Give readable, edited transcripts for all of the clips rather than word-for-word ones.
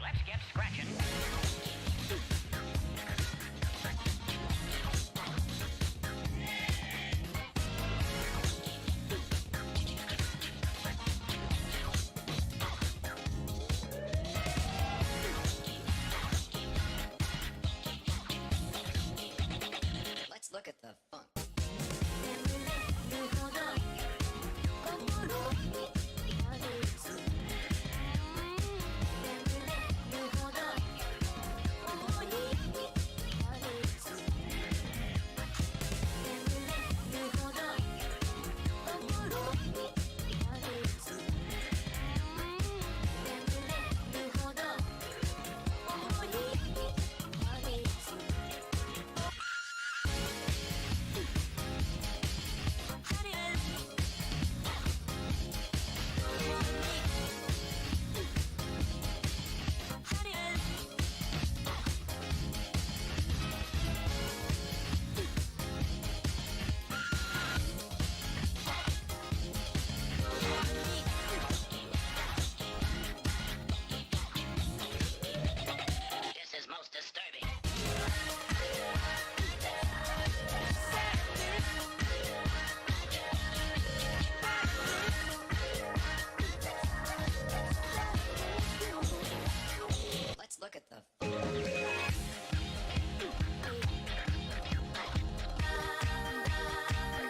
Let's get scratching. Let's look at the funk. This is most disturbing. Let's look at the funk.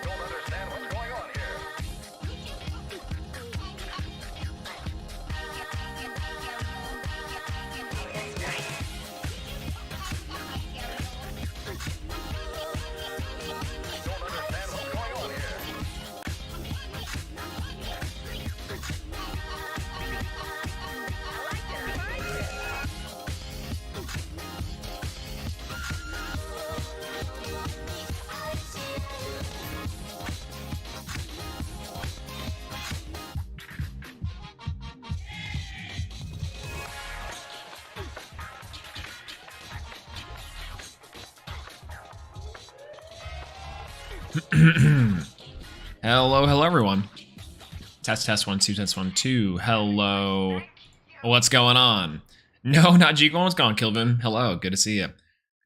Don't understand what's going on here. Don't understand what's going on here. Hello, everyone. Test 1 2, test 1 2. Hello. What's going on? No, not G. What's going on, Kilvin? Hello, good to see you. Good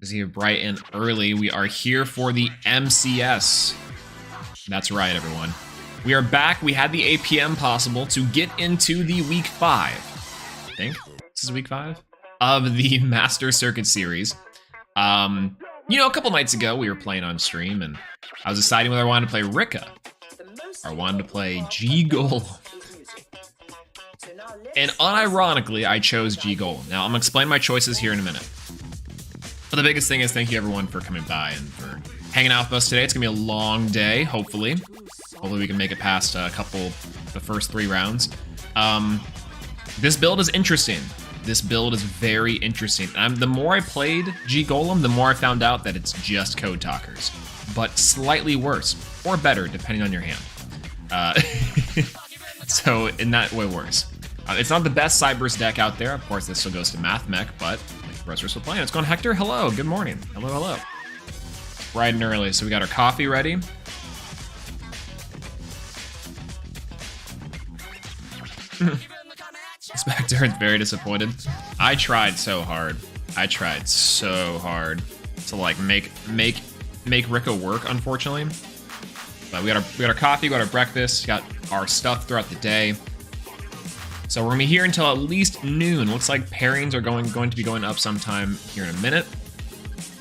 to see you bright and early. We are here for the MCS. That's right, everyone. We are back. We had the APM possible to get into the week 5. I think this is week 5 of the Master Circuit series. You know, a couple nights ago we were playing on stream and I was deciding whether I wanted to play Rika or I wanted to play GOLEM. And unironically, I chose GOLEM. Now, I'm gonna explain my choices here in a minute. But the biggest thing is thank you everyone for coming by and for hanging out with us today. It's gonna be a long day, hopefully. Hopefully we can make it past the first 3 rounds. This build is interesting. This build is very interesting. The more I played GOLEM, the more I found out that it's just Code Talkers, but slightly worse or better depending on your hand. So in that way, worse. It's not the best Cyberse deck out there. Of course, this still goes to MathMech, but the rest are still playing. It's going Hector. Hello. Good morning. Hello. Bright and early. So we got our coffee ready. Spectre is very disappointed. I tried so hard. To like make Rika work, unfortunately. But we got our coffee, got our breakfast, got our stuff throughout the day. So we're gonna be here until at least noon. Looks like pairings are going to be going up sometime here in a minute.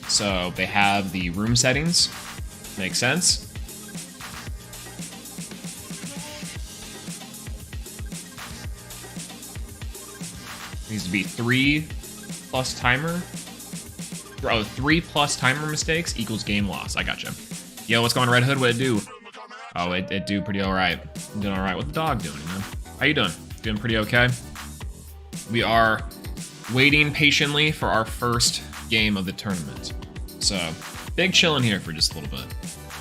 So they have the room settings. Makes sense. Needs to be 3+ timer. Oh, 3+ timer mistakes equals game loss. I gotcha. Yo, what's going on, Red Hood? What'd it do? Oh, it do pretty alright. I'm doing alright. What the dog doing, man? How you doing? Doing pretty okay. We are waiting patiently for our first game of the tournament. So, big chillin' here for just a little bit.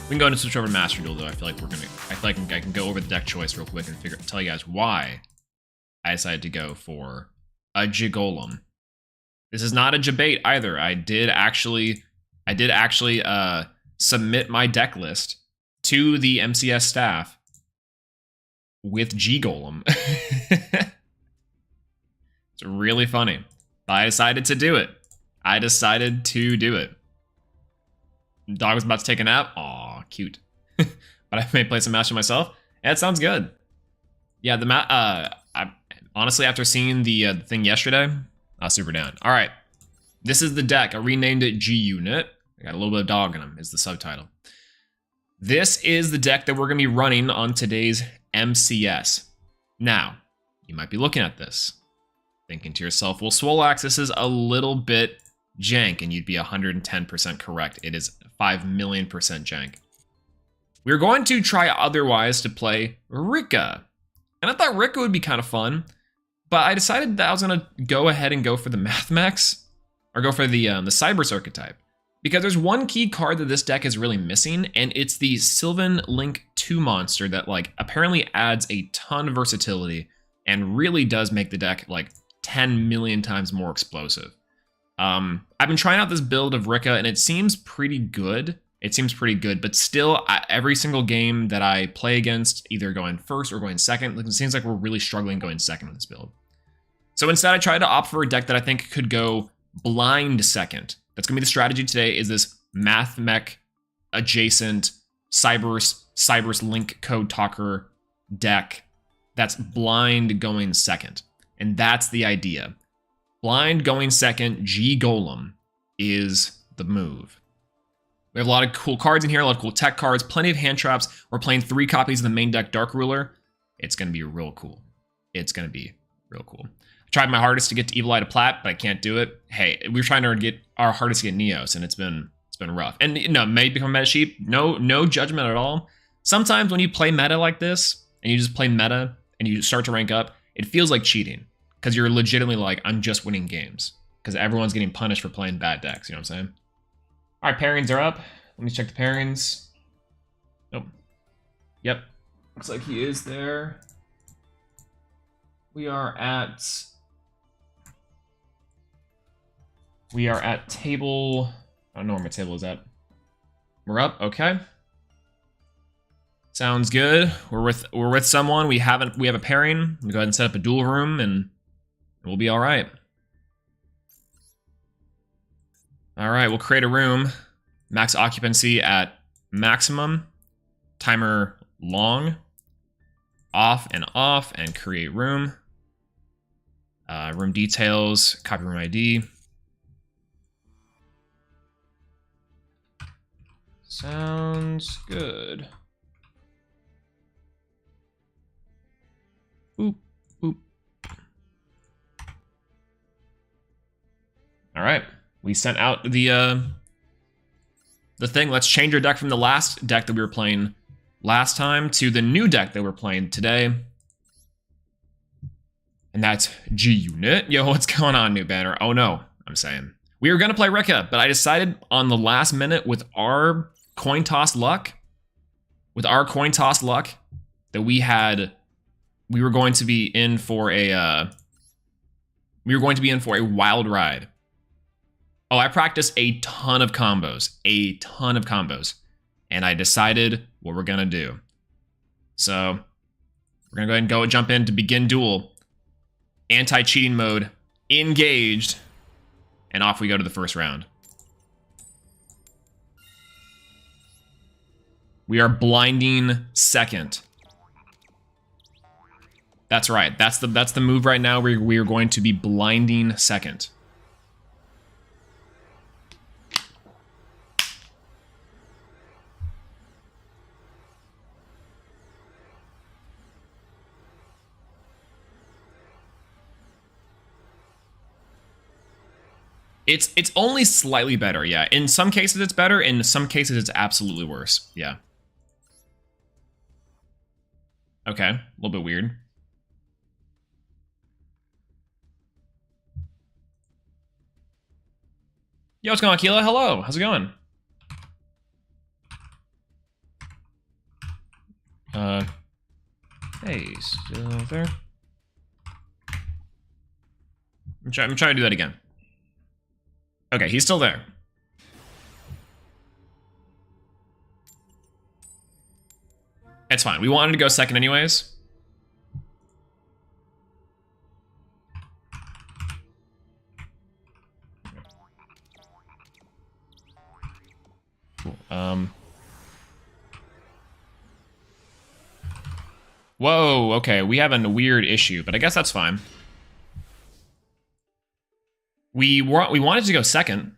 We can go and switch over to Master Duel, though. I feel like I can go over the deck choice real quick and tell you guys why I decided to go for a GOLEM. This is not a debate either. I did actually submit my deck list to the MCS staff with GOLEM. It's really funny. But I decided to do it. I decided to do it. Dog was about to take a nap. Aw, cute. But I may play some Match myself. Yeah, it sounds good. Yeah, the honestly, after seeing the thing yesterday, I was super down. All right, this is the deck. I renamed it G-Unit. I got a little bit of dog in them is the subtitle. This is the deck that we're going to be running on today's MCS. Now, you might be looking at this, thinking to yourself, well, Swolelax, this is a little bit jank, and you'd be 110% correct. It is 5,000,000% jank. We're going to try otherwise to play Rika. And I thought Rika would be kind of fun, but I decided that I was going to go ahead and go for the Mathmex, or go for the Cybers archetype. Because there's one key card that this deck is really missing, and it's the Sylvan Link 2 monster that like apparently adds a ton of versatility and really does make the deck like 10 million times more explosive. I've been trying out this build of Rika, and it seems pretty good. It seems pretty good, but still, every single game that I play against, either going first or going second, it seems like we're really struggling going second with this build. So instead, I tried to opt for a deck that I think could go blind second. That's going to be the strategy today, is this Math Mech adjacent Cybers Link Code Talker deck that's blind going second. And that's the idea. Blind going second, G-Golem is the move. We have a lot of cool cards in here, a lot of cool tech cards, plenty of hand traps. We're playing 3 copies of the main deck Dark Ruler. It's going to be real cool. It's going to be real cool. I tried my hardest to get to Evil Eye to Plat, but I can't do it. Hey, we're trying to get our hardest to get Neos, and it's been rough. And no, may become meta sheep. No judgment at all. Sometimes when you play meta like this, and you just play meta, and you start to rank up, it feels like cheating. Because you're legitimately like, I'm just winning games. Because everyone's getting punished for playing bad decks, you know what I'm saying? All right, pairings are up. Let me check the pairings. Nope. Yep. Looks like he is there. We are at table. I don't know where my table is at. We're up. Okay. Sounds good. We're with someone. We have a pairing. We go ahead and set up a duel room, and we'll be all right. All right, we'll create a room. Max occupancy at maximum. Timer long. Off, and create room. Room details, copy room ID. Sounds good. Boop, boop. All right, we sent out the thing. Let's change our deck from the last deck that we were playing last time to the new deck that we're playing today. And that's G-Unit. Yo, what's going on, new banner? Oh no, I'm saying. We were gonna play Rika, but I decided on the last minute with our coin toss luck, that we were going to be in for a wild ride. Oh, I practiced a ton of combos, and I decided what we're gonna do. So we're gonna go ahead and jump in to begin duel. Anti-cheating mode, engaged, and off we go to the first round. We are blinding second. That's right. That's the move right now. We are going to be blinding second. It's only slightly better, yeah. In some cases it's better, in some cases it's absolutely worse, yeah. Okay, a little bit weird. Yo, what's going on, Keela? Hello, how's it going? Hey, still there? I'm trying to do that again. Okay, he's still there. It's fine. We wanted to go second anyways. Cool. Whoa, okay, we have a weird issue, but I guess that's fine. We wanted to go second.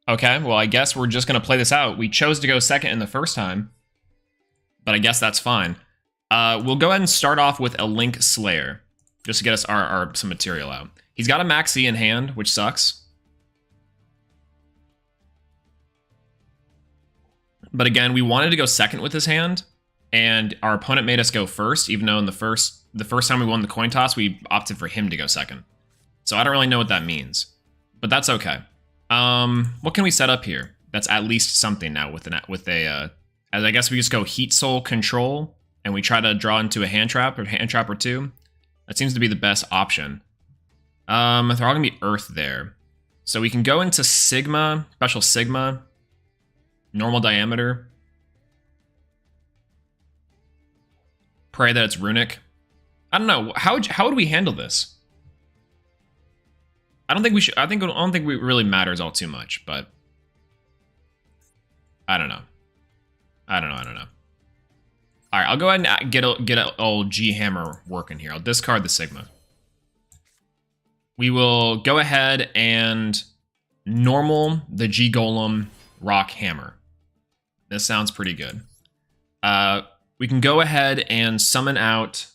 Okay, well, I guess we're just going to play this out. We chose to go second in the first time, but I guess that's fine. We'll go ahead and start off with a Link Slayer, just to get us some material out. He's got a Maxi in hand, which sucks. But again, we wanted to go second with his hand, and our opponent made us go first, even though in the first time we won the coin toss, we opted for him to go second. So I don't really know what that means, but that's okay. What can we set up here? That's at least something now with as I guess we just go Heat Soul Control, and we try to draw into a hand trap or two. That seems to be the best option. They're all gonna be Earth there, so we can go into Sigma, Special Sigma, Normal Diameter. Pray that it's Runic. I don't know. How would we handle this? I don't think we should. I don't think it really matters all too much, but I don't know. I don't know. All right, I'll go ahead and get an old G Hammer working here. I'll discard the Sigma. We will go ahead and normal the G Golem Rock Hammer. This sounds pretty good. We can go ahead and summon out.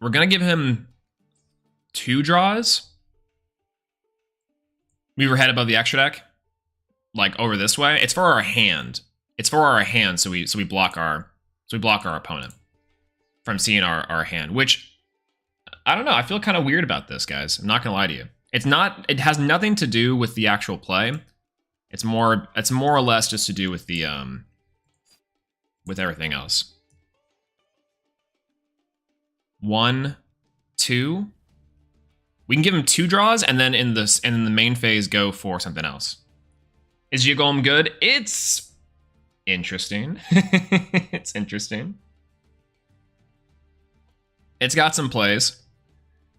We're gonna give him 2 draws. We were head above the extra deck, like over this way. It's for our hand. So we block our opponent from seeing our hand. Which I don't know. I feel kind of weird about this, guys. I'm not gonna lie to you. It has nothing to do with the actual play. It's more or less just to do with the with everything else. 1, 2. We can give him 2 draws and then in the main phase go for something else. Is G Golem good? It's interesting. It's interesting. It's got some plays.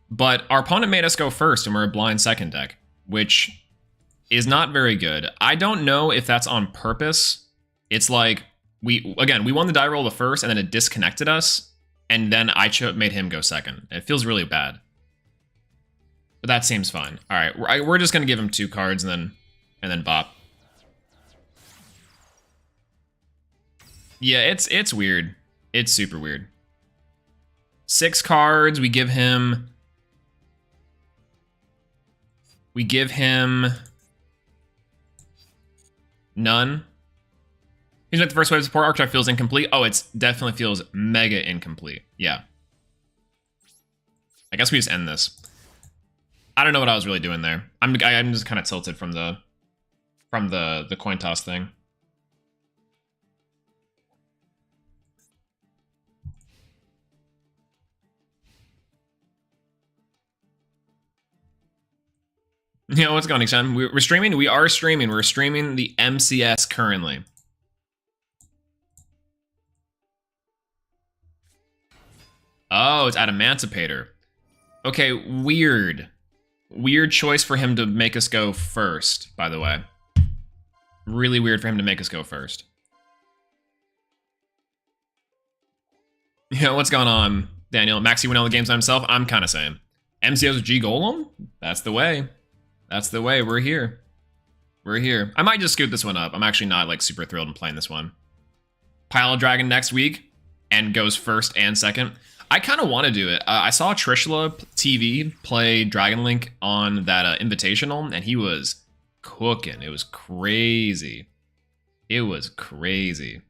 But our opponent made us go first and we're a blind second deck, which is not very good. I don't know if that's on purpose. It's like, we won the die roll the first and then it disconnected us, and then I made him go second. It feels really bad. But that seems fine. All right, we're just gonna give him 2 cards and then bop. Yeah, it's weird. It's super weird. 6 cards, we give him none. He's like the first wave support archetype feels incomplete. Oh, it definitely feels mega incomplete. Yeah. I guess we just end this. I don't know what I was really doing there. I'm just kind of tilted from the coin toss thing. You know what's going on, Sean? We're streaming. We are streaming. We're streaming the MCS currently. Oh, it's Adamantipator. Okay, weird. Weird choice for him to make us go first, by the way. Really weird for him to make us go first. You know, what's going on, Daniel? Maxi went all the games by himself? I'm kind of saying. MCS with G Golem? That's the way. That's the way. We're here. We're here. I might just scoot this one up. I'm actually not like super thrilled in playing this one. Pile of Dragon next week and goes first and second. I kind of want to do it. I saw Trishula TV play Dragon Link on that Invitational, and he was cooking. It was crazy. It was crazy.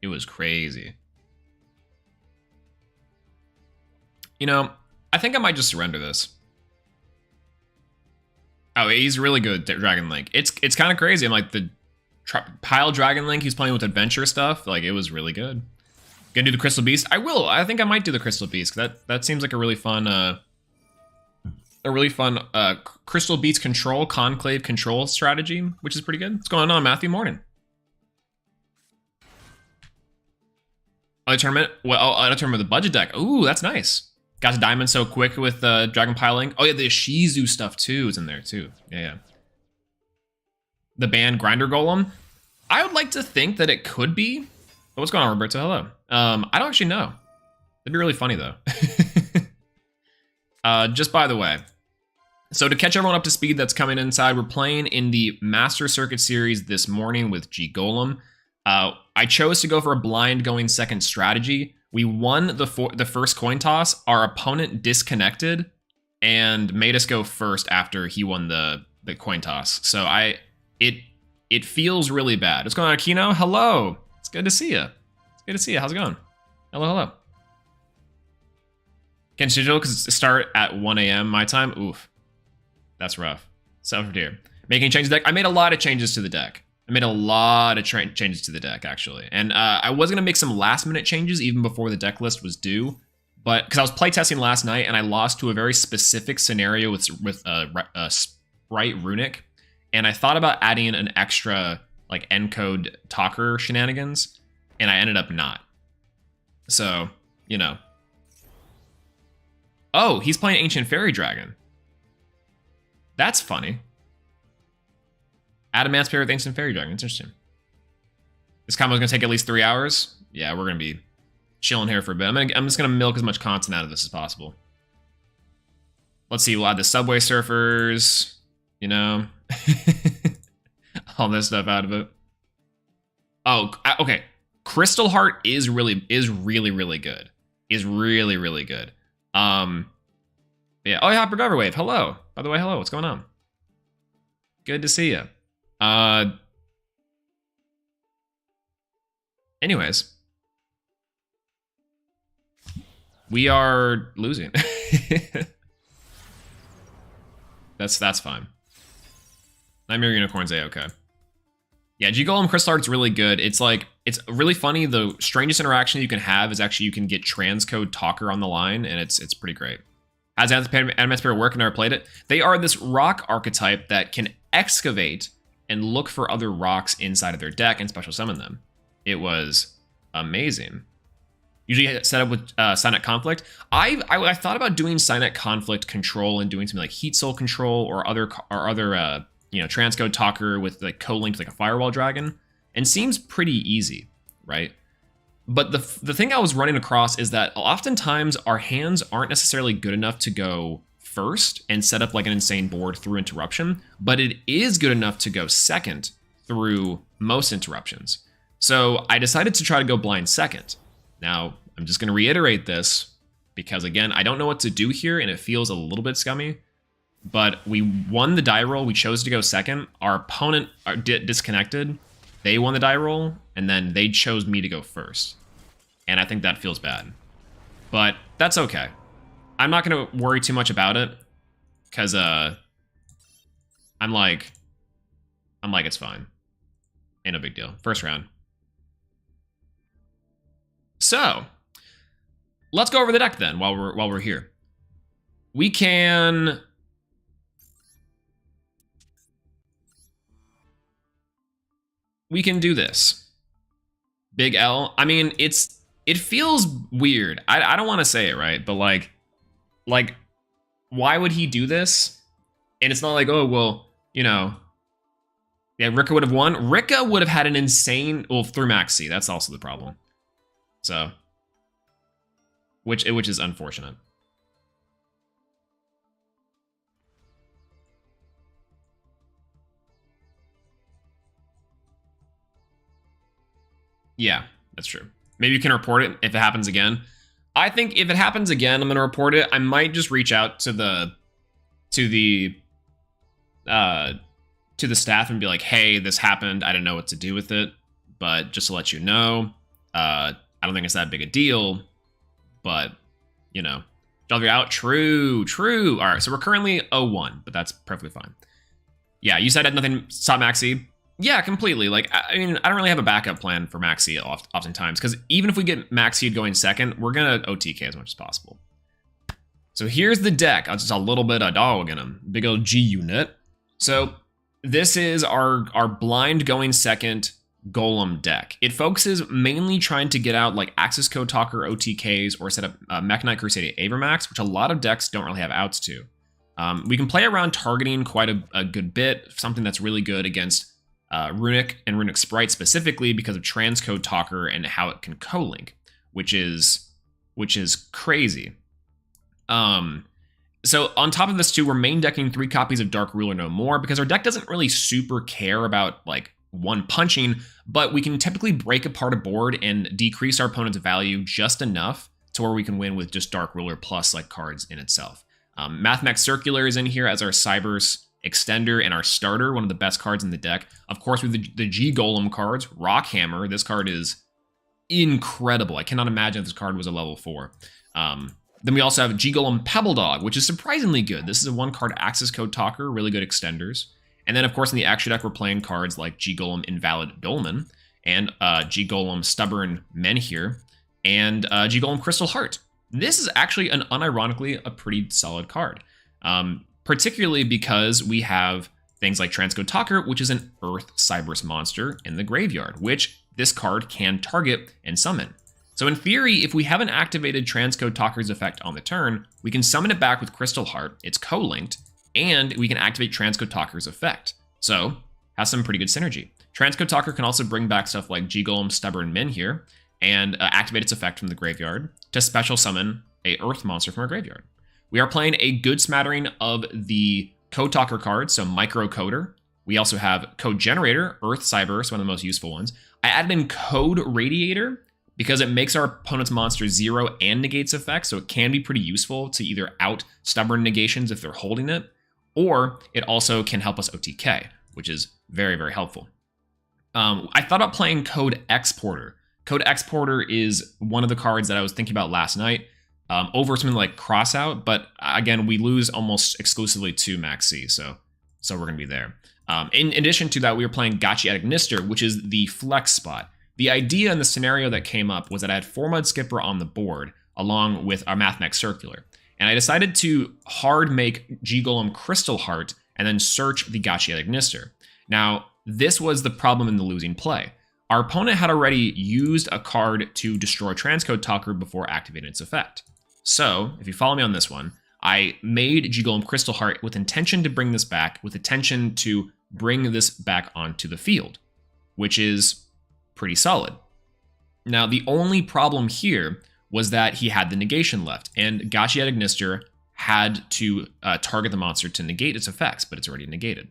It was crazy. You know, I think I might just surrender this. Oh, he's really good at Dragon Link. It's kind of crazy. I'm like, Pile Dragon Link, he's playing with adventure stuff. Like, it was really good. Gonna do the Crystal Beast? I will. I think I might do the Crystal Beast. That seems like a really fun Crystal Beast control, conclave control strategy, which is pretty good. What's going on, Matthew? Morning. Other tournament? Well, other tournament with the budget deck. Ooh, that's nice. Got to diamond so quick with Dragon Piling. Oh yeah, the Shizu stuff too is in there too. Yeah. The band Grinder Golem. I would like to think that it could be. But what's going on, Roberto? Hello. I don't actually know. It'd be really funny though. Just by the way. So to catch everyone up to speed that's coming inside, we're playing in the Master Circuit series this morning with GOLEM. I chose to go for a blind going second strategy. We won the first coin toss. Our opponent disconnected and made us go first after he won the coin toss. So it feels really bad. What's going on, Akino? Hello. It's good to see you. It's good to see you. How's it going? Hello. Can schedule start at 1 a.m. my time? Oof. That's rough. Self dear. Making changes to the deck. I made a lot of changes to the deck. I made a lot of changes to the deck, actually. And I was going to make some last-minute changes even before the deck list was due. But because I was playtesting last night, and I lost to a very specific scenario with Sprite Runic. And I thought about adding an extra, like, encode talker shenanigans. And I ended up not. So, you know. Oh, he's playing Ancient Fairy Dragon. That's funny. Adamant's pair with Ancient Fairy Dragon. It's interesting. This combo's gonna take at least 3 hours. Yeah, we're gonna be chilling here for a bit. I'm just gonna milk as much content out of this as possible. Let's see. We'll add the Subway Surfers. You know, all this stuff out of it. Oh, okay. Crystal Heart is really good. Is really good. Yeah. Oh yeah, Hopper Wave. Hello. By the way, hello. What's going on? Good to see you. Anyways, we are losing. That's fine. Nightmare Unicorns A-okay. Yeah, G-Golem Crystal Heart's really good. It's like, it's really funny. The strangest interaction you can have is actually you can get transcode Talker on the line, and it's pretty great. How does Adamant Spirit work? I never played it. They are this rock archetype that can excavate and look for other rocks inside of their deck and special summon them. It was amazing. Usually set up with Signet Conflict. I thought about doing Signet Conflict control and doing something like Heat Soul control or other transcode Talker with like co-linked like a Firewall Dragon, and seems pretty easy, right? But the thing I was running across is that oftentimes our hands aren't necessarily good enough to go first and set up like an insane board through interruption, but it is good enough to go second through most interruptions. So I decided to try to go blind second. Now, I'm just going to reiterate this because, again, I don't know what to do here, and it feels a little bit scummy. But we won the die roll. We chose to go second. Our opponent disconnected. They won the die roll, and then they chose me to go first. And I think that feels bad. But that's okay. I'm not going to worry too much about it because I'm like, it's fine. Ain't no big deal. First round. So, let's go over the deck then while we're here. We can do this. Big L. I mean, it feels weird. I don't want to say it, right? But like why would he do this? And it's not like, oh, well, you know, yeah, Rika would have won. Rika would have had an insane, well, through Maxi. That's also the problem. So, which is unfortunate. Yeah, that's true. Maybe you can report it if it happens again. I think if it happens again, I'm gonna report it. I might just reach out to the staff and be like, hey, this happened. I don't know what to do with it, but just to let you know, I don't think it's that big a deal, but you know, Jalvi out. True. All right, so we're currently 0-1, but that's perfectly fine. Yeah, you said I had nothing. Stop Maxi. Yeah, completely. Like, I mean, I don't really have a backup plan for Max Seed oftentimes, because even if we get Max Seed going second, we're going to OTK as much as possible. So here's the deck. Just a little bit of dog in them. Big old G unit. So this is our blind going second Golem deck. It focuses mainly trying to get out like Axis Code Talker OTKs or set up Mechanite Crusader Avermax, which a lot of decks don't really have outs to. We can play around targeting quite a good bit, something that's really good against Runic and Runic Sprite specifically because of Transcode Talker and how it can co-link, which is crazy. So on top of this too, we're main decking 3 copies of Dark Ruler No More because our deck doesn't really super care about like one punching, but we can typically break apart a board and decrease our opponent's value just enough to where we can win with just Dark Ruler plus like cards in itself. Mathmax Circular is in here as our Cybers Extender and our starter, one of the best cards in the deck. Of course, with the G Golem cards, Rockhammer, this card is incredible. I cannot imagine if this card was a level 4. Then we also have G Golem Pebble Dog, which is surprisingly good. This is a 1-card Axis Code Talker, really good extenders. And then, of course, in the extra deck, we're playing cards like G Golem Invalid Dolmen and G Golem Stubborn Menhir and G Golem Crystal Heart. This is actually unironically a pretty solid card. Particularly because we have things like Transcode Talker, which is an Earth Cyberus monster in the graveyard, which this card can target and summon. So in theory, if we haven't activated Transcode Talker's effect on the turn, we can summon it back with Crystal Heart, it's co-linked, and we can activate Transcode Talker's effect. So, has some pretty good synergy. Transcode Talker can also bring back stuff like G Golem Stubborn Menhir and activate its effect from the graveyard to special summon a Earth monster from our graveyard. We are playing a good smattering of the Code Talker cards, so Micro Coder. We also have Code Generator, Earth Cyberus, one of the most useful ones. I added in Code Radiator because it makes our opponent's monster 0 and negates effects, so it can be pretty useful to either out Stubborn Negations if they're holding it, or it also can help us OTK, which is very, very helpful. I thought about playing Code Exporter. Code Exporter is one of the cards that I was thinking about last night. Over something like Crossout, but again, we lose almost exclusively to Max C, so we're going to be there. In addition to that, we were playing Gotchi Agnister, which is the flex spot. The idea in the scenario that came up was that I had 4-Mud Skipper on the board, along with our Mathmax Circular, and I decided to hard make G Golem Crystal Heart and then search the Gotchi Agnister. Now, this was the problem in the losing play. Our opponent had already used a card to destroy Transcode Talker before activating its effect. So, if you follow me on this one, I made G Golem Crystal Heart with intention to bring this back, with intention to bring this back onto the field, which is pretty solid. Now, the only problem here was that he had the negation left, and Gotchi Agnister had to target the monster to negate its effects, but it's already negated.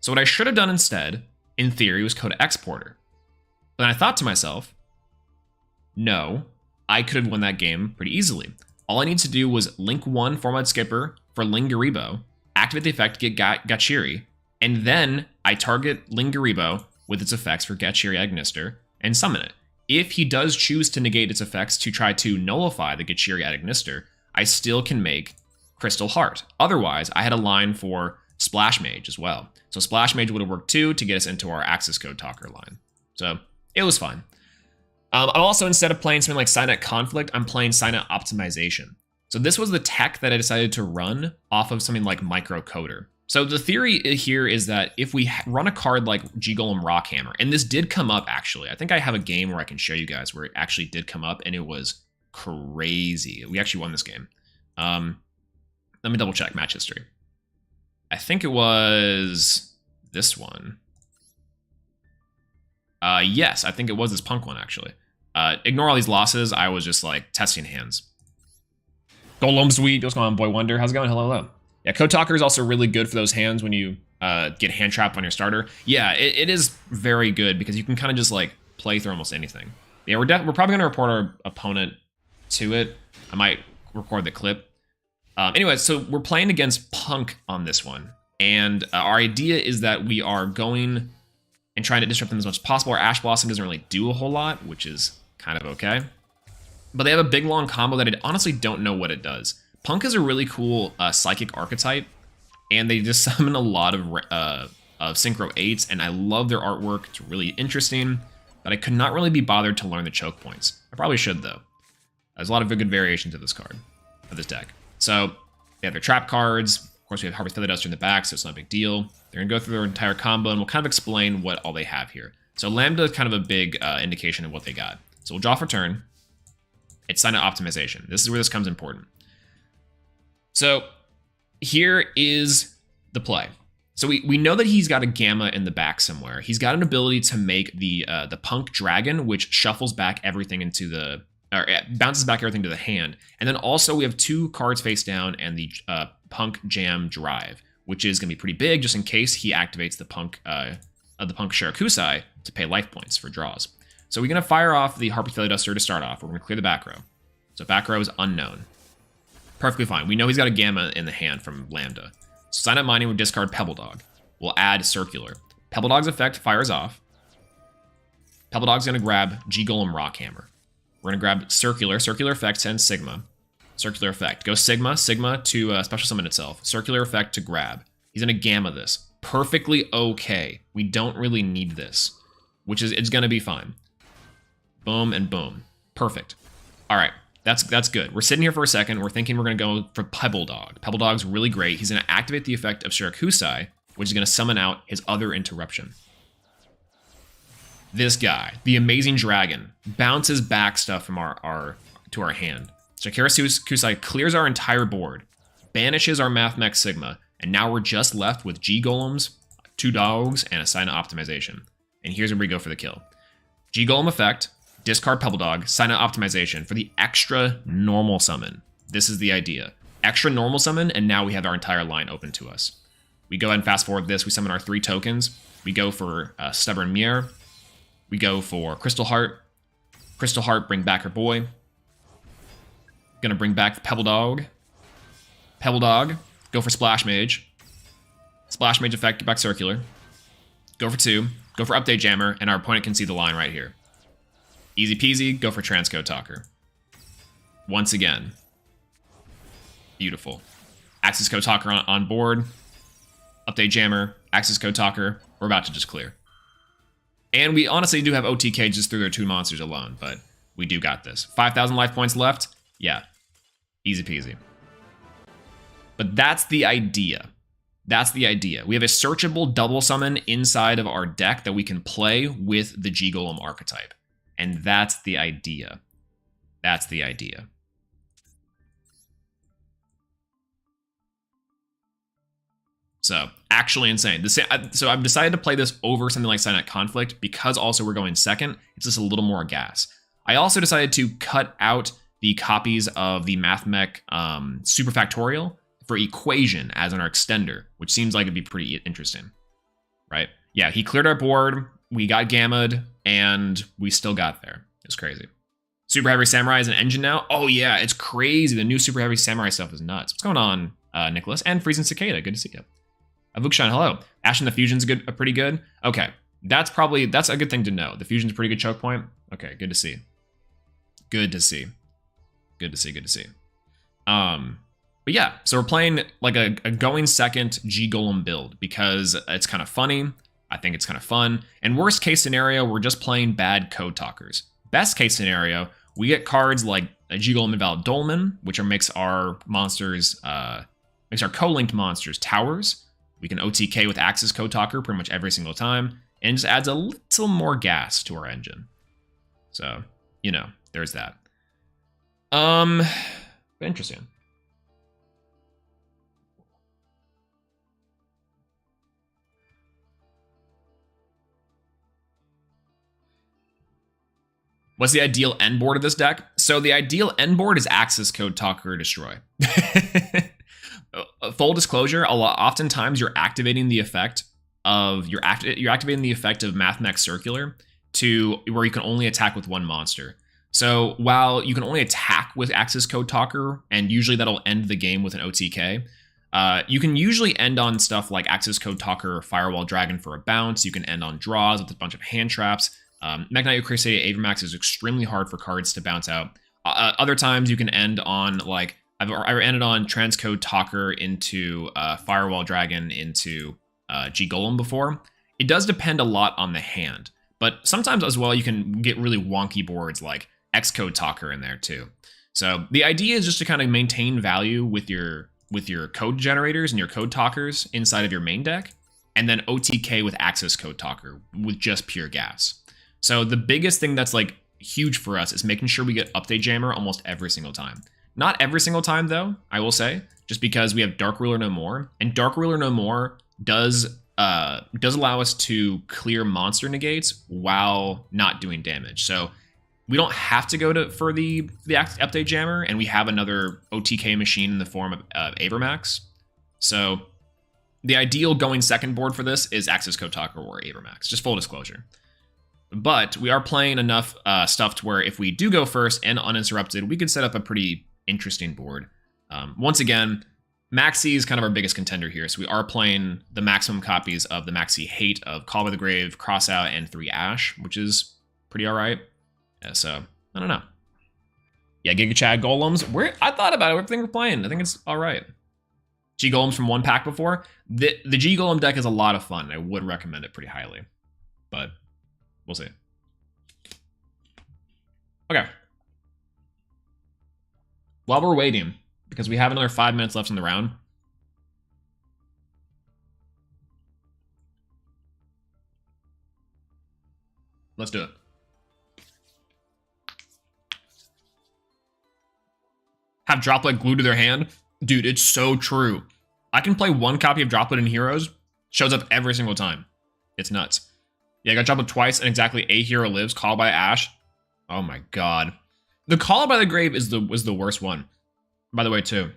So what I should have done instead, in theory, was Code Exporter. But then I thought to myself, no, I could have won that game pretty easily. All I need to do was link 1 4-Mud Skipper for Lingaribo, activate the effect to get Gachiri, and then I target Lingaribo with its effects for Gachiri Agnister and summon it. If he does choose to negate its effects to try to nullify the Gachiri Agnister, I still can make Crystal Heart. Otherwise, I had a line for Splash Mage as well. So Splash Mage would have worked too to get us into our Axis Code Talker line. So it was fine. I'm also, instead of playing something like Signet Conflict, I'm playing Signet Optimization. So this was the tech that I decided to run off of something like Micro Coder. So the theory here is that if we run a card like G Golem Rockhammer, and this did come up actually, I think I have a game where I can show you guys where it actually did come up and it was crazy. We actually won this game. Let me double check match history. I think it was this one. Yes, I think it was this punk one, actually. Ignore all these losses. I was just, like, testing hands. Golem Sweet. What's going on, Boy Wonder? How's it going? Hello, hello. Yeah, Code Talker is also really good for those hands when you get hand trapped on your starter. Yeah, it is very good because you can kind of just, like, play through almost anything. Yeah, we're probably going to report our opponent to it. I might record the clip. Anyway, so we're playing against Punk on this one. And our idea is that we are going and trying to disrupt them as much as possible. Our Ash Blossom doesn't really do a whole lot, which is kind of okay. But they have a big, long combo that I honestly don't know what it does. Punk is a really cool Psychic archetype, and they just summon a lot of of Synchro 8s, and I love their artwork. It's really interesting, but I could not really be bothered to learn the choke points. I probably should, though. There's a lot of good variations of this card, of this deck. So they have their trap cards. Of course, we have Harvest Feather Duster in the back, so it's not a big deal. They're going to go through their entire combo, and we'll kind of explain what all they have here. So Lambda is kind of a big indication of what they got. So we'll draw for turn. It's Sign Up Optimization. This is where this comes important. So here is the play. So we know that he's got a Gamma in the back somewhere. He's got an ability to make the Punk Dragon, which shuffles back everything into the, or bounces back everything to the hand. And then also we have 2 cards face down and the Punk Jam Drive, which is going to be pretty big just in case he activates the Punk Shirakusai to pay life points for draws. So we're going to fire off the Harpy Feather Duster to start off. We're going to clear the back row. So back row is unknown. Perfectly fine. We know he's got a Gamma in the hand from Lambda. So Sign Up Mining with discard Pebble Dog. We'll add Circular. Pebble Dog's effect fires off. Pebble Dog's going to grab G-Golem Rockhammer. We're going to grab Circular. Circular effect sends Sigma. Circular effect. Go Sigma. Sigma to special summon itself. Circular effect to grab. He's going to Gamma this. Perfectly okay. We don't really need this. Which is, it's going to be fine. Boom and boom. Perfect. All right. That's good. We're sitting here for a second. We're thinking we're going to go for Pebble Dog. Pebble Dog's really great. He's going to activate the effect of Shirakusai, which is going to summon out his other interruption. This guy, the Amazing Dragon, bounces back stuff from our to our hand. Shirakusai clears our entire board, banishes our Mathmech Sigma, and now we're just left with G-Golems, 2 dogs, and a Sign Up Optimization. And here's where we go for the kill. G-Golem effect, discard Pebble Dog, Sign Up Optimization for the extra normal summon. This is the idea. Extra normal summon, and now we have our entire line open to us. We go ahead and fast forward this. We summon our 3 tokens. We go for Stubborn Mirror. We go for Crystal Heart. Crystal Heart, bring back her boy. Gonna bring back the Pebble Dog. Pebble Dog, go for Splash Mage. Splash Mage effect, get back Circular. Go for 2. Go for Update Jammer, and our opponent can see the line right here. Easy peasy, go for Transcode Talker. Once again. Beautiful. Access Code Talker on board. Update Jammer, Access Code Talker. We're about to just clear. And we honestly do have OTK just through their 2 monsters alone, but we do got this. 5,000 life points left. Yeah. Easy peasy. But that's the idea. That's the idea. We have a searchable double summon inside of our deck that we can play with the G-Golem archetype. And that's the idea. That's the idea. So, actually insane. So I've decided to play this over something like Silent Conflict because also we're going second. It's just a little more gas. I also decided to cut out the copies of the Mathmech Superfactorial for Equation as on our extender, which seems like it'd be pretty interesting, right? Yeah, he cleared our board, we got Gamma'd, and we still got there. It's crazy. Super Heavy Samurai is an engine now? Oh yeah, it's crazy. The new Super Heavy Samurai stuff is nuts. What's going on, Nicholas? And Freezing Cicada, good to see you. Vukshine, hello. Ashen the Fusion's pretty good. Okay, that's a good thing to know. The Fusion's a pretty good choke point. Okay, good to see. Good to see. Good to see, good to see. But yeah, so we're playing like a going second G-Golem build because it's kind of funny. I think it's kind of fun. And worst case scenario, we're just playing bad Code Talkers. Best case scenario, we get cards like a G-Golem Invalid Dolmen, which makes our monsters, makes our co-linked monsters towers. We can OTK with Axis Code Talker pretty much every single time, and just adds a little more gas to our engine. So, you know, there's that. Interesting. What's the ideal end board of this deck? So the ideal end board is Axis Code Talker Destroy. Full disclosure, oftentimes you're activating the effect of you're activating the effect of Mathmech Circular to where you can only attack with 1 monster. So while you can only attack with Axis Code Talker, and usually that'll end the game with an OTK, you can usually end on stuff like Axis Code Talker, Firewall Dragon for a bounce. You can end on draws with a bunch of hand traps. Magnetic Crusade Avermax is extremely hard for cards to bounce out. Other times you can end on like I've ended on Transcode Talker into Firewall Dragon into G Golem before. It does depend a lot on the hand, but sometimes as well you can get really wonky boards like Xcode Talker in there too. So the idea is just to kind of maintain value with your code generators and your code talkers inside of your main deck, and then OTK with Access Code Talker with just pure gas. So the biggest thing that's like huge for us is making sure we get Update Jammer almost every single time. Not every single time though, I will say, just because we have Dark Ruler No More, and Dark Ruler No More does allow us to clear monster negates while not doing damage. So we don't have to go for the Update Jammer, and we have another OTK machine in the form of Avermax. So the ideal going second board for this is Access Code Talker or Avermax, just full disclosure. But we are playing enough stuff to where if we do go first and uninterrupted, we could set up a pretty interesting board. Once again, Maxi is kind of our biggest contender here, so we are playing the maximum copies of the Maxi Hate of Call by the Grave, Crossout, and 3 Ash, which is pretty alright. Yeah, so, I don't know. Yeah, Giga Chad Golems, I thought about it, everything we're playing, I think it's alright. G Golems from one pack before. The G Golem deck is a lot of fun, I would recommend it pretty highly. But, we'll see. Okay. While we're waiting, because we have another 5 minutes left in the round. Let's do it. Have Droplet glued to their hand? Dude, it's so true. I can play one copy of Droplet in Heroes, shows up every single time. It's nuts. Yeah, I got Droplet twice, and exactly a hero lives, Call by Ash. Oh my god. The Call by the Grave was the worst one, by the way, too.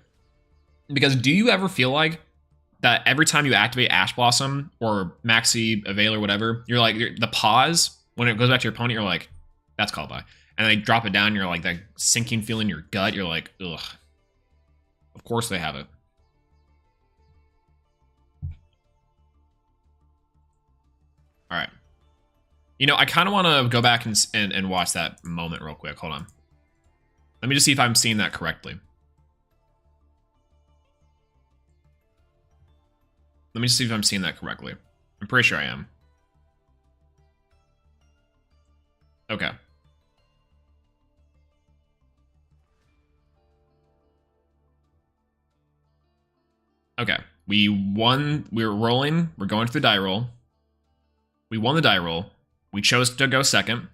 Because do you ever feel like that every time you activate Ash Blossom or Maxi Avail or whatever, you're like, the pause, when it goes back to your opponent, you're like, that's Call by. And they drop it down, you're like, that sinking feeling in your gut, you're like, ugh. Of course they have it. All right. You know, I kind of want to go back and watch that moment real quick. Hold on. Let me just see if I'm seeing that correctly. Let me just see if I'm seeing that correctly. I'm pretty sure I am. Okay. Okay. We won. We were rolling. We're going to the die roll. We won the die roll. We chose to go second.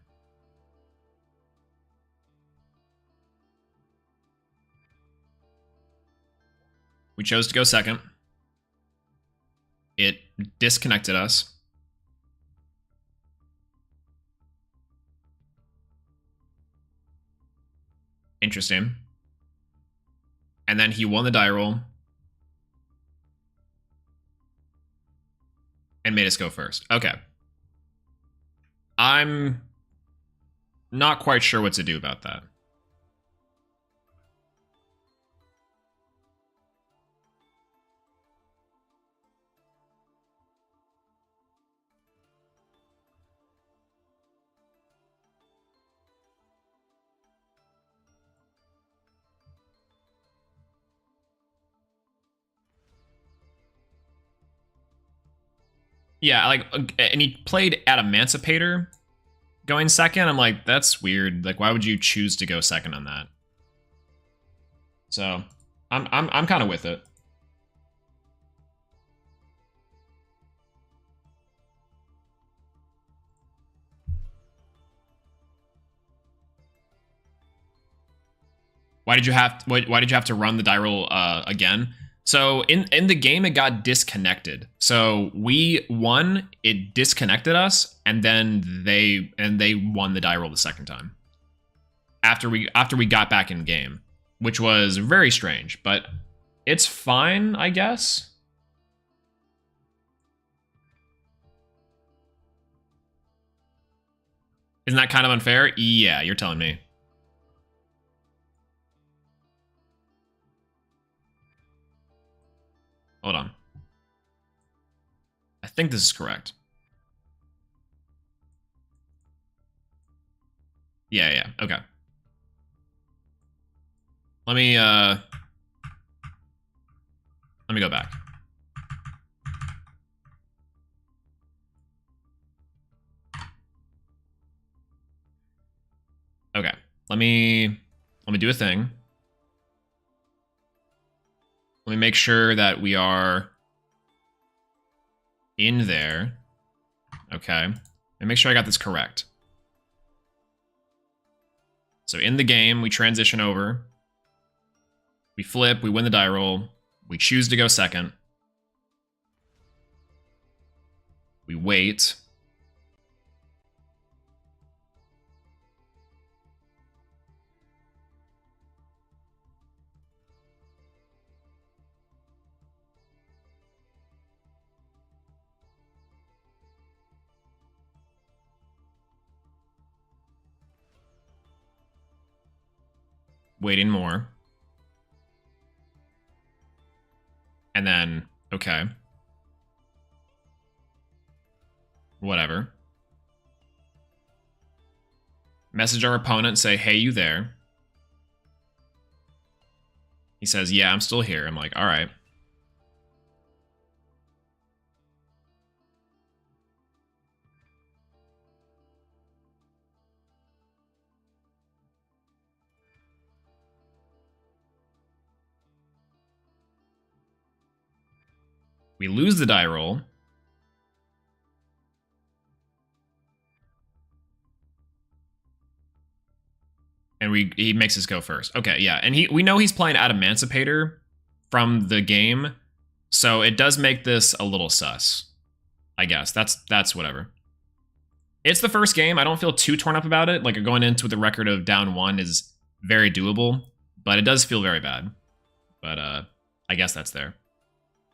We chose to go second. It disconnected us. Interesting. And then he won the die roll. And made us go first. Okay. I'm not quite sure what to do about that. Yeah, like, and he played at Emancipator going second. I'm like, that's weird. Like, why would you choose to go second on that? So, I'm kind of with it. Why did you have to run the die roll again? So in the game, it got disconnected. So we won, it disconnected us, and then they won the die roll the second time. After we got back in game, which was very strange, but it's fine, I guess. Isn't that kind of unfair? Yeah, you're telling me. Hold on. I think this is correct. Yeah, okay. Let me go back. let me do a thing. Let me make sure that we are in there. Okay. And make sure I got this correct. So in the game, we transition over. We flip, we win the die roll. We choose to go second. We wait. Waiting more. And then, okay. Whatever. Message our opponent, say, hey, you there? He says, yeah, I'm still here. I'm like, all right. We lose the die roll. And he makes us go first. Okay, yeah. And we know he's playing Adamantipator from the game. So it does make this a little sus. I guess. That's whatever. It's the first game. I don't feel too torn up about it. Like going into with a record of down 1 is very doable. But it does feel very bad. But I guess that's there.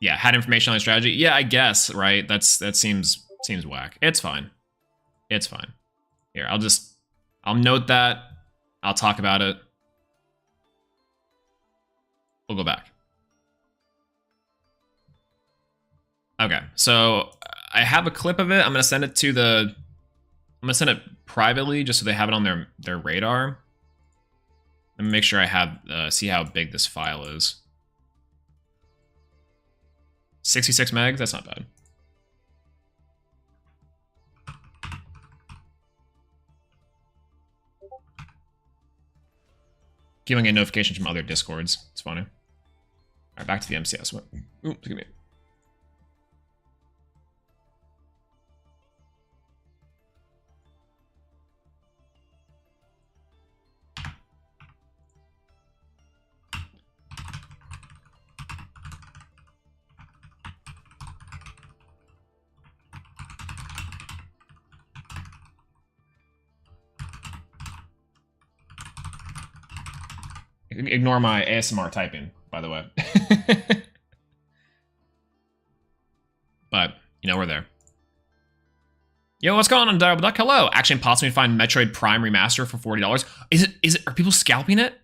Yeah, had information on his strategy. Yeah, I guess, right? That seems whack. It's fine. It's fine. Here, I'll note that. I'll talk about it. We'll go back. Okay, so I have a clip of it. I'm gonna send it privately just so they have it on their radar. Let me make sure I have see how big this file is. 66 megs, that's not bad. Keep on getting notifications from other discords. It's funny. All right, back to the MCS. What? Ooh, excuse me. Ignore my ASMR typing, by the way. But, you know, we're there. Yo, what's going on, Double Duck? Hello. Actually, impossible to find Metroid Prime Remaster for $40. Is it? Are people scalping it?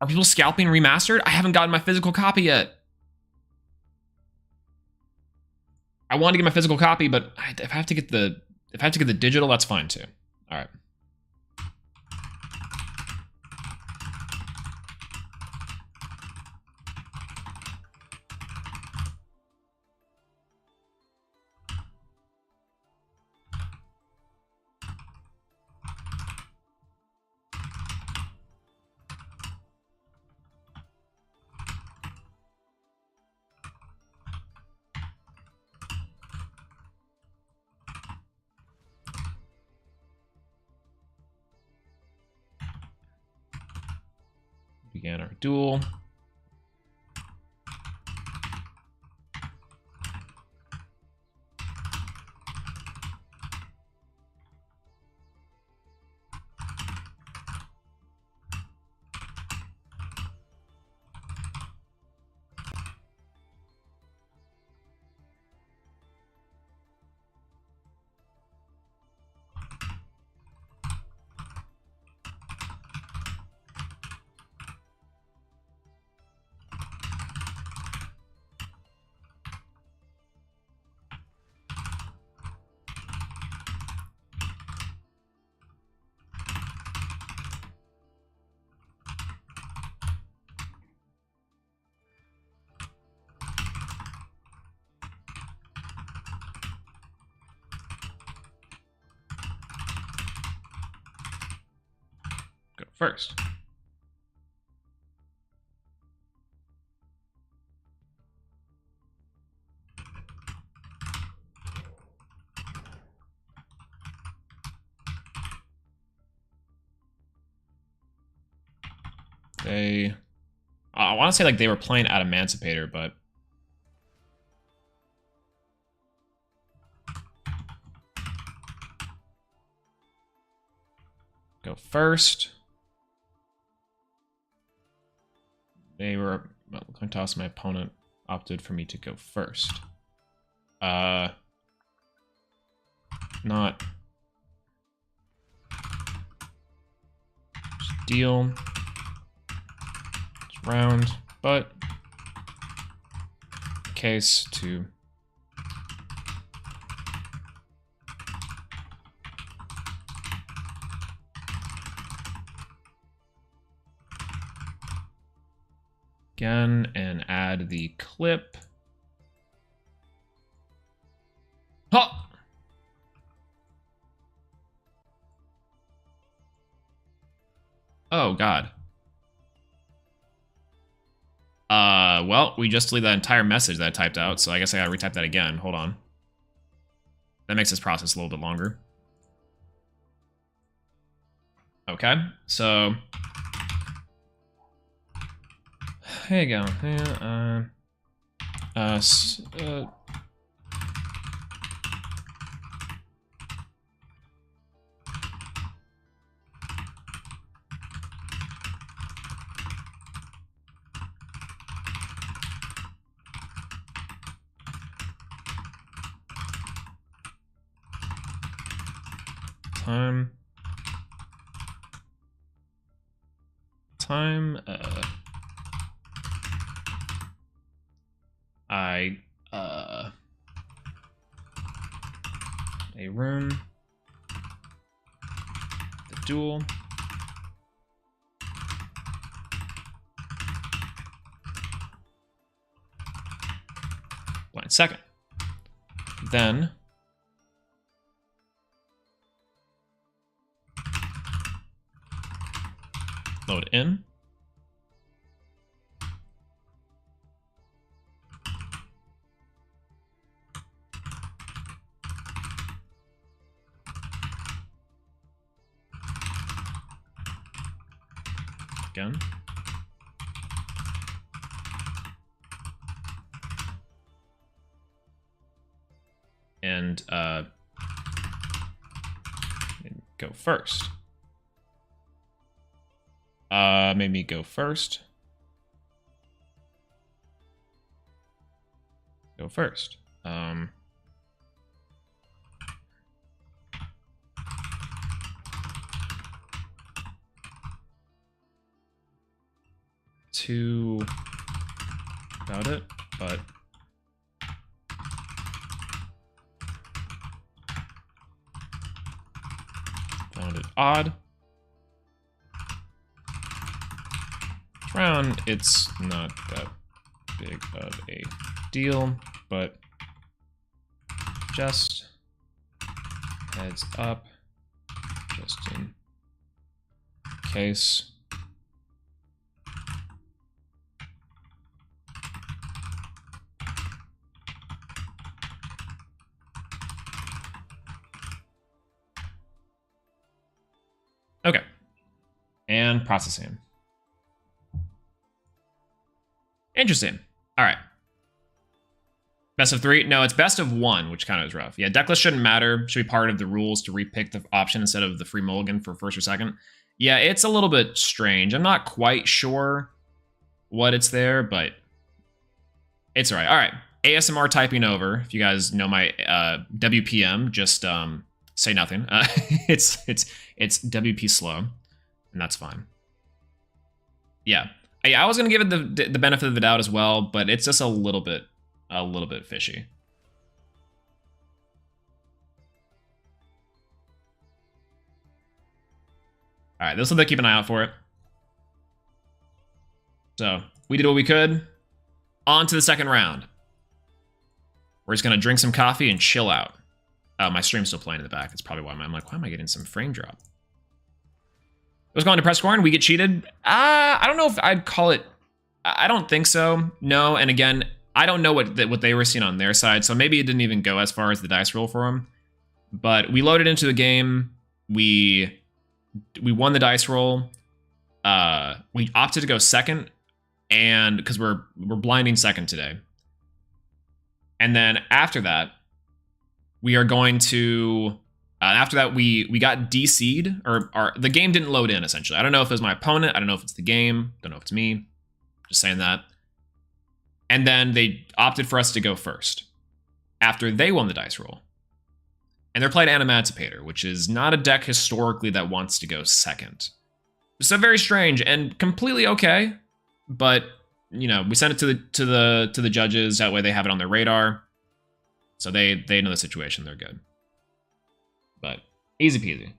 Are people scalping Remastered? I haven't gotten my physical copy yet. I want to get my physical copy, but if I have to get the digital, that's fine too. All right. Began our duel. first. I want to say like they were playing at Emancipator, but go first. They were, well, coin toss. My opponent opted for me to go first. Not deal. Round, but case to again and add the clip. Ha! Oh God. Well, we just deleted that entire message that I typed out, so I guess I gotta retype that again. Hold on. That makes this process a little bit longer. Okay, so here you go. Yeah, time, a room, the duel, blind second, then load in. Again. And go first. Made me go first. Go first. To about it, but found it odd. Round, it's not that big of a deal, but just heads up, just in case. Okay, and processing. Interesting. All right. Best of 3? No, it's best of 1, which kind of is rough. Yeah, decklist shouldn't matter. Should be part of the rules to repick the option instead of the free mulligan for first or second. Yeah, it's a little bit strange. I'm not quite sure what it's there, but it's all right. All right. ASMR typing over. If you guys know my WPM, just say nothing. It's WP slow, and that's fine. Yeah. Yeah, I was gonna give it the benefit of the doubt as well, but it's just a little bit fishy. All right, this will keep an eye out for it. So we did what we could. On to the second round. We're just gonna drink some coffee and chill out. My stream's still playing in the back. That's probably why I'm like, why am I getting some frame drop? What's going on, Depressed Corn? We get cheated? I don't know if I'd call it. I don't think so. No, and again, I don't know what they were seeing on their side, so maybe it didn't even go as far as the dice roll for them. But we loaded into the game. We won the dice roll. We opted to go second, and because we're blinding second today. And then after that, we are going to. After that, we got DC'd, or the game didn't load in, essentially. I don't know if it was my opponent. I don't know if it's the game. Don't know if it's me. Just saying that. And then they opted for us to go first after they won the dice roll. And they're playing Animancipator, which is not a deck historically that wants to go second. So very strange and completely okay. But, you know, we sent it to the judges. That way they have it on their radar. So they know the situation. They're good. But easy peasy.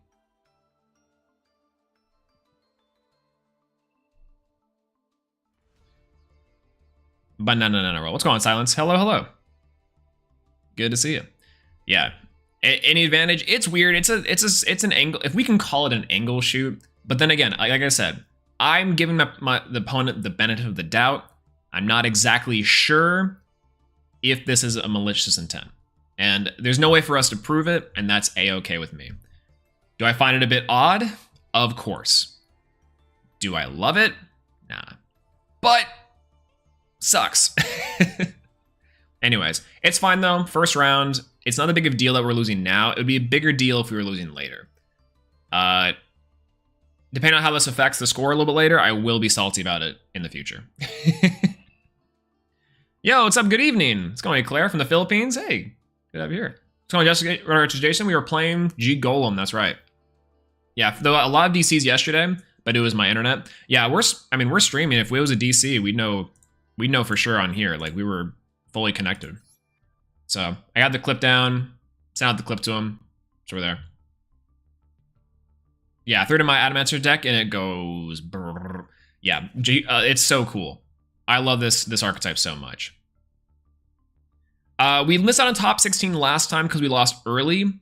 Banana roll. What's going on, Silence? Hello. Good to see you. Yeah. Any advantage? It's weird. It's an angle. If we can call it an angle shoot, but then again, like I said, I'm giving the opponent the benefit of the doubt. I'm not exactly sure if this is a malicious intent. And there's no way for us to prove it, and that's A-okay with me. Do I find it a bit odd? Of course. Do I love it? Nah. But sucks. Anyways, it's fine though. First round. It's not a big of a deal that we're losing now. It would be a bigger deal if we were losing later. Depending on how this affects the score a little bit later, I will be salty about it in the future. Yo, what's up? Good evening. It's going Claire from the Philippines. Hey. Good to have you here. So, Jason, we were playing GOLEM. That's right. Yeah, though a lot of DCs yesterday, but it was my internet. Yeah, we're streaming. If it was a DC, we'd know for sure on here. Like we were fully connected. So I got the clip down, sent out the clip to him. So we're there. Yeah, third in my Adamancer deck, and it goes. Brrr. Yeah, it's so cool. I love this archetype so much. We missed out on top 16 last time because we lost early,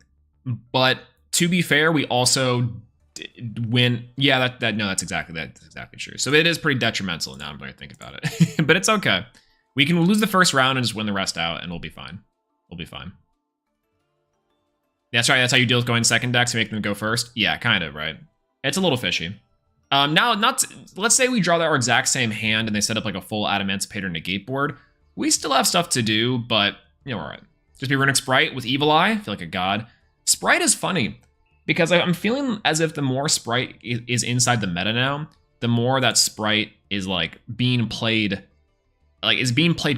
but to be fair, we also win. Yeah, that's exactly true. So it is pretty detrimental now. I'm going to think about it, but it's okay. We can lose the first round and just win the rest out, and we'll be fine. We'll be fine. That's right. That's how you deal with going second decks. You make them go first. Yeah, kind of right. It's a little fishy. Let's say we draw our exact same hand and they set up like a full Adamancipator negate board. We still have stuff to do, but you know, all right. Just be running Sprite with Evil Eye. I feel like a god. Sprite is funny because I'm feeling as if the more Sprite is inside the meta now, the more that Sprite is like being played,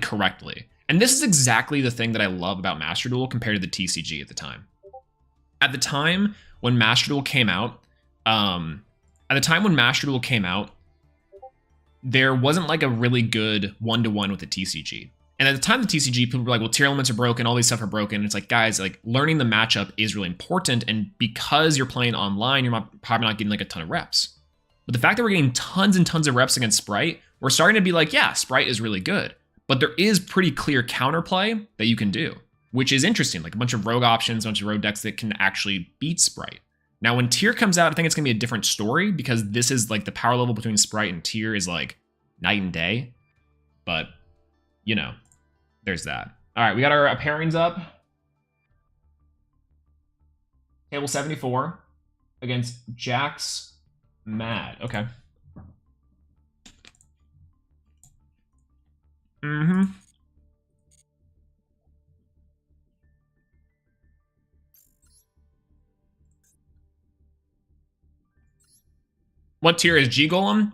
correctly. And this is exactly the thing that I love about Master Duel compared to the TCG at the time. At the time when Master Duel came out, there wasn't like a really good one-to-one with the TCG. And at the time, the TCG, people were like, well, tier elements are broken, all these stuff are broken. And it's like, guys, like learning the matchup is really important. And because you're playing online, you're probably not getting like a ton of reps. But the fact that we're getting tons and tons of reps against Sprite, we're starting to be like, yeah, Sprite is really good. But there is pretty clear counterplay that you can do, which is interesting. Like a bunch of rogue options, a bunch of rogue decks that can actually beat Sprite. Now, when tier comes out, I think it's going to be a different story because this is like the power level between Sprite and tier is like night and day. But, you know, there's that. All right, we got our pairings up. Table 74 against Jack's Mad. Okay. Mm-hmm. What tier is G-Golem?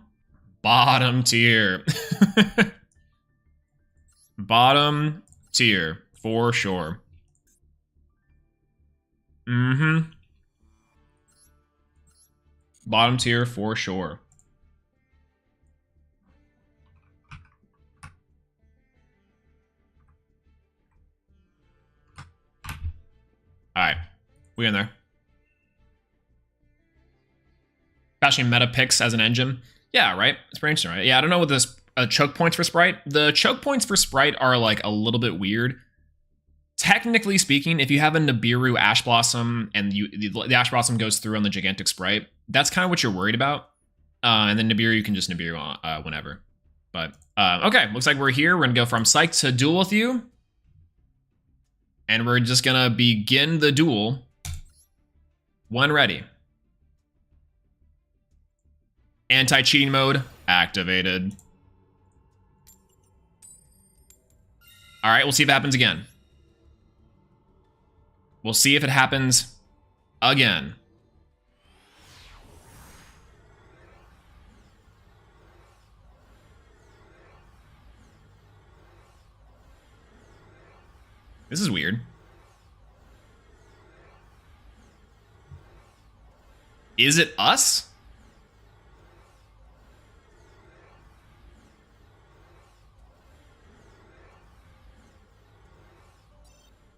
Bottom tier. Bottom tier, for sure. Mm-hmm. Bottom tier, for sure. All right, we in there. Bashing meta picks as an engine. Yeah, right? It's pretty interesting, right? Yeah, I don't know what this choke points for Sprite. The choke points for Sprite are like a little bit weird. Technically speaking, if you have a Nibiru Ash Blossom and the Ash Blossom goes through on the Gigantic Sprite, that's kind of what you're worried about. And then Nibiru, you can just Nibiru whenever. But, okay, looks like we're here. We're going to go from Psych to Duel with you. And we're just going to begin the duel. When ready. Anti-cheating mode activated. All right, we'll see if it happens again. We'll see if it happens again. This is weird. Is it us?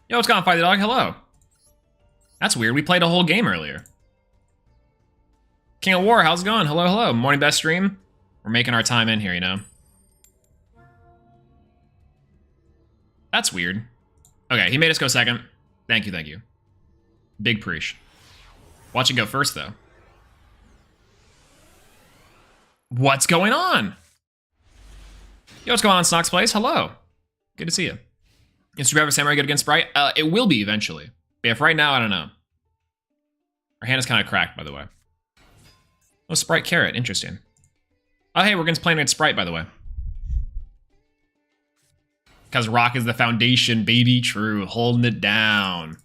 Yo, what's going on, Fight the Dog? Hello. That's weird. We played a whole game earlier. King of War, how's it going? Hello, hello. Morning best stream. We're making our time in here, you know. That's weird. Okay, he made us go second. Thank you, thank you. Big preach. Watch it go first, though. What's going on? Yo, what's going on, Snox Place? Hello. Good to see you. Is Survivor Samurai good against Sprite? It will be eventually. But if right now, I don't know. Our hand is kind of cracked, by the way. Oh, Sprite Carrot. Interesting. Oh, hey, we're against Planet Sprite, by the way. Because rock is the foundation, baby. True. Holding it down.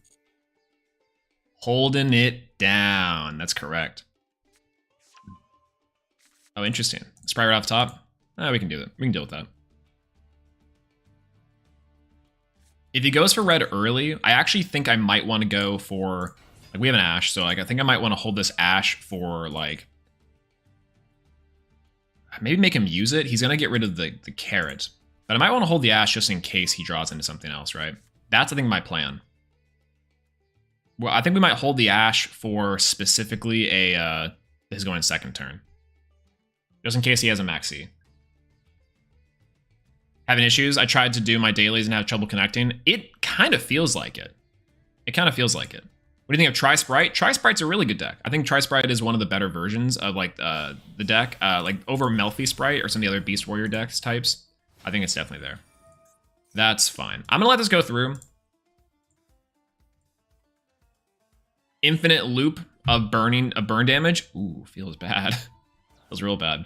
Holding it down. That's correct. Oh, interesting. Sprite right off top. We can do it. We can deal with that. If he goes for red early, I actually think I might want to go for... Like, we have an Ash, so like I think I might want to hold this Ash for, like... Maybe make him use it. He's going to get rid of the carrot. But I might want to hold the Ash just in case he draws into something else, right? That's, I think, my plan. Well, I think we might hold the Ash for specifically a... his going second turn. Just in case he has a maxi. Having issues? I tried to do my dailies and have trouble connecting. It kind of feels like it. It kind of feels like it. What do you think of Tri-Sprite? Tri-Sprite's a really good deck. I think Tri-Sprite is one of the better versions of like the deck. Like over Melfi Sprite or some of the other Beast Warrior decks types. I think it's definitely there. That's fine. I'm gonna let this go through. Infinite loop of burn damage. Ooh, feels bad. Feels real bad.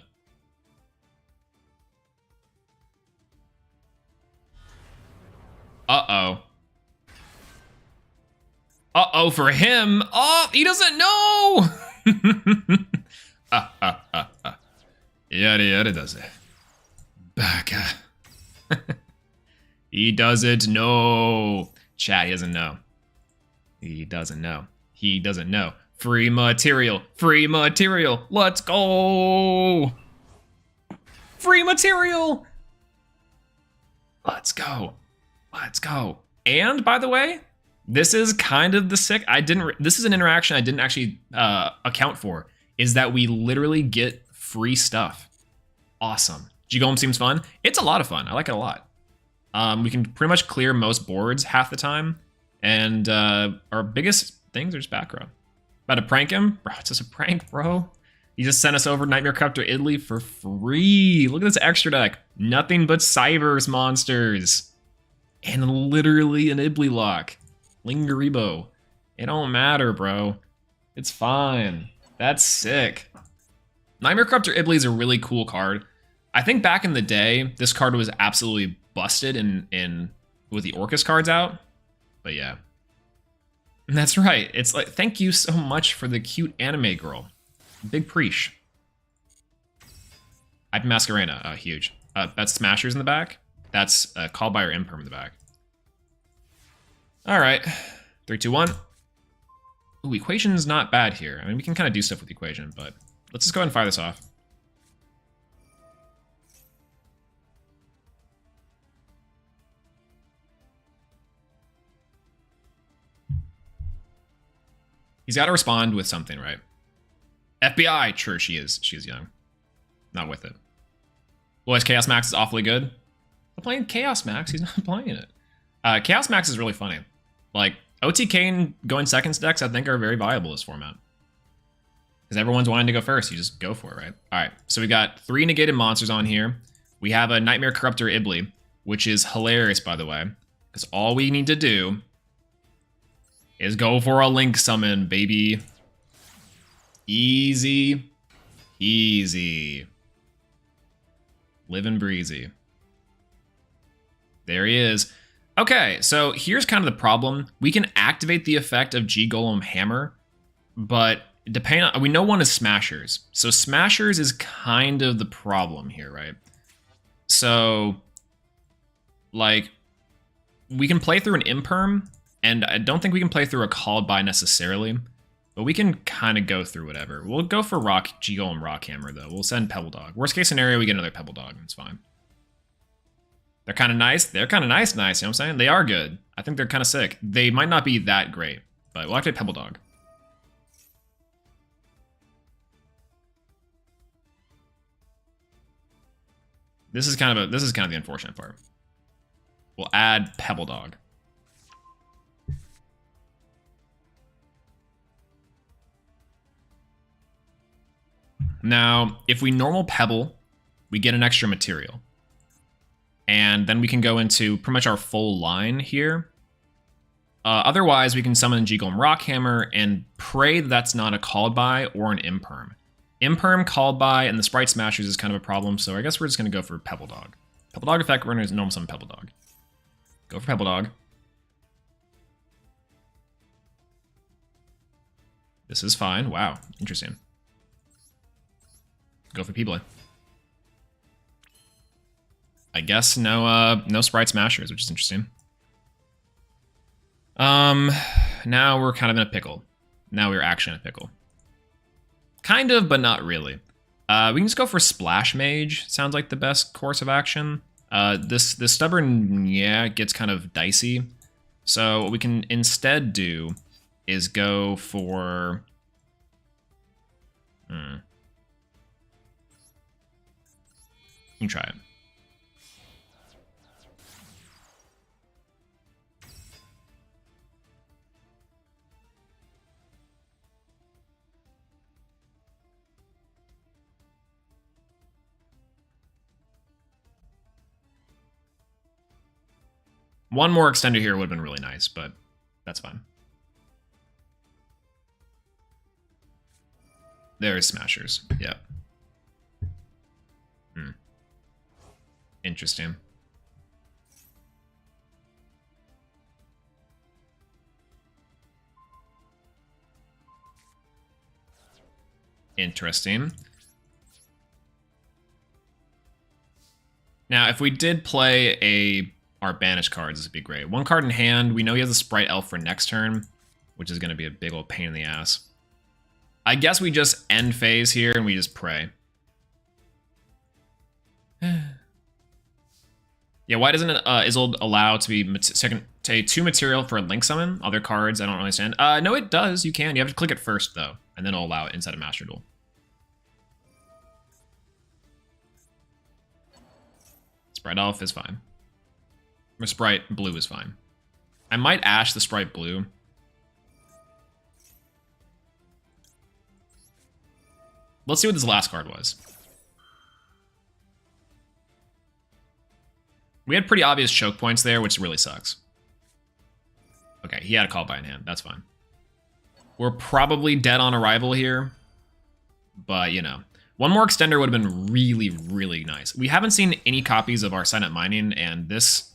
Uh-oh. Uh-oh for him. Oh, he doesn't know. Yada yada does it. Baka. He doesn't know. Chat, he doesn't know. He doesn't know. He doesn't know. Free material. Free material. Let's go. Free material. Let's go. Let's go. And by the way, this is kind of the sick. This is an interaction I didn't actually account for. Is that we literally get free stuff. Awesome. G-Golem seems fun. It's a lot of fun. I like it a lot. We can pretty much clear most boards half the time. And our biggest things are just back row. About to prank him? Bro, it's just a prank, bro. He just sent us over Nightmare Cup to Italy for free. Look at this extra deck. Nothing but Cybers monsters. And literally an Ibly lock. Lingeribo. It don't matter, bro. It's fine. That's sick. Nightmare Corruptor Ibly is a really cool card. I think back in the day, this card was absolutely busted in with the Orcus cards out. But yeah. And that's right. It's like, thank you so much for the cute anime girl. Big preach. I've Masquerena. Huge. That's Smashers in the back. That's Call by or Imperm in the back. All right. 3, 2, 1. Ooh, Equation's not bad here. I mean, we can kind of do stuff with Equation, but let's just go ahead and fire this off. He's got to respond with something, right? FBI. Sure, she is. She's young. Not with it. Boys, Chaos Max is awfully good. I'm playing Chaos Max. He's not playing it. Chaos Max is really funny. Like, OTK and going seconds decks, I think, are very viable this format. because everyone's wanting to go first. You just go for it, right? All right, so we got 3 negated monsters on here. We have a Nightmare Corruptor Ibly, which is hilarious, by the way, because all we need to do is go for a Link summon, baby. Easy. Easy. Living breezy. There he is. Okay, so here's kind of the problem. We can activate the effect of G-Golem Hammer, but depending on, we know one is Smashers. So Smashers is kind of the problem here, right? So, like, we can play through an Imperm, and I don't think we can play through a Called By necessarily, but we can kind of go through whatever. We'll go for G-Golem Rockhammer, though. We'll send Pebble Dog. Worst case scenario, we get another Pebble Dog. It's fine. They're kind of nice. They're kind of nice, you know what I'm saying? They are good. I think they're kind of sick. They might not be that great, but we'll activate Pebble Dog. This is kind of the unfortunate part. We'll add Pebble Dog. Now, if we normal Pebble, we get an extra material. And then we can go into pretty much our full line here. Otherwise, we can summon G-Golem Rockhammer and pray that that's not a Called By or an Imperm. Imperm, Called By, and the Sprite Smashers is kind of a problem, so I guess we're just going to go for Pebble Dog. Pebble Dog effect, we're going to normal summon Pebble Dog. Go for Pebble Dog. This is fine. Wow, interesting. Go for P-Boy. I guess no Sprite Smashers, which is interesting. Now we're kind of in a pickle. Now we're actually in a pickle. Kind of, but not really. We can just go for Splash Mage. Sounds like the best course of action. This Stubborn, yeah, gets kind of dicey. So what we can instead do is go for... You can try it. One more extender here would have been really nice, but that's fine. There's Smashers. Yep. Interesting. Interesting. Now, if we did play our banish cards, this would be great. 1 card in hand. We know he has a Sprite Elf for next turn, which is going to be a big old pain in the ass. I guess we just end phase here and we just pray. Yeah, why doesn't Isolde allow to be a 2 material for a Link summon? Other cards, I don't understand. No, it does. You can. You have to click it first, though, and then it'll allow it inside of Master Duel. Sprite Elf is fine. Or Sprite Blue is fine. I might Ash the Sprite Blue. Let's see what this last card was. We had pretty obvious choke points there, which really sucks. Okay, he had a Call By in hand. That's fine. We're probably dead on arrival here. But, you know. 1 more extender would have been really, really nice. We haven't seen any copies of our Silent Mining, and this...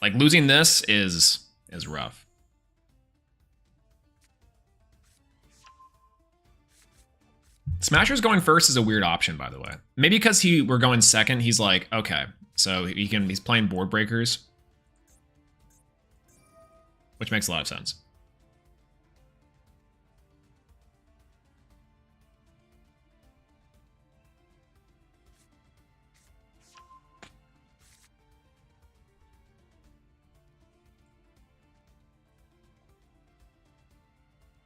Like, losing this is rough. Smasher's going first is a weird option, by the way. Maybe because we're going second, he's like, okay... So he's playing board breakers, which makes a lot of sense.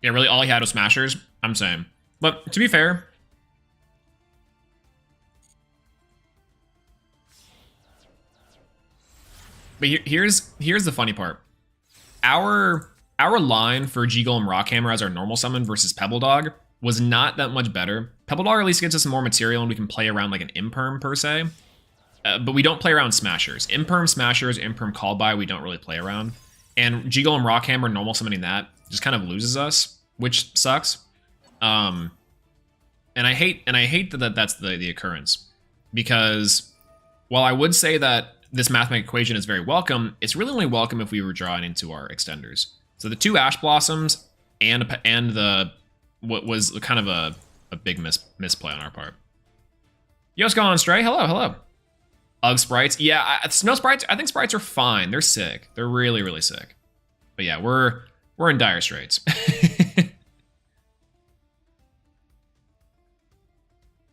Yeah, really, all he had was Smashers. I'm saying, but to be fair. But here's the funny part. Our line for G-Golem Rockhammer as our normal summon versus Pebble Dog was not that much better. Pebble Dog at least gets us some more material and we can play around like an Imperm per se. But we don't play around Smashers. Imperm Smashers, Imperm Call By, we don't really play around. And G-Golem Rockhammer, normal summoning that, just kind of loses us, which sucks. And I hate that that's the occurrence. Because while I would say that this mathematical equation is very welcome, it's really only welcome if we were drawing into our extenders. So the 2 Ash Blossoms and the what was kind of a big misplay on our part. Yo, what's going on, Stray? Hello. Ugg sprites. Yeah, snow sprites, I think sprites are fine. They're sick. They're really, really sick. But yeah, we're in dire straits.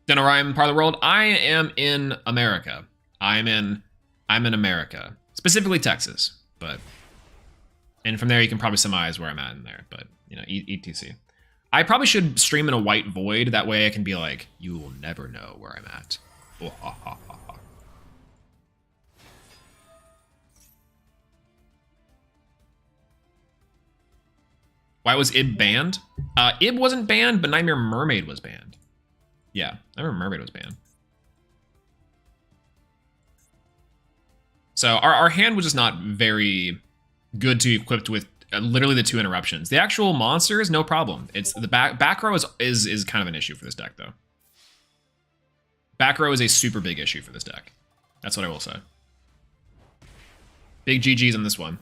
Then I'm part of the world. I am in America. I'm in America. Specifically Texas. And from there you can probably surmise where I'm at in there. But, you know, ETC. I probably should stream in a white void. That way I can be like, you will never know where I'm at. Oh, ha, ha, ha, ha. Why was Ib banned? Ib wasn't banned, but Nightmare Mermaid was banned. Yeah, Nightmare Mermaid was banned. So our hand was just not very good to be equipped with literally the 2 interruptions. The actual monsters, no problem. It's the back row is kind of an issue for this deck though. Back row is a super big issue for this deck. That's what I will say. Big GG's on this one.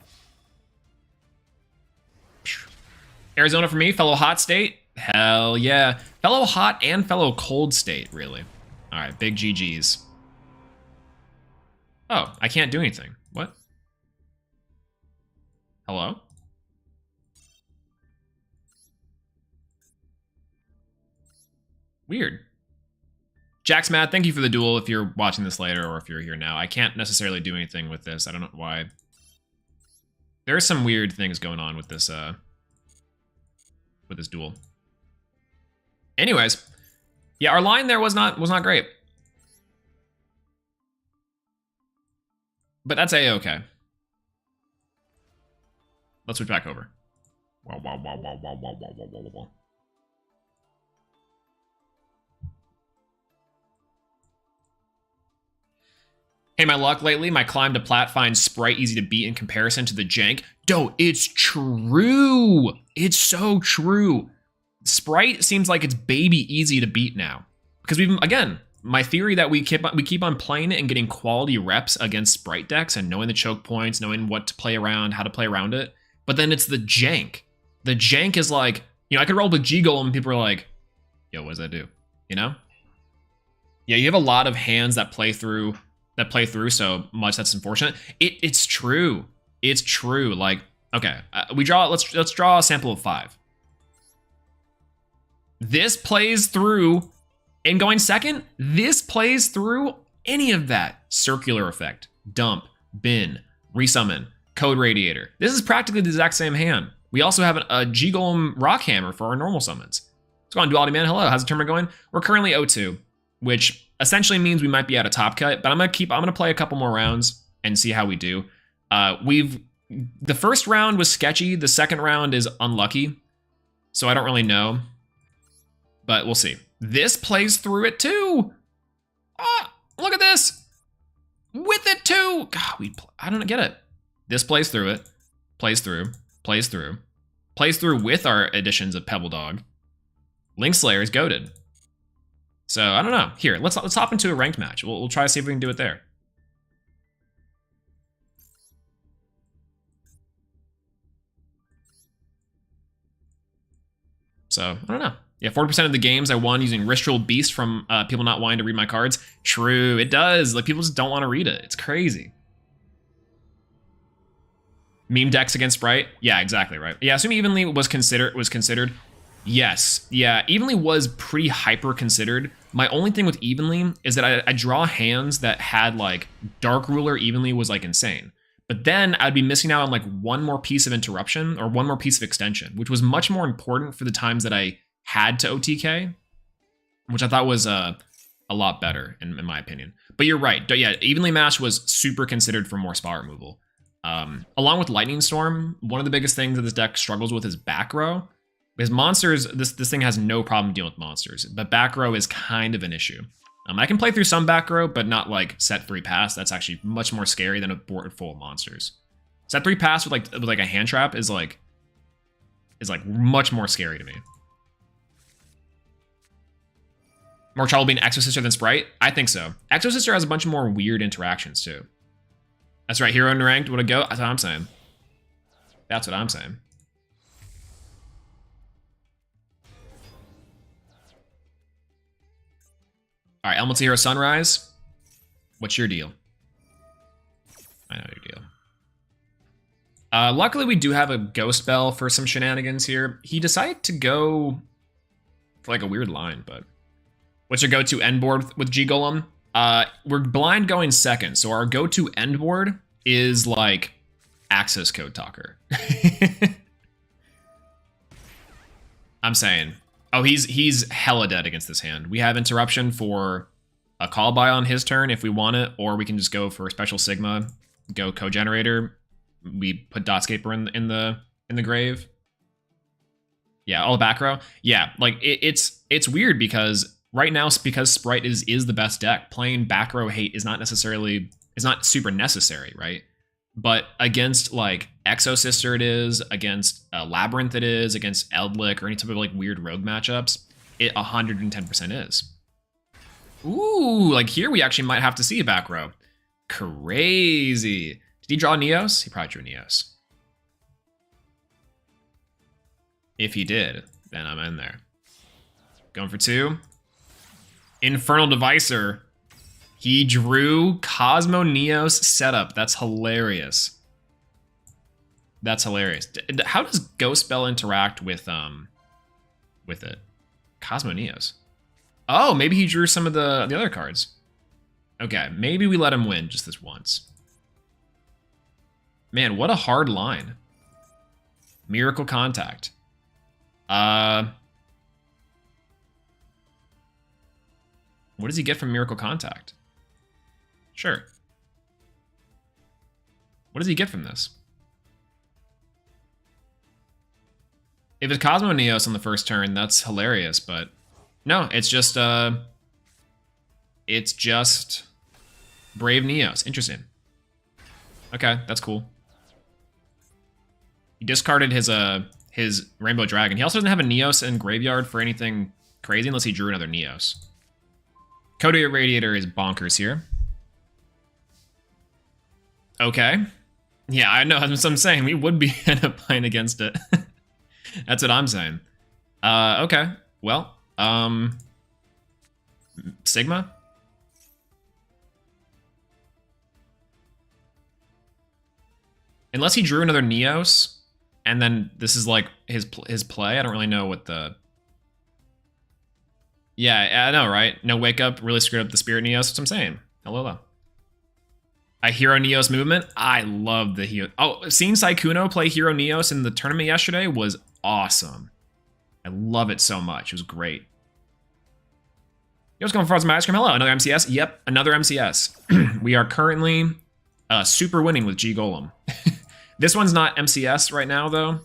Arizona for me, fellow hot state. Hell yeah. Fellow hot and fellow cold state, really. All right, big GG's. Oh, I can't do anything. What? Hello? Weird. Jack's mad. Thank you for the duel if you're watching this later or if you're here now. I can't necessarily do anything with this. I don't know why. There are some weird things going on with this duel. Anyways, yeah, our line there was not great. But that's A-okay. Let's switch back over. Wow. Hey, my luck lately, my climb to plat finds Sprite easy to beat in comparison to the jank. Doe, it's true. It's so true. Sprite seems like it's baby easy to beat now. Because again, my theory that we keep on playing it and getting quality reps against Sprite decks and knowing the choke points, knowing what to play around, how to play around it. But then it's the jank. The jank is like, you know, I could roll with G-Golem and people are like, yo, what does that do? You know? Yeah, you have a lot of hands that play through so much that's unfortunate. It's true. It's true. Like, okay, let's draw a sample of 5. This plays through, and going second, this plays through any of that. Circular effect, dump, bin, resummon, code radiator. This is practically the exact same hand. We also have a G-Golem Rockhammer for our normal summons. What's going on, Duality Man? Hello, how's the tournament going? We're currently 0-2, which essentially means we might be at a top cut, but I'm gonna play a couple more rounds and see how we do. The first round was sketchy. The second round is unlucky, so I don't really know, but we'll see. This plays through it too. Ah, look at this. With it too. God, I don't get it. This plays through it, plays through with our additions of Pebble Dog. Link Slayer is goated. So I don't know. Here, let's hop into a ranked match. We'll try to see if we can do it there. So I don't know. Yeah, 40% of the games I won using Ritual Beast from people not wanting to read my cards. True, it does. Like, people just don't want to read it. It's crazy. Meme decks against Sprite. Yeah, exactly right. Yeah, assume Evenly was considered. Yes, yeah, Evenly was pretty hyper considered. My only thing with Evenly is that I draw hands that had like Dark Ruler Evenly was like insane. But then I'd be missing out on like one more piece of interruption or one more piece of extension, which was much more important for the times that I had to OTK, which I thought was a lot better in my opinion. But you're right. Yeah, Evenly Matched was super considered for more spot removal. Along with Lightning Storm, one of the biggest things that this deck struggles with is back row. Because monsters, this thing has no problem dealing with monsters, but back row is kind of an issue. I can play through some back row, but not like set 3 pass. That's actually much more scary than a board full of monsters. Set 3 pass with like a hand trap is like much more scary to me. More trouble being Exo Sister than Sprite? I think so. Exo Sister has a bunch of more weird interactions too. That's right, hero and ranked would it go? That's what I'm saying. That's what I'm saying. All right, Elemental Hero Sunrise. What's your deal? I know your deal. Luckily, we do have a Ghost Bell for some shenanigans here. He decided to go for like a weird line, but what's your go-to end board with G Golem? We're blind going second, so our go-to end board is like Access Code Talker. I'm saying. Oh, he's hella dead against this hand. We have Interruption for a call by on his turn if we want it, or we can just go for a Special Sigma, go Co-Generator. We put Dotscaper in the grave. Yeah, all the back row. Yeah, like it's weird because right now, because Sprite is the best deck, playing back row hate is not super necessary, right? But against like Exo Sister it is, against Labyrinth it is, against Eldlick or any type of like weird rogue matchups, it 110% is. Ooh, like here we actually might have to see a back row. Crazy. Did he draw Neos? He probably drew Neos. If he did, then I'm in there. Going for 2. Infernal Devicer. He drew Cosmo Neos setup. That's hilarious. That's hilarious. How does Ghost Bell interact with it? Cosmo Neos. Oh, maybe he drew some of the other cards. Okay, maybe we let him win just this once. Man, what a hard line. Miracle Contact. What does he get from Miracle Contact? Sure. What does he get from this? If it's Cosmo Neos on the first turn, that's hilarious, but no, it's just Brave Neos. Interesting. Okay, that's cool. He discarded his Rainbow Dragon. He also doesn't have a Neos in graveyard for anything crazy unless he drew another Neos. Cody Radiator is bonkers here. Okay. Yeah, I know. That's what I'm saying. We would be end up playing against it. That's what I'm saying. Okay. Well, Sigma? Unless he drew another Neos, and then this is like his play. I don't really know what the... Yeah, I know, right? No Wake Up really screwed up the Spirit Neos. That's what I'm saying. Hello. A Hero Neos movement. I love the Hero. Oh, seeing Saikuno play Hero Neos in the tournament yesterday was awesome. I love it so much. It was great. Yo, what's going for my ice cream? Hello, another MCS. Yep, another MCS. We are currently super winning with G Golem. This one's not MCS right now, though.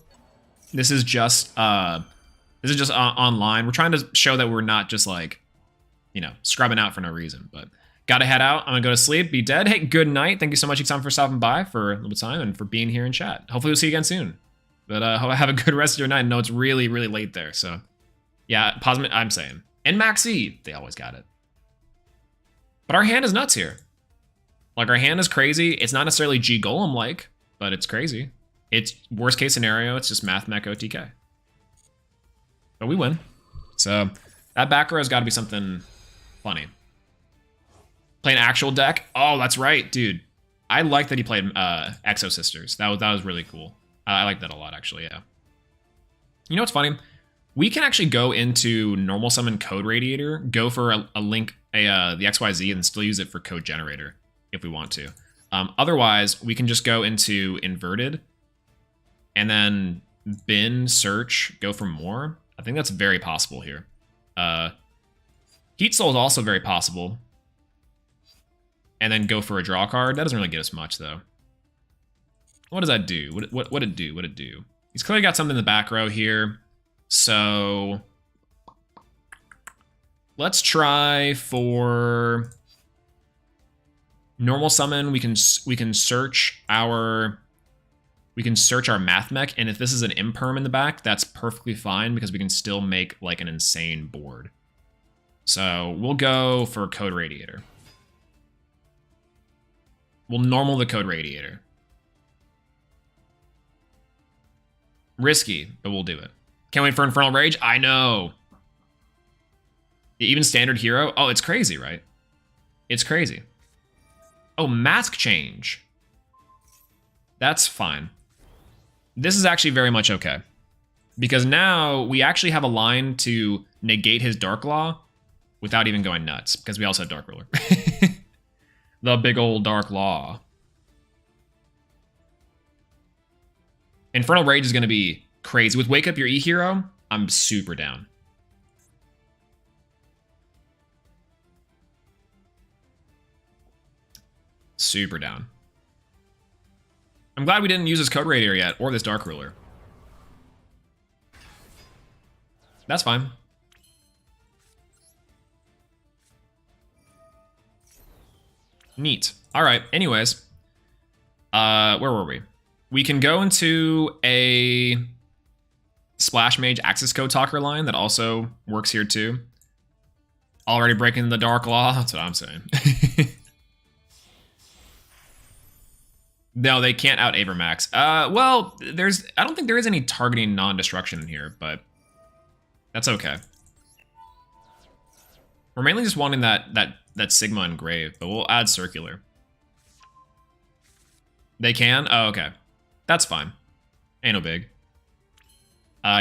This is just online. We're trying to show that we're not just like, scrubbing out for no reason. But gotta head out. I'm gonna go to sleep, be dead. Hey, good night. Thank you so much, Exam, for stopping by for a little bit of time and for being here in chat. Hopefully we'll see you again soon. But have a good rest of your night. I know it's really, really late there. So yeah, I'm saying. And Maxi, they always got it. But our hand is nuts here. Like, our hand is crazy. It's not necessarily G Golem like, but it's crazy. It's worst case scenario. It's just Math Mech OTK. But we win. So that back row has got to be something funny. Play an actual deck. Oh, that's right, dude. I like that he played Exo Sisters. That was really cool. I like that a lot, actually. Yeah. You know what's funny? We can actually go into normal summon Code Radiator, go for the XYZ, and still use it for Code Generator if we want to. Otherwise, we can just go into Inverted and then bin, search, go for more. I think that's very possible here. Heat Soul is also very possible. And then go for a draw card. That doesn't really get us much, though. What does that do? What it do? He's clearly got something in the back row here. So let's try for normal summon. We can search our math mech, and if this is an imperm in the back, that's perfectly fine because we can still make like an insane board. So we'll go for Code Radiator. We'll normal the Code Radiator. Risky, but we'll do it. Can't wait for Infernal Rage. I know. Even standard hero. Oh, it's crazy, right? It's crazy. Oh, mask change. That's fine. This is actually very much okay. Because now we actually have a line to negate his Dark Law without even going nuts. Because we also have Dark Ruler. The big old Dark Law. Infernal Rage is going to be crazy. With Wake Up Your E-Hero, I'm super down. Super down. I'm glad we didn't use this Code Radiator yet, or this Dark Ruler. That's fine. Neat. All right. Anyways, where were we? We can go into a Splash Mage Access Code Talker line that also works here too. Already breaking the Dark Law. That's what I'm saying. No, they can't out Avermax. Well, I don't think there is any targeting non-destruction in here, but that's okay. We're mainly just wanting that Sigma Engrave, but we'll add Circular. They can? Oh, okay. That's fine. Ain't no big.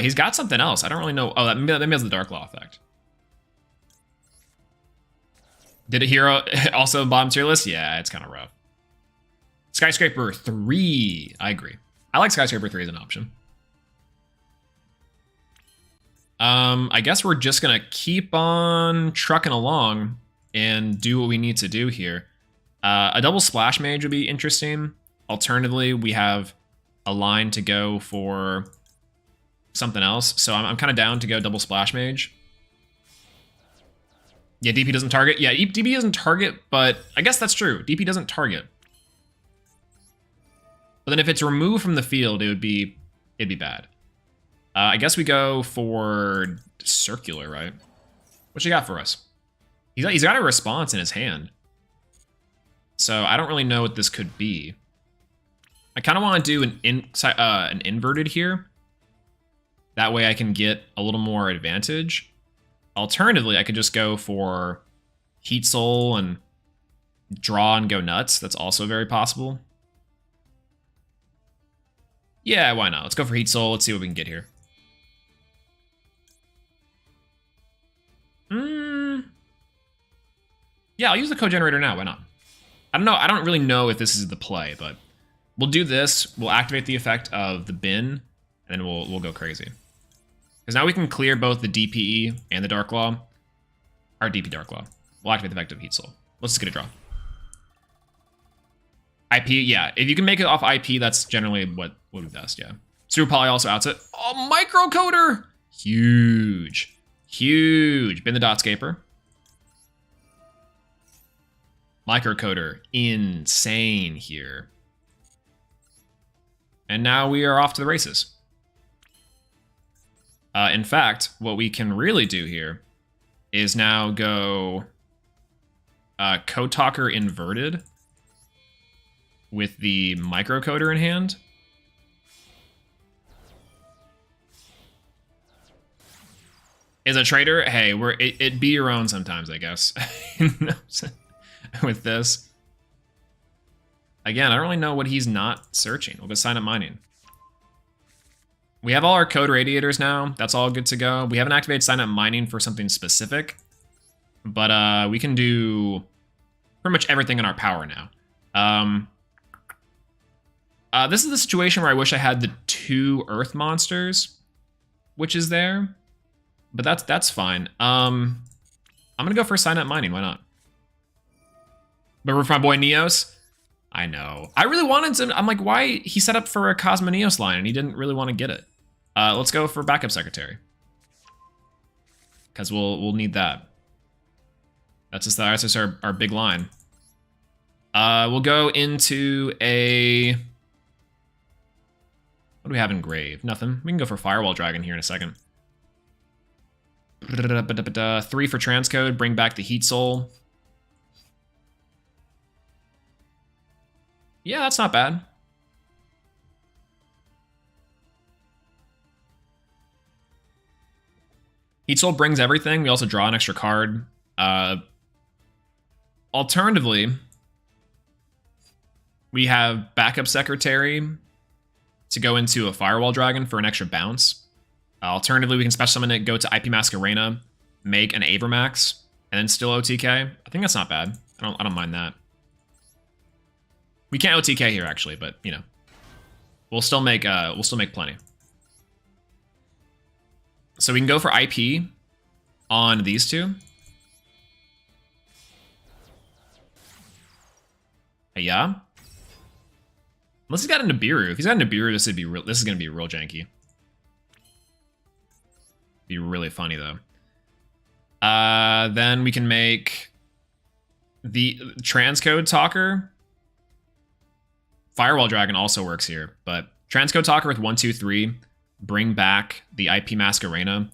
He's got something else. I don't really know. Oh, that maybe has the Dark Law effect. Did a hero also bottom tier list? Yeah, it's kind of rough. Skyscraper 3. I agree. I like Skyscraper 3 as an option. I guess we're just going to keep on trucking along and do what we need to do here. A double Splash Mage would be interesting. Alternatively, we have a line to go for something else. So I'm kind of down to go double Splash Mage. Yeah, DP doesn't target. Yeah, DP doesn't target, but I guess that's true. DP doesn't target. But then if it's removed from the field, it'd be bad. I guess we go for Circular, right? What you got for us? He's got a response in his hand. So I don't really know what this could be. I kind of want to do an inverted here. That way I can get a little more advantage. Alternatively, I could just go for Heat Soul and draw and go nuts. That's also very possible. Yeah, why not? Let's go for Heat Soul. Let's see what we can get here. Yeah, I'll use the code generator now. Why not? I don't know. I don't really know if this is the play, but we'll do this. We'll activate the effect of the bin, and then we'll go crazy. Because now we can clear both the DPE and the Dark Law. Our DP Dark Law. We'll activate the effect of Heat Soul. Let's just get a draw. IP, yeah. If you can make it off IP, that's generally what would be best, yeah. Super Poly also outs it. Oh, Microcoder! Huge. Huge. Bin the Dotscaper. Microcoder. Insane here. And now we are off to the races. In fact, what we can really do here is now go Code Talker inverted with the Microcoder in hand. As a trader, hey, it be your own sometimes, I guess. With this. Again, I don't really know what he's not searching. We'll go sign up mining. We have all our code radiators now. That's all good to go. We haven't activated sign up mining for something specific. But we can do pretty much everything in our power now. This is the situation where I wish I had the 2 Earth monsters, which is there. But that's fine. I'm gonna go for sign up mining. Why not? But for my boy Neos, I know. I really wanted to. I'm like, why he set up for a Cosmo Neos line and he didn't really want to get it. Let's go for backup secretary. because we'll need that. That's just our big line. We'll go into a... What do we have in Grave? Nothing. We can go for Firewall Dragon here in a second. 3 for Transcode, bring back the Heat Soul. Yeah, that's not bad. Heat Soul brings everything. We also draw an extra card. Alternatively, we have Backup Secretary to go into a Firewall Dragon for an extra bounce. Alternatively, we can special summon it, go to IP Masquerena, make an Avermax, and then still OTK. I think that's not bad. I don't mind that. We can't OTK here actually, but you know, we'll still make plenty. So we can go for IP on these two. Yeah. Unless he's got a Nibiru. If he's got a Nibiru, this is gonna be real janky. Be really funny though. Then we can make the Transcode Talker. Firewall Dragon also works here, but Transcode Talker with 1, 2, 3. Bring back the IP Masquerena.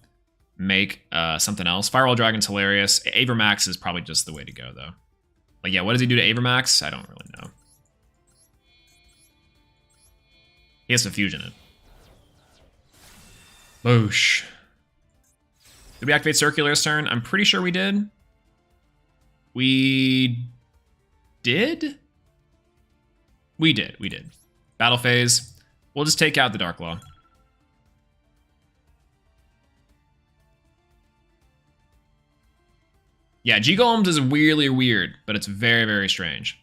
Make something else. Firewall Dragon's hilarious. Avermax is probably just the way to go though. Like, yeah, what does he do to Avermax? I don't really know. He has to fusion it. Boosh. Did we activate Circular this turn? I'm pretty sure we did. We did? We did. Battle phase. We'll just take out the Dark Law. Yeah, G-Golems is really weird, but it's very, very strange.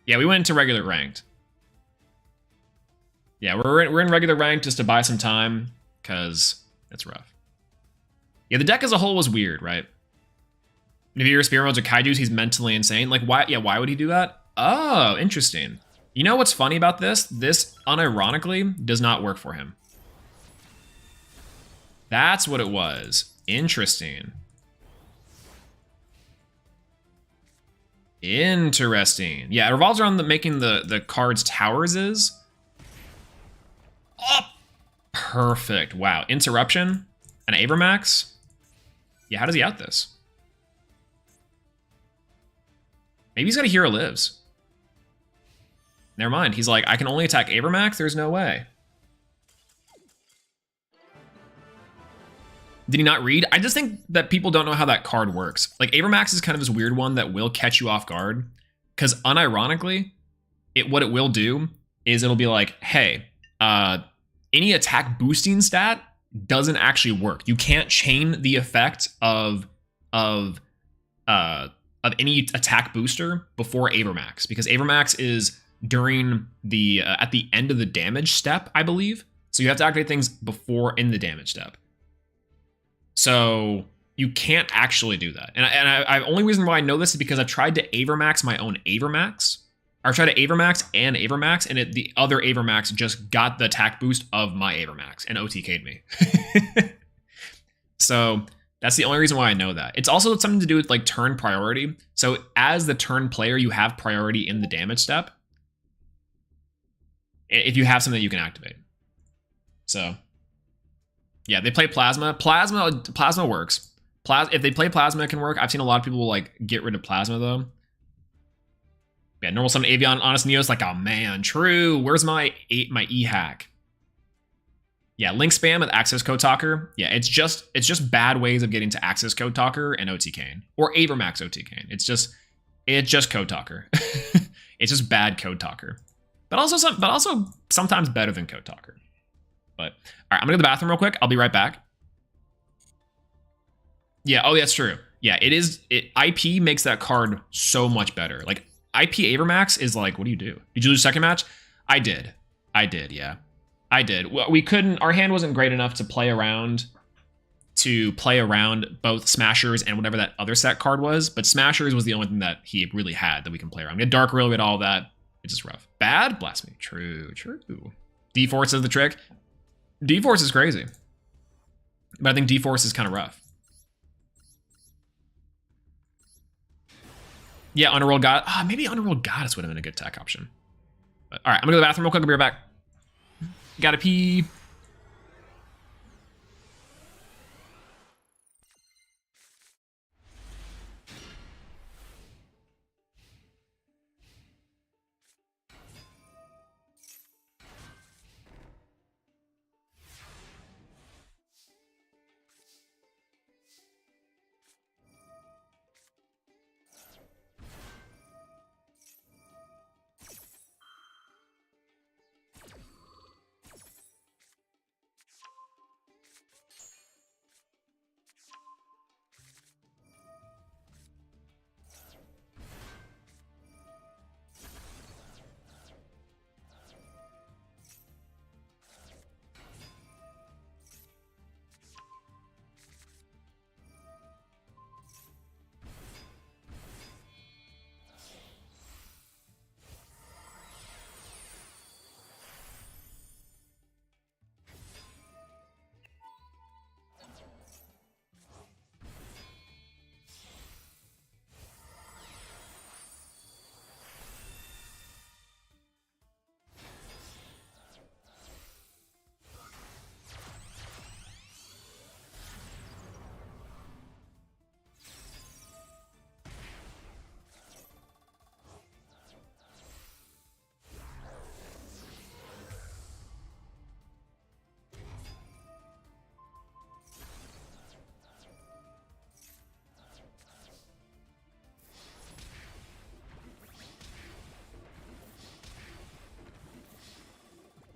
Yeah, we went into regular ranked. Yeah, we're in regular ranked just to buy some time, because it's rough. Yeah, the deck as a whole was weird, right? If you're Spirit Modes or Kaijus, he's mentally insane. Like, why? Yeah, why would he do that? Oh, interesting. You know what's funny about this? This, unironically, does not work for him. That's what it was. Interesting. Interesting. Yeah, it revolves around making the cards towers is. Oh, perfect. Wow. Interruption. An Avermax. Yeah, how does he out this? Maybe he's got a Hero Lives. Never mind. He's like, I can only attack Avermax? There's no way. Did he not read? I just think that people don't know how that card works. Like, Avermax is kind of this weird one that will catch you off guard. Because unironically, what it will do is it'll be like, hey, any attack boosting stat doesn't actually work. You can't chain the effect of any attack booster before Avermax, because Avermax is during the at the end of the damage step, I believe. So you have to activate things before in the damage step. So you can't actually do that. And I only reason why I know this is because I tried to Avermax my own Avermax. I tried to Avermax and Avermax, and the other Avermax just got the attack boost of my Avermax and OTK'd me. So that's the only reason why I know that. It's also something to do with like turn priority. So as the turn player, you have priority in the damage step if you have something that you can activate. So yeah, they play Plasma. Plasma works. If they play Plasma, it can work. I've seen a lot of people like get rid of Plasma though. Yeah, normal summon Avian, Honest Neo's like, oh man, true. Where's my E-hack? Yeah, link spam with Access Code Talker. Yeah, it's just bad ways of getting to Access Code Talker and OTKing. Or Avermax OTKing. It's just Code Talker. It's just bad Code Talker. But also sometimes better than Code Talker. But all right, I'm gonna go to the bathroom real quick. I'll be right back. Yeah, oh, that's true. Yeah, IP makes that card so much better. Like, IP Avermax is like, what do you do? Did you lose second match? I did, yeah. I did. Well, we couldn't, our hand wasn't great enough to play around both Smashers and whatever that other set card was, but Smashers was the only thing that he really had that we can play around. We had Dark Rill, we had all that. It's just rough. Bad? Blasphemy. True. D-Force is the trick. D-Force is crazy. But I think D-Force is kind of rough. Yeah, Underworld God. Maybe Underworld Goddess would have been a good tech option. But, all right, I'm gonna go to the bathroom real quick. I'll be right back. Gotta pee.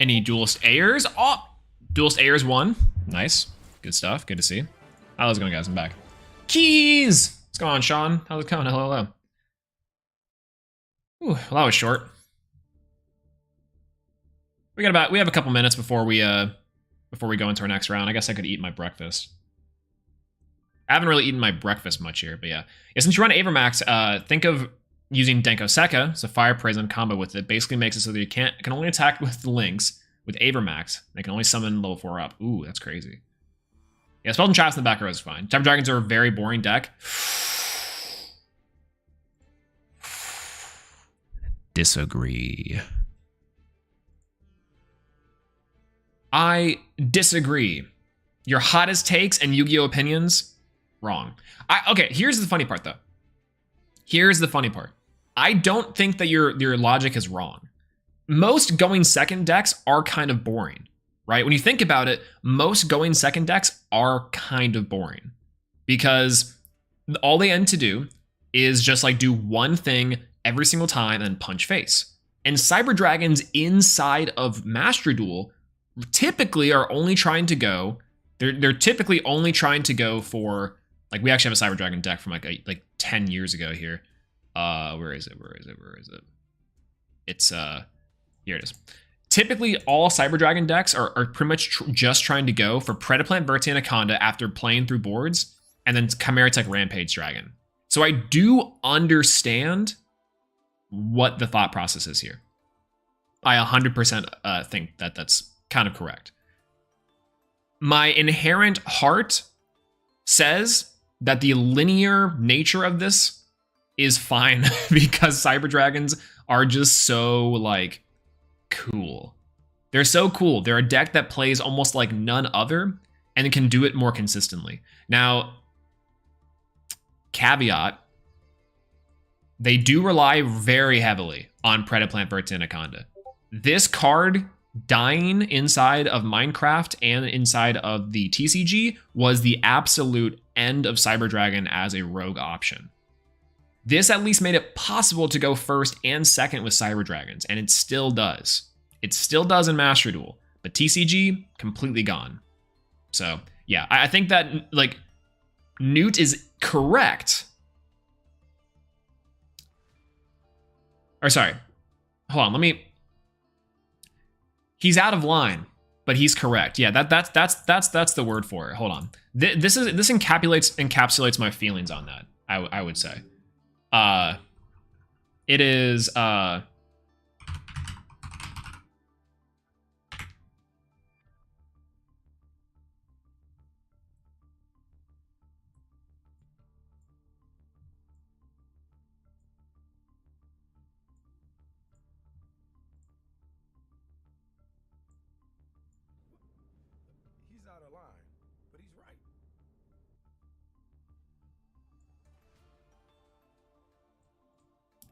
Any Duelist Ayers? Oh, Duelist Ayers 1. Nice. Good stuff. Good to see. How's it going, guys? I'm back. Keys! What's going on, Sean? How's it going? Hello, hello. Ooh, well, that was short. We have a couple minutes before we go into our next round. I guess I could eat my breakfast. I haven't really eaten my breakfast much here, but yeah. Since you run Avermax, think of using Denko Sekka, so Fire Prison combo with it, basically makes it so that you can only attack with the links with Avermax. They can only summon level 4 up. Ooh, that's crazy. Yeah, Spells and Traps in the back row is fine. Time Dragons are a very boring deck. Disagree. I disagree. Your hottest takes and Yu-Gi-Oh opinions, wrong. Okay, here's the funny part though. Here's the funny part. I don't think that your logic is wrong. Most going second decks are kind of boring, right? When you think about it, most going second decks are kind of boring because all they end to do is just like do one thing every single time and punch face. And Cyber Dragons inside of Master Duel typically are only trying to go, they're typically only trying to go for, like, we actually have a Cyber Dragon deck from like 10 years ago here. Where is it? It's here it is. Typically all Cyber Dragon decks are pretty much just trying to go for Predaplant, Verti, Anaconda after playing through boards, and then Chimera Tech Rampage Dragon. So I do understand what the thought process is here. I 100% think that that's kind of correct. My inherent heart says that the linear nature of this is fine because Cyber Dragons are just so, like, cool. They're so cool. They're a deck that plays almost like none other and can do it more consistently. Now, caveat, they do rely very heavily on Predaplant, Verti, Anaconda. This card dying inside of Minecraft and inside of the TCG was the absolute end of Cyber Dragon as a rogue option. This at least made it possible to go first and second with Cyber Dragons, and it still does. It still does in Master Duel, but TCG, completely gone. So, yeah, I think that, like, Newt is correct. Or, sorry. Hold on, let me... He's out of line, but he's correct. Yeah, that's the word for it. Hold on. This encapsulates my feelings on that, I would say. It is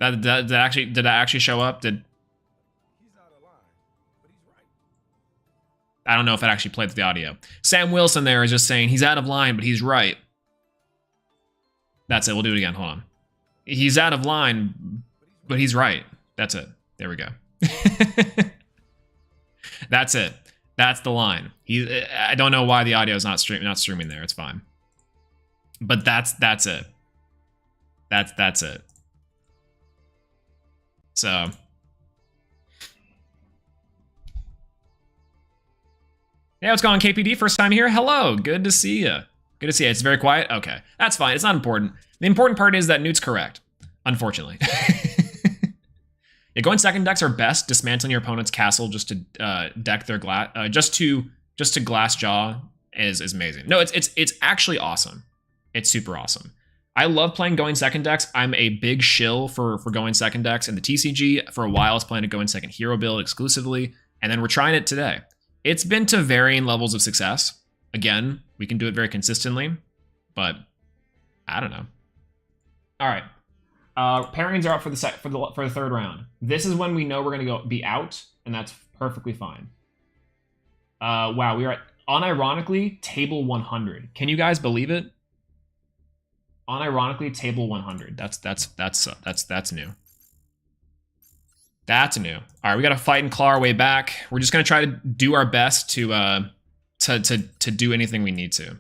Did that actually show up? I don't know if it actually played the audio. Sam Wilson there is just saying he's out of line, but he's right. That's it. We'll do it again. Hold on. He's out of line, but he's right. That's it. There we go. That's it. That's the line. I don't know why the audio is not streaming there. It's fine. But that's it. That's it. So yeah, what's going on, KPD? First time here. Hello. Good to see you. Good to see you. It's very quiet. Okay, that's fine. It's not important. The important part is that Newt's correct, unfortunately. Yeah, going second decks are best. Dismantling your opponent's castle just to deck their glass, just to glass jaw is amazing. No, it's actually awesome. It's super awesome. I love playing going second decks. I'm a big shill for going second decks in the TCG. For a while, I was playing a going second hero build exclusively, and then we're trying it today. It's been to varying levels of success. Again, we can do it very consistently, but I don't know. All right. Pairings are up for the third round. This is when we know we're gonna be out, and that's perfectly fine. Wow, we are at unironically table 100. Can you guys believe it? Unironically table 100. That's new. That's new. All right, we got to fight and claw our way back. We're just gonna try to do our best to do anything we need to.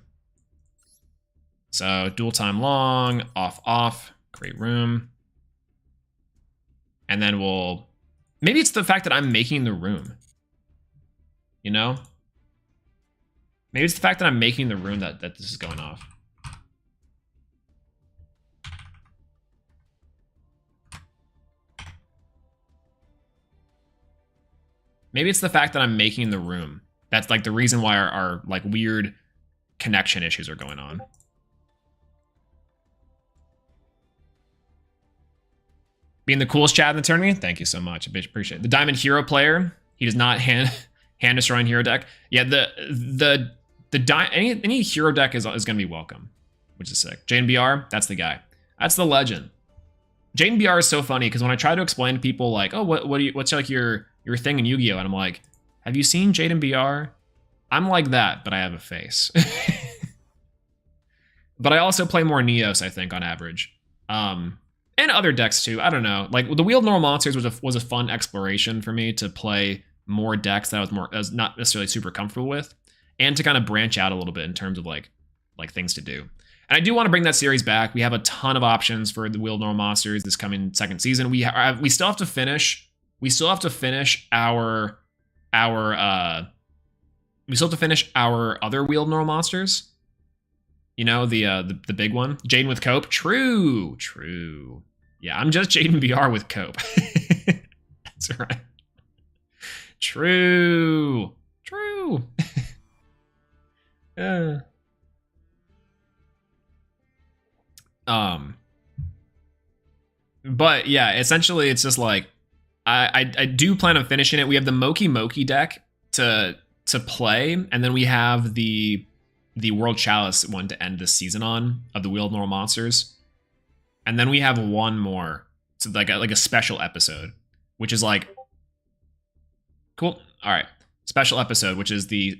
So dual time long, off. Great room. And then maybe it's the fact that I'm making the room. You know? Maybe it's the fact that I'm making the room that this is going off. Maybe it's the fact that I'm making the room. That's like the reason why our like weird connection issues are going on. Being the coolest chat in the tournament, thank you so much. I appreciate it. The Diamond Hero player, he does not hand destroying hero deck. Yeah, any hero deck is gonna be welcome, which is sick. JNBR, that's the guy. That's the legend. JNBR is so funny because when I try to explain to people like, oh, what's like your thing in Yu-Gi-Oh, and I'm like, have you seen Jaden BR? I'm like that, but I have a face. But I also play more Neos, I think, on average. And other decks too. I don't know. Like the Wheeled Normal Monsters was a fun exploration for me to play more decks that I was not necessarily super comfortable with, and to kind of branch out a little bit in terms of like things to do. And I do want to bring that series back. We have a ton of options for the Wheeled Normal Monsters this coming second season. We still have to finish. We still have to finish our other Wheeled Normal Monsters. You know, the big one, Jaden with Cope. True. Yeah, I'm just Jaden BR with Cope. That's right. True. But yeah, essentially it's just like I do plan on finishing it. We have the Moki deck to play, and then we have the World Chalice one to end this season on of the Wheeled Normal Monsters. And then we have one more. So like a special episode, which is like cool. All right. Special episode, which is like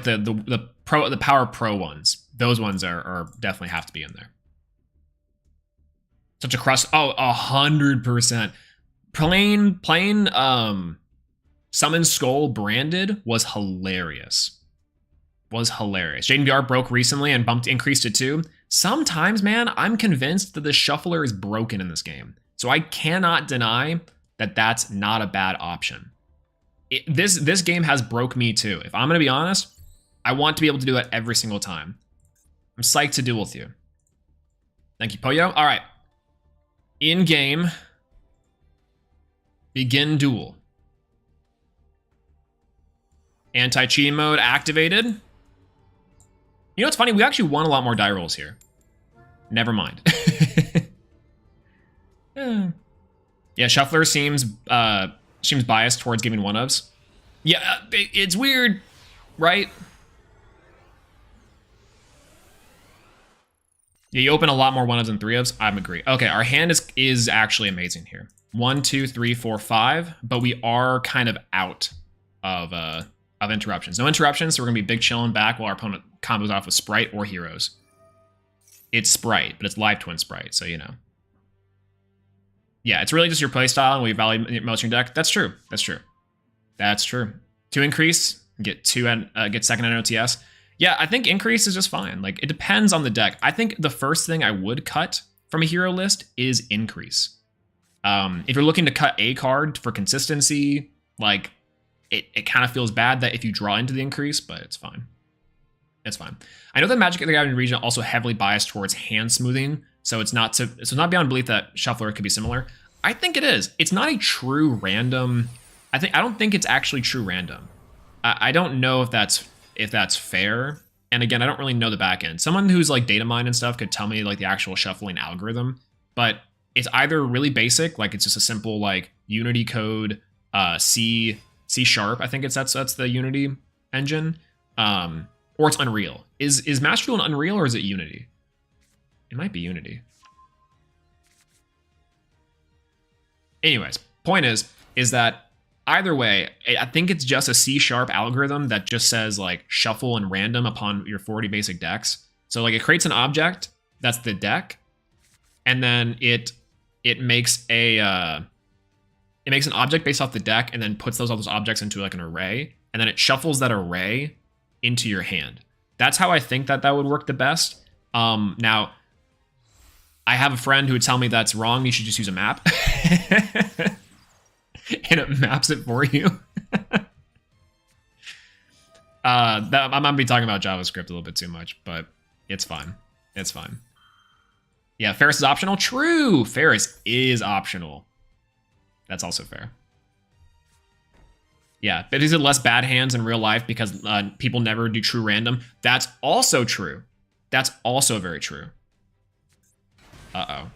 the Power Pro ones. Those ones are definitely have to be in there. Such a crush. Oh, 100%. Plain Summon Skull branded was hilarious. Jaden BR broke recently and increased it too. Sometimes, man, I'm convinced that the shuffler is broken in this game. So I cannot deny that that's not a bad option. This game has broke me too. If I'm going to be honest, I want to be able to do that every single time. I'm psyched to duel with you. Thank you, Poyo. All right. In game. Begin duel. Anti-cheating mode activated. You know what's funny? We actually won a lot more die rolls here. Never mind. Yeah, Shuffler seems biased towards giving one-ofs. Yeah, it's weird, right? Yeah, you open a lot more 1-ofs than 3-ofs. I'm agree. Okay, our hand is actually amazing here. 1, 2, 3, 4, 5, but we are kind of out of interruptions. No interruptions, so we're gonna be big chilling back while our opponent combos off with Sprite or Heroes. It's Sprite, but it's Live Twin Sprite, so you know. Yeah, it's really just your playstyle and we value most of your deck. That's true. That's true. That's true. 2 increase, get second at OTS. Yeah, I think increase is just fine. Like, it depends on the deck. I think the first thing I would cut from a hero list is increase. If you're looking to cut a card for consistency, like, it kind of feels bad that if you draw into the increase, but it's fine. It's fine. I know that Magic the Gathering region also heavily biased towards hand smoothing, so it's not beyond belief that Shuffler could be similar. I think it is. It's not a true random. I don't think it's actually true random. I don't know if that's fair. And again, I don't really know the back end. Someone who's like data mine and stuff could tell me like the actual shuffling algorithm, but it's either really basic, like it's just a simple like Unity code, C#. I think that's the Unity engine, or it's Unreal. Is Master Duel an Unreal or is it Unity? It might be Unity. Anyways, point is that either way, I think it's just a C# algorithm that just says like shuffle and random upon your 40 basic decks. So like it creates an object that's the deck, and then it makes an object based off the deck, and then puts all those objects into like an array, and then it shuffles that array into your hand. That's how I think that would work the best. Now, I have a friend who would tell me that's wrong. You should just use a map. And it maps it for you. I might be talking about JavaScript a little bit too much, but it's fine. It's fine. Yeah, Ferris is optional. True. Ferris is optional. That's also fair. Yeah, but is it less bad hands in real life because people never do true random? That's also true. That's also very true. Uh-oh.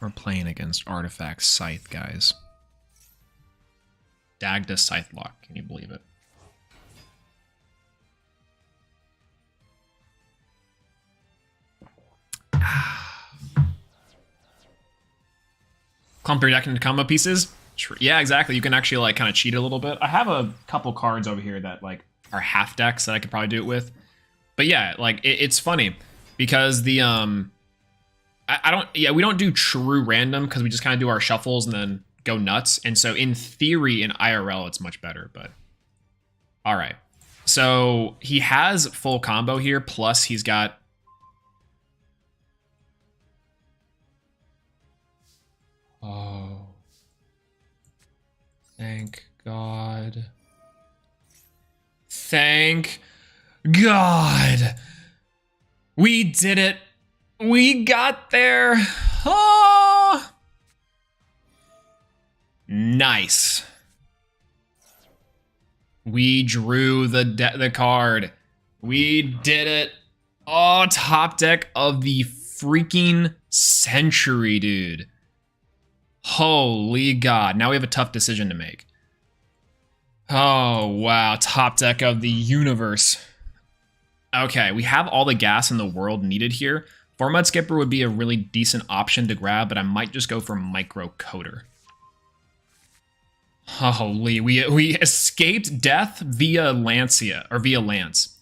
We're playing against Artifact Scythe, guys. Dagda Scythe Lock. Can you believe it? Clump your deck into combo pieces? Yeah, exactly. You can actually like kind of cheat a little bit. I have a couple cards over here that like are half decks that I could probably do it with. But yeah, like it's funny because the we don't do true random because we just kind of do our shuffles and then go nuts. And so in theory, in IRL, it's much better, but all right. So he has full combo here. Plus he's got, oh, thank God. Thank God. We did it. We got there. Oh! Nice. We drew the card. We did it. Oh, top deck of the freaking century, dude. Holy God. Now we have a tough decision to make. Oh, wow. Top deck of the universe. Okay, we have all the gas in the world needed here. Mud Skipper would be a really decent option to grab, but I might just go for Micro Coder. Holy, we escaped death via Lancia, or via Lance.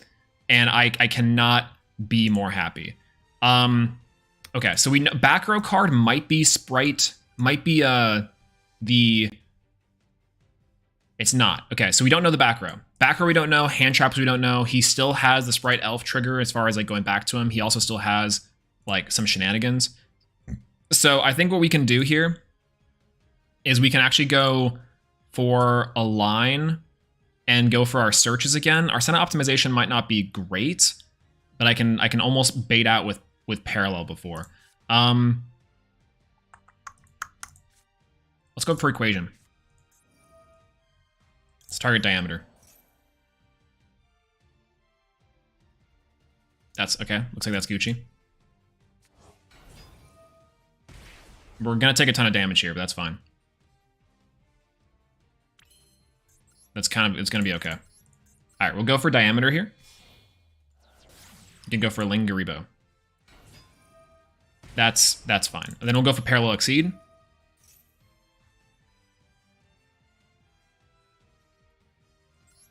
And I cannot be more happy. Okay, so we know back row card might be Sprite, might be it's not. Okay, so we don't know the back row. Back row we don't know, hand traps we don't know. He still has the Sprite Elf trigger as far as like going back to him. He also still has like some shenanigans. So I think what we can do here is we can actually go for a line and go for our searches again. Our center optimization might not be great, but I can almost bait out with parallel before. Let's go for equation. Let's target diameter. That's okay. Looks like that's Gucci. We're gonna take a ton of damage here, but that's fine. It's gonna be okay. All right, we'll go for diameter here. You can go for Lingaribo. That's fine. And then we'll go for parallel exceed.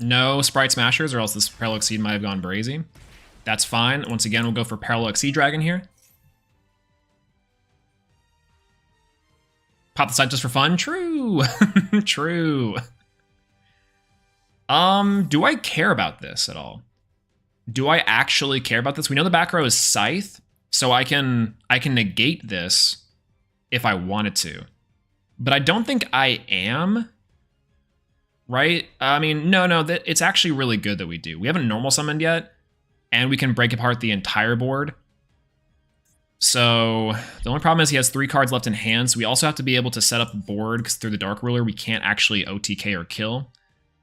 No Sprite Smashers, or else this parallel exceed might have gone brazy. That's fine. Once again, we'll go for parallel exceed dragon here. Pop the site just for fun. True. True. Do I care about this at all? Do I actually care about this? We know the back row is Scythe, so I can negate this if I wanted to. But I don't think I am. Right? I mean, no, it's actually really good that we do. We haven't normal summoned yet, and we can break apart the entire board. So the only problem is he has 3 cards left in hand, so we also have to be able to set up a board, because through the Dark Ruler, we can't actually OTK or kill.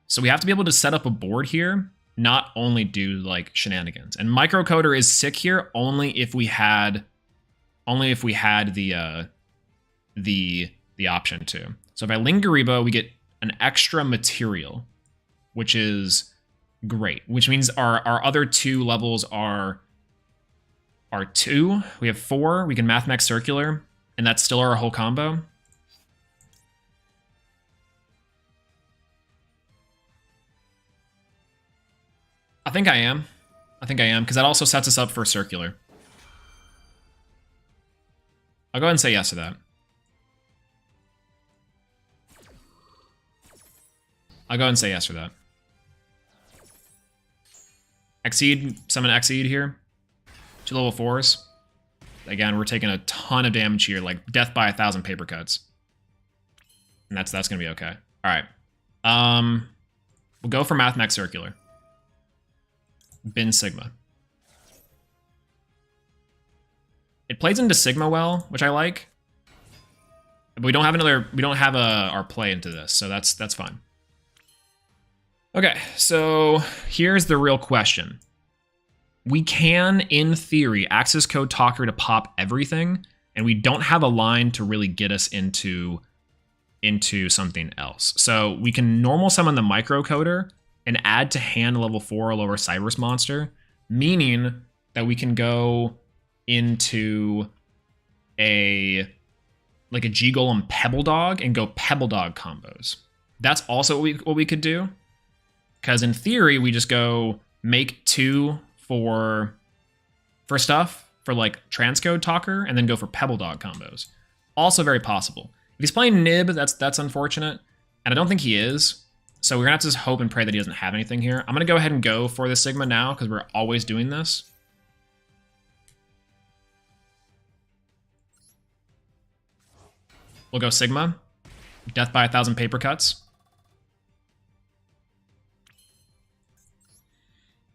So we have to be able to set up a board here, not only do like shenanigans. And microcoder is sick here only if we had the option to. So if I Lingaribo, we get an extra material, which is great. Which means our other 2 levels are 2. We have 4. We can Mathmech Circular, and that's still our whole combo. I think I am, because that also sets us up for Circular. I'll go ahead and say yes to that. I'll go ahead and say yes for that. Exceed, summon Exceed here. 2 level 4s. Again, we're taking a ton of damage here, like death by 1,000 paper cuts. And that's gonna be okay. Alright. We'll go for Mathmech Circular. Bin Sigma. It plays into Sigma well, which I like. But we don't have our play into this, so that's fine. Okay, so here's the real question. We can, in theory, access code Talker to pop everything, and we don't have a line to really get us into something else. So we can normal summon the microcoder and add to hand level 4 lower Cyberus monster, meaning that we can go into a G-Golem Pebble Dog and go Pebble Dog combos. That's also what we could do. Because in theory, we just go make 2 for stuff, for like transcode Talker, and then go for Pebble Dog combos. Also very possible. If he's playing Nib, that's unfortunate. And I don't think he is. So we're gonna have to just hope and pray that he doesn't have anything here. I'm gonna go ahead and go for the Sigma now, because we're always doing this. We'll go Sigma. Death by 1,000 paper cuts.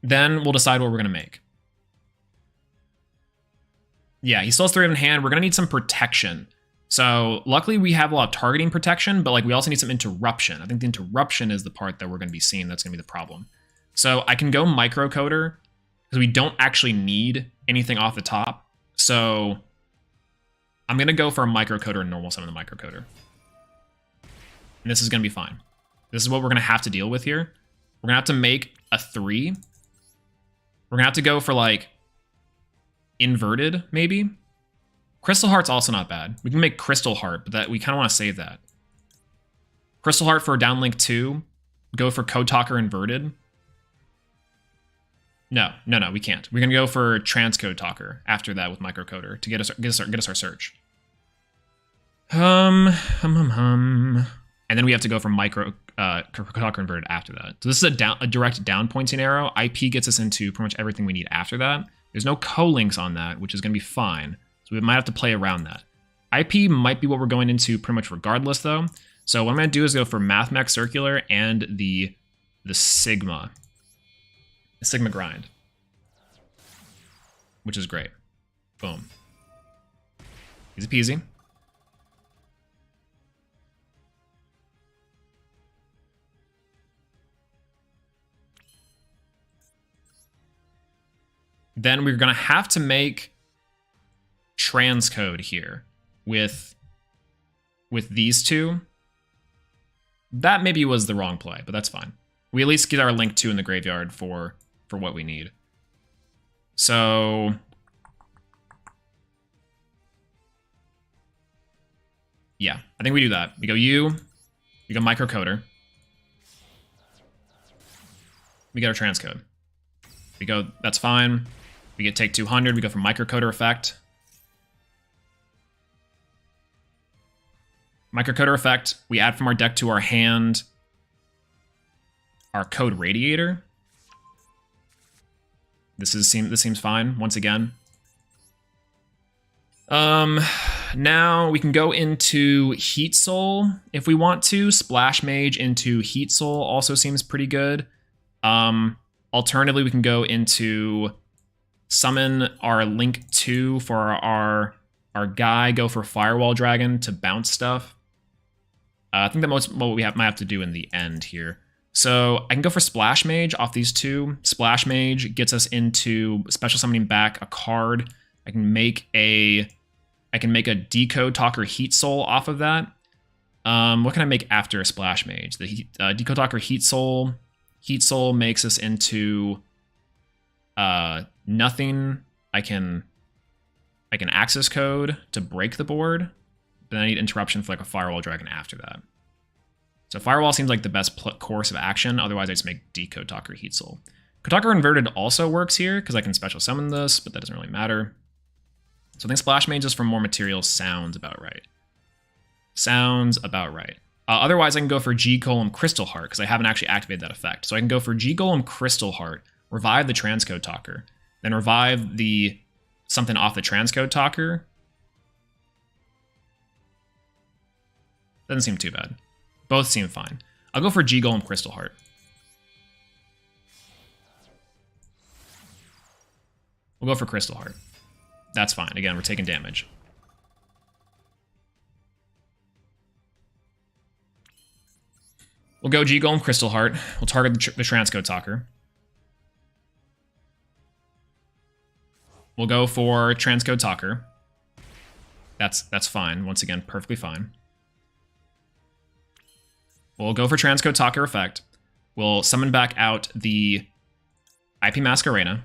Then we'll decide what we're gonna make. Yeah, he still has 3 in hand. We're gonna need some protection. So luckily we have a lot of targeting protection, but like we also need some interruption. I think the interruption is the part that we're gonna be seeing that's gonna be the problem. So I can go microcoder because we don't actually need anything off the top. So I'm gonna go for a microcoder and normal summon the microcoder. And this is gonna be fine. This is what we're gonna have to deal with here. We're gonna have to make a 3. We're gonna have to go for like inverted, maybe. Crystal Heart's also not bad. We can make Crystal Heart, but that we kind of want to save that. Crystal Heart for downlink 2. Go for Code Talker inverted. No, we can't. We're gonna go for Transcode Talker after that with microcoder to get us our search. And then we have to go for Talker inverted after that. So this is a direct down pointing arrow. IP gets us into pretty much everything we need after that. There's no co-links on that, which is going to be fine. So we might have to play around that. IP might be what we're going into pretty much regardless, though. So what I'm going to do is go for MathMech Circular and the Sigma. The Sigma Grind. Which is great. Boom. Easy peasy. Then we're going to have to make transcode here with these two. That maybe was the wrong play, but that's fine. We at least get our Link 2 in the graveyard for what we need. So yeah, I think we do that. We go U, we go microcoder. We get our transcode. We go, that's fine. We get take 200, we go for microcoder effect. Microcoder effect, we add from our deck to our hand our code radiator. This seems fine, once again. Now we can go into Heat Soul if we want to. Splash Mage into Heat Soul also seems pretty good. Alternatively, we can go into summon our Link 2 for our guy, go for Firewall Dragon to bounce stuff. I think that what we might have to do in the end here. So I can go for Splash Mage off these two. Splash Mage gets us into special summoning back a card. I can make a Decode Talker Heat Soul off of that. What can I make after a Splash Mage? The Decode Talker Heat Soul. Heat Soul makes us into nothing. I can access code to break the board. Then I need interruption for like a Firewall Dragon after that. So Firewall seems like the best course of action. Otherwise, I just make Decode Talker Heat Soul. Code Talker Inverted also works here because I can special summon this, but that doesn't really matter. So I think Splash Mage just for more materials sounds about right. Sounds about right. Otherwise, I can go for G-Golem Crystal Heart because I haven't actually activated that effect. So I can go for G-Golem Crystal Heart, revive the Transcode Talker, then revive the something off the Transcode Talker. Doesn't seem too bad. Both seem fine. I'll go for G-Golem Crystal Heart. We'll go for Crystal Heart. That's fine. Again, we're taking damage. We'll go G-Golem Crystal Heart. We'll target the Transcode Talker. We'll go for Transcode Talker. That's fine. Once again, perfectly fine. We'll go for Transcode Talker effect. We'll summon back out the IP Masquerena.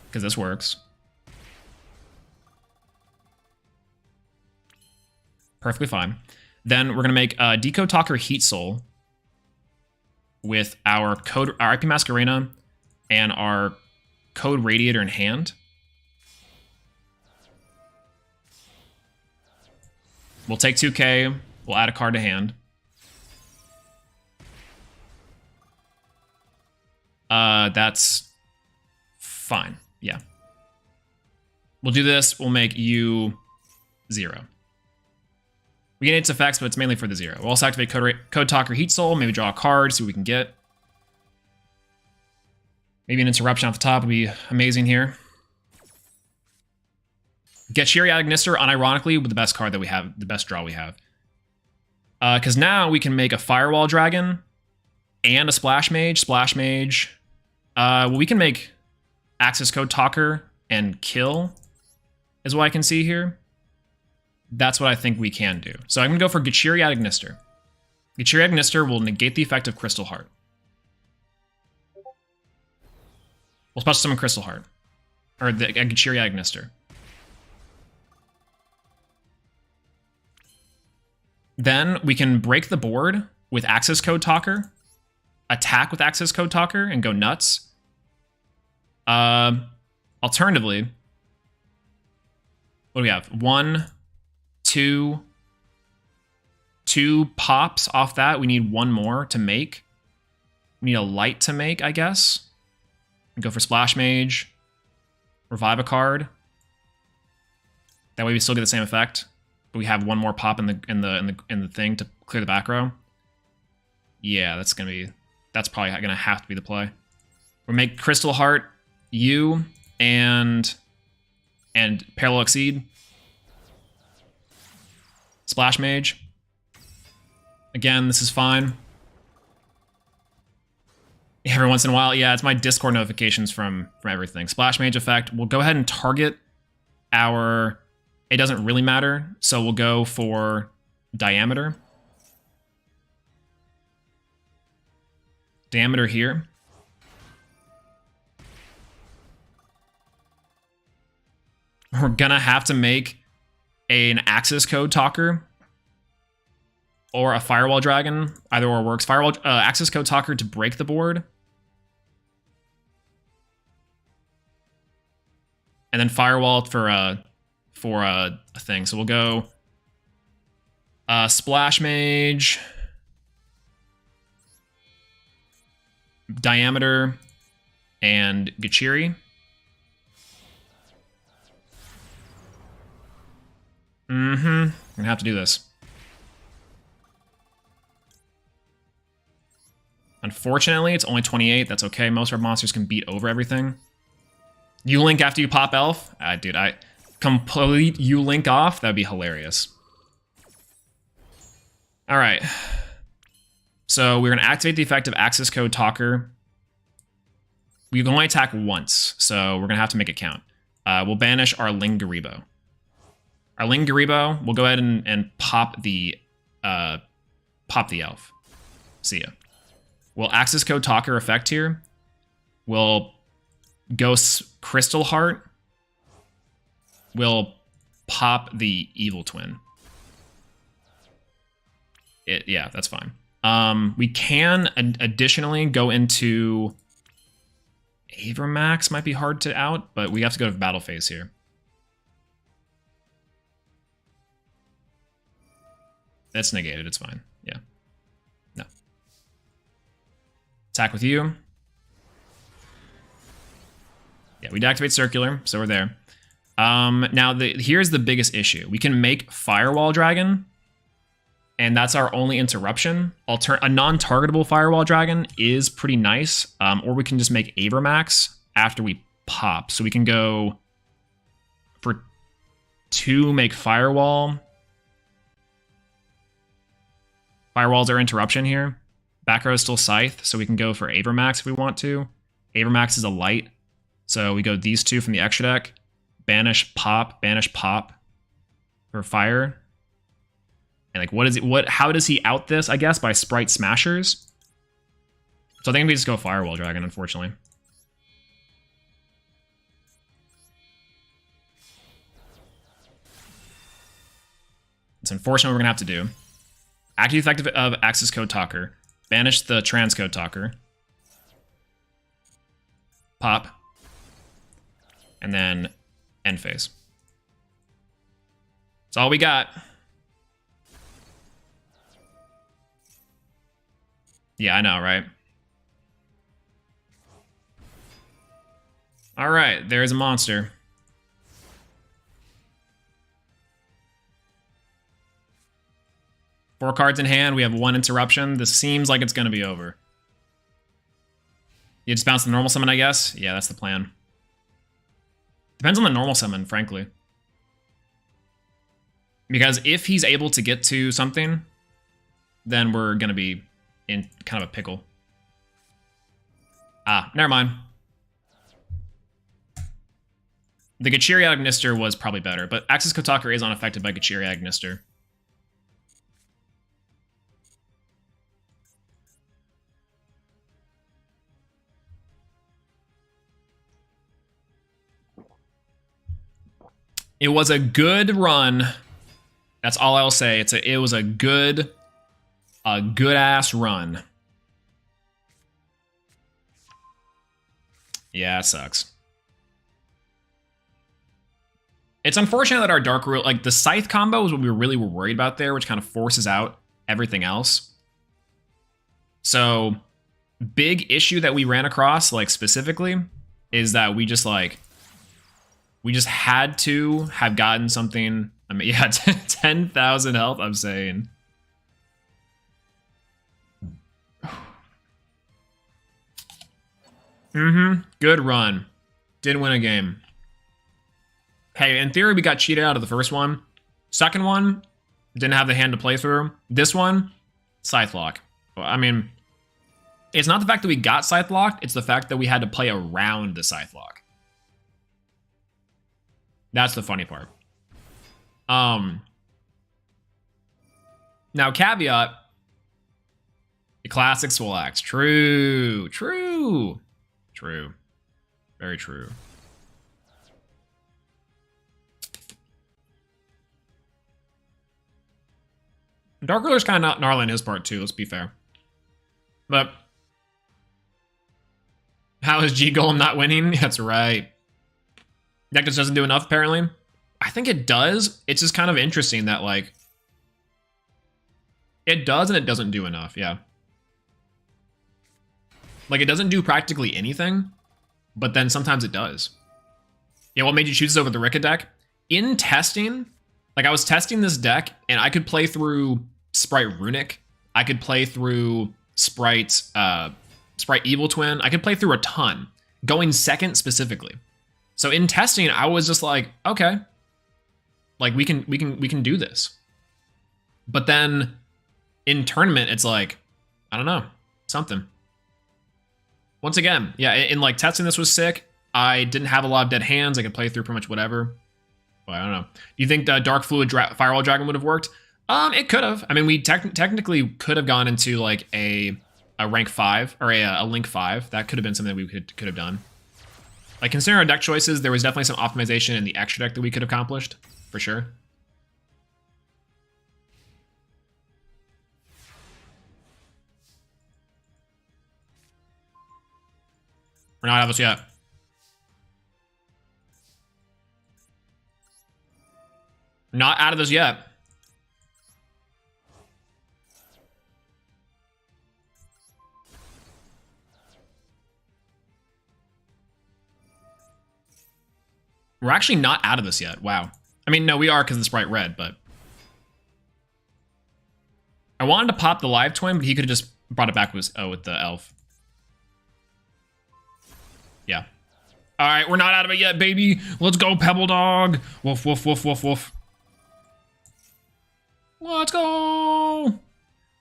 Because this works. Perfectly fine. Then we're going to make Decode Talker Heat Soul with our IP Masquerena and our Code Radiator in hand. We'll take 2k, we'll add a card to hand. That's fine, yeah. We'll do this, we'll make you 0. We get its effects, but it's mainly for the 0. We'll also activate Code Talker Heat Soul, maybe draw a card, see what we can get. Maybe an interruption off the top would be amazing here. Get Shiriatic Gnister, unironically, with the best card that we have, the best draw we have. Because now we can make a Firewall Dragon and a Splash Mage. Splash Mage. Well, we can make Access Code Talker and kill, is what I can see here. That's what I think we can do. So I'm going to go for Shiriatic Gnister. Shiriatic Gnister will negate the effect of Crystal Heart. We'll special summon Crystal Heart. Or the Shiriatic Gnister. Then we can break the board with Access Code Talker, attack with Access Code Talker, and go nuts. Alternatively, what do we have? 1, 2 pops off that. We need one more to make. need a light to make, I guess. Go for Splash Mage. Revive a card. That way we still get the same effect. But we have one more pop in the thing to clear the back row. Yeah, that's probably gonna have to be the play. We make Crystal Heart, you, and Parallel Exceed. Splash Mage. Again, this is fine. Every once in a while, yeah, it's my Discord notifications from everything. Splash Mage effect. We'll go ahead and target our... It doesn't really matter, so we'll go for Diameter. Diameter here. We're gonna have to make an Access Code Talker or a Firewall Dragon. Either or works. Access Code Talker to break the board. And then Firewall for a thing. So we'll go Splash Mage, Diameter, and Gachiri. I'm gonna have to do this. Unfortunately, it's only 28. That's okay. Most of our monsters can beat over everything. You link after you pop Elf? Dude, I complete you link off? That'd be hilarious. Alright. So we're gonna activate the effect of Access Code Talker. We can only attack once, so we're gonna have to make it count. We'll banish our Lingaribo. Our Lingaribo, we'll go ahead and pop the Elf. See ya. We'll Access Code Talker effect here. We'll go Crystal Heart. We'll pop the Evil Twin. Yeah, that's fine. We can additionally go into Avermax. Might be hard to out, but we have to go to battle phase here. That's negated. It's fine. Yeah. No. Attack with you. Yeah, we deactivate Circular, so we're there. Now, here's the biggest issue. We can make Firewall Dragon, and that's our only interruption. A non-targetable Firewall Dragon is pretty nice, or we can just make Avermax after we pop. So we can go for 2, make Firewall. Firewall's our interruption here. Back row is still Scythe, so we can go for Avermax if we want to. Avermax is a light, so we go these 2 from the extra deck. Banish pop for fire. And like, how does he out this? I guess by Sprite Smashers. So I think we just go Firewall Dragon, unfortunately. It's unfortunate what we're gonna have to do. Active effect of Access Code Talker. Banish the Transcode Talker. Pop. And then end phase. That's all we got. Yeah, I know, right? Alright, there's a monster. Four cards in hand, we have 1 interruption. This seems like it's going to be over. You just bounce the normal summon, I guess? Yeah, that's the plan. Depends on the normal summon, frankly. Because if he's able to get to something, then we're going to be in kind of a pickle. Ah, never mind. The Gachiri Agnister was probably better, but Access Code Talker is unaffected by Gachiri Agnister. It was a good run. That's all I'll say. It was a good ass run. Yeah, it sucks. It's unfortunate that our Dark Rule, like the Scythe combo is what we really were worried about there, which kind of forces out everything else. So big issue that we ran across, like specifically, is that we just had to have gotten something. I mean, yeah, 10,000 health, I'm saying. Good run. Didn't win a game. Hey, in theory, we got cheated out of the first one. Second one, didn't have the hand to play through. This one, Scythe Lock. I mean, it's not the fact that we got Scythe Locked, it's the fact that we had to play around the Scythe Lock. That's the funny part. Now, caveat, the classic Swolelax. True. Very true. Dark Ruler's kind of gnarly on his part too, let's be fair. But how is G-Golem not winning? That's right. Deck just doesn't do enough, apparently. I think it does. It's just kind of interesting that, like, it does and it doesn't do enough, yeah. Like, it doesn't do practically anything, but then sometimes it does. Yeah, what made you choose this over the Rika deck? In testing, like, I was testing this deck, and I could play through Sprite Runic. I could play through Sprite Evil Twin. I could play through a ton, going second specifically. So in testing, I was just like, okay, like we can do this. But then in tournament, it's like, I don't know, something. Once again, yeah, in like testing, this was sick. I didn't have a lot of dead hands. I could play through pretty much whatever. But I don't know. Do you think the Dark Fluid Firewall Dragon would have worked? It could have. I mean, we technically could have gone into like a rank 5 or a link 5. That could have been something that we could have done. Like, considering our deck choices, there was definitely some optimization in the extra deck that we could have accomplished, for sure. We're not out of this yet. We're not out of this yet. We're actually not out of this yet. Wow. I mean, no, we are because of the Sprite Red, but I wanted to pop the live twin, but he could have just brought it back with the elf. Yeah. All right, we're not out of it yet, baby. Let's go, Pebble Dog. Woof, woof, woof, woof, woof. Let's go.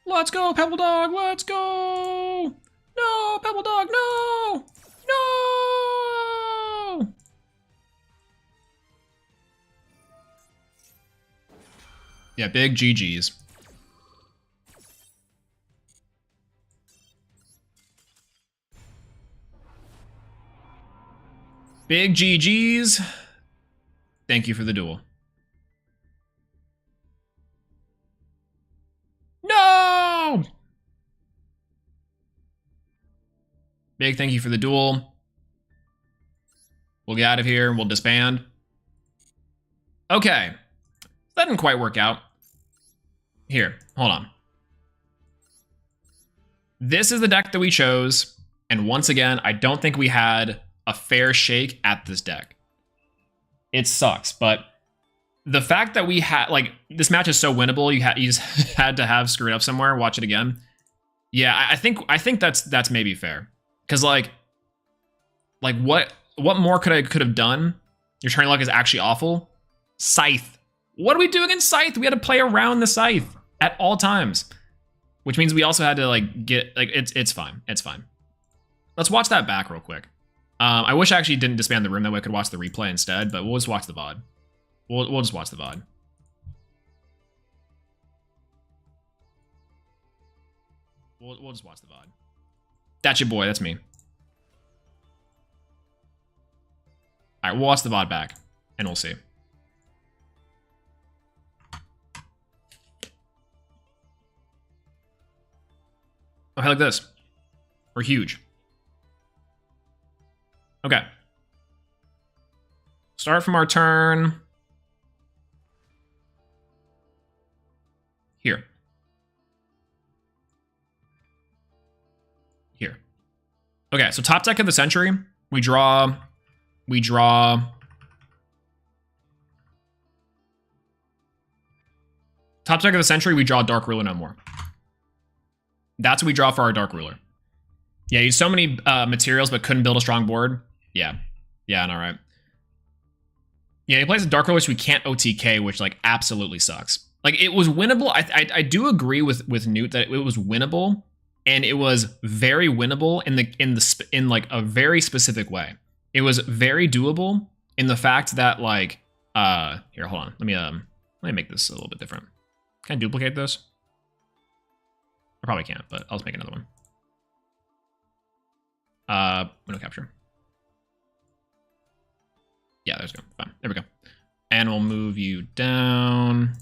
Let's go, Pebble Dog. Let's go. No, Pebble Dog, no. No. Yeah, big GG's. Big GG's. Thank you for the duel. No! Big thank you for the duel. We'll get out of here. We'll disband. Okay. That didn't quite work out. Here, hold on. This is the deck that we chose. And once again, I don't think we had a fair shake at this deck. It sucks, but the fact that we had, like, this match is so winnable, you just had to have screwed up somewhere. Watch it again. Yeah, I think that's maybe fair, because like what more could I have done? Your turn luck is actually awful. Scythe. What are we doing in Scythe? We had to play around the Scythe at all times, which means we also had to like get like it's fine. It's fine. Let's watch that back real quick. I wish I actually didn't disband the room, that way I could watch the replay instead, but we'll just watch the VOD. We'll just watch the VOD. We'll just watch the VOD. That's your boy, that's me. Alright, we'll watch the VOD back, and we'll see. Oh, hey, like this. We're huge. Okay. Start from our turn. Here. Here. Okay, so top deck of the century, we draw. Top deck of the century, we draw Dark Ruler no more. That's what we draw for our Dark Ruler. Yeah, used so many materials but couldn't build a strong board. Yeah, I know, right? Yeah, he plays a Dark Ruler which we can't OTK, which like absolutely sucks. Like it was winnable. I do agree with Newt that it was winnable, and it was very winnable in like a very specific way. It was very doable in the fact that like here, hold on. Let me make this a little bit different. Can I duplicate this? I probably can't, but I'll just make another one. Window capture. Yeah, there's go. Fine. There we go. And we'll move you down.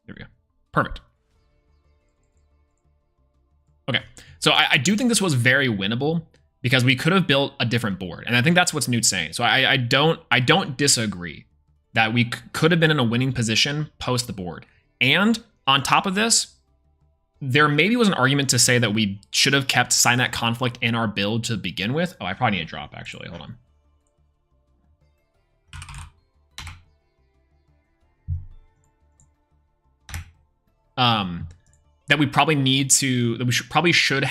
There we go. Perfect. Okay. So I do think this was very winnable because we could have built a different board. And I think that's what Newt's saying. So I don't disagree that we could have been in a winning position post the board. And on top of this, there maybe was an argument to say that we should have kept Signet Conflict in our build to begin with. Oh, I probably need a drop, actually. Hold on. That we probably should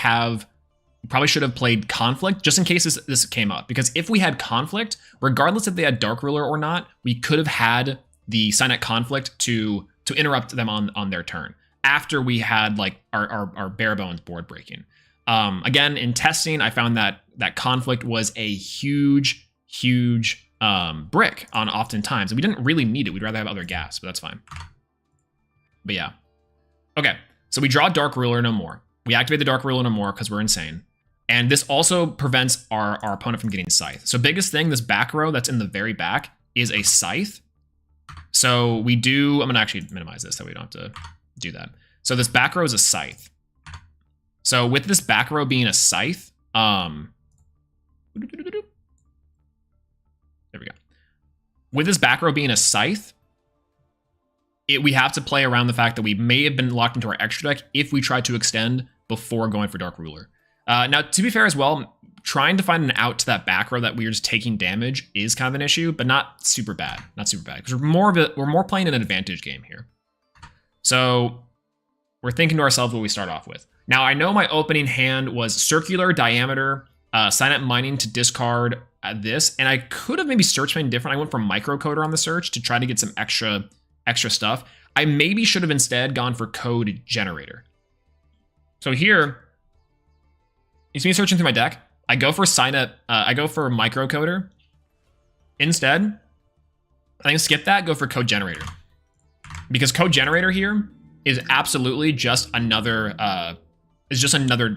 have played Conflict just in case this came up. Because if we had Conflict, regardless if they had Dark Ruler or not, we could have had the Signet Conflict to interrupt them on their turn after we had like our bare bones board breaking. Again, in testing, I found that Conflict was a huge brick on oftentimes. And we didn't really need it. We'd rather have other gas, but that's fine. But yeah. Okay, so we draw Dark Ruler no more. We activate the Dark Ruler no more because we're insane. And this also prevents our opponent from getting Scythe. So biggest thing, this back row that's in the very back is a Scythe. So we do, I'm going to actually minimize this so we don't have to do that. So this back row is a Scythe. So with this back row being a Scythe, there we go. With this back row being a Scythe, we have to play around the fact that we may have been locked into our extra deck if we tried to extend before going for Dark Ruler. Now, to be fair as well, trying to find an out to that back row that we're just taking damage is kind of an issue, but not super bad. Not super bad, because we're more playing an advantage game here. So we're thinking to ourselves what we start off with. Now, I know my opening hand was Circular, Diameter, Signet Mining to discard this, and I could have maybe searched something different. I went for Microcoder on the search to try to get some extra stuff. I maybe should have instead gone for Code Generator. So here, you see me searching through my deck. I go for Signet, I go for Microcoder. Instead, I think skip that, go for Code Generator. Because Code Generator here is absolutely just another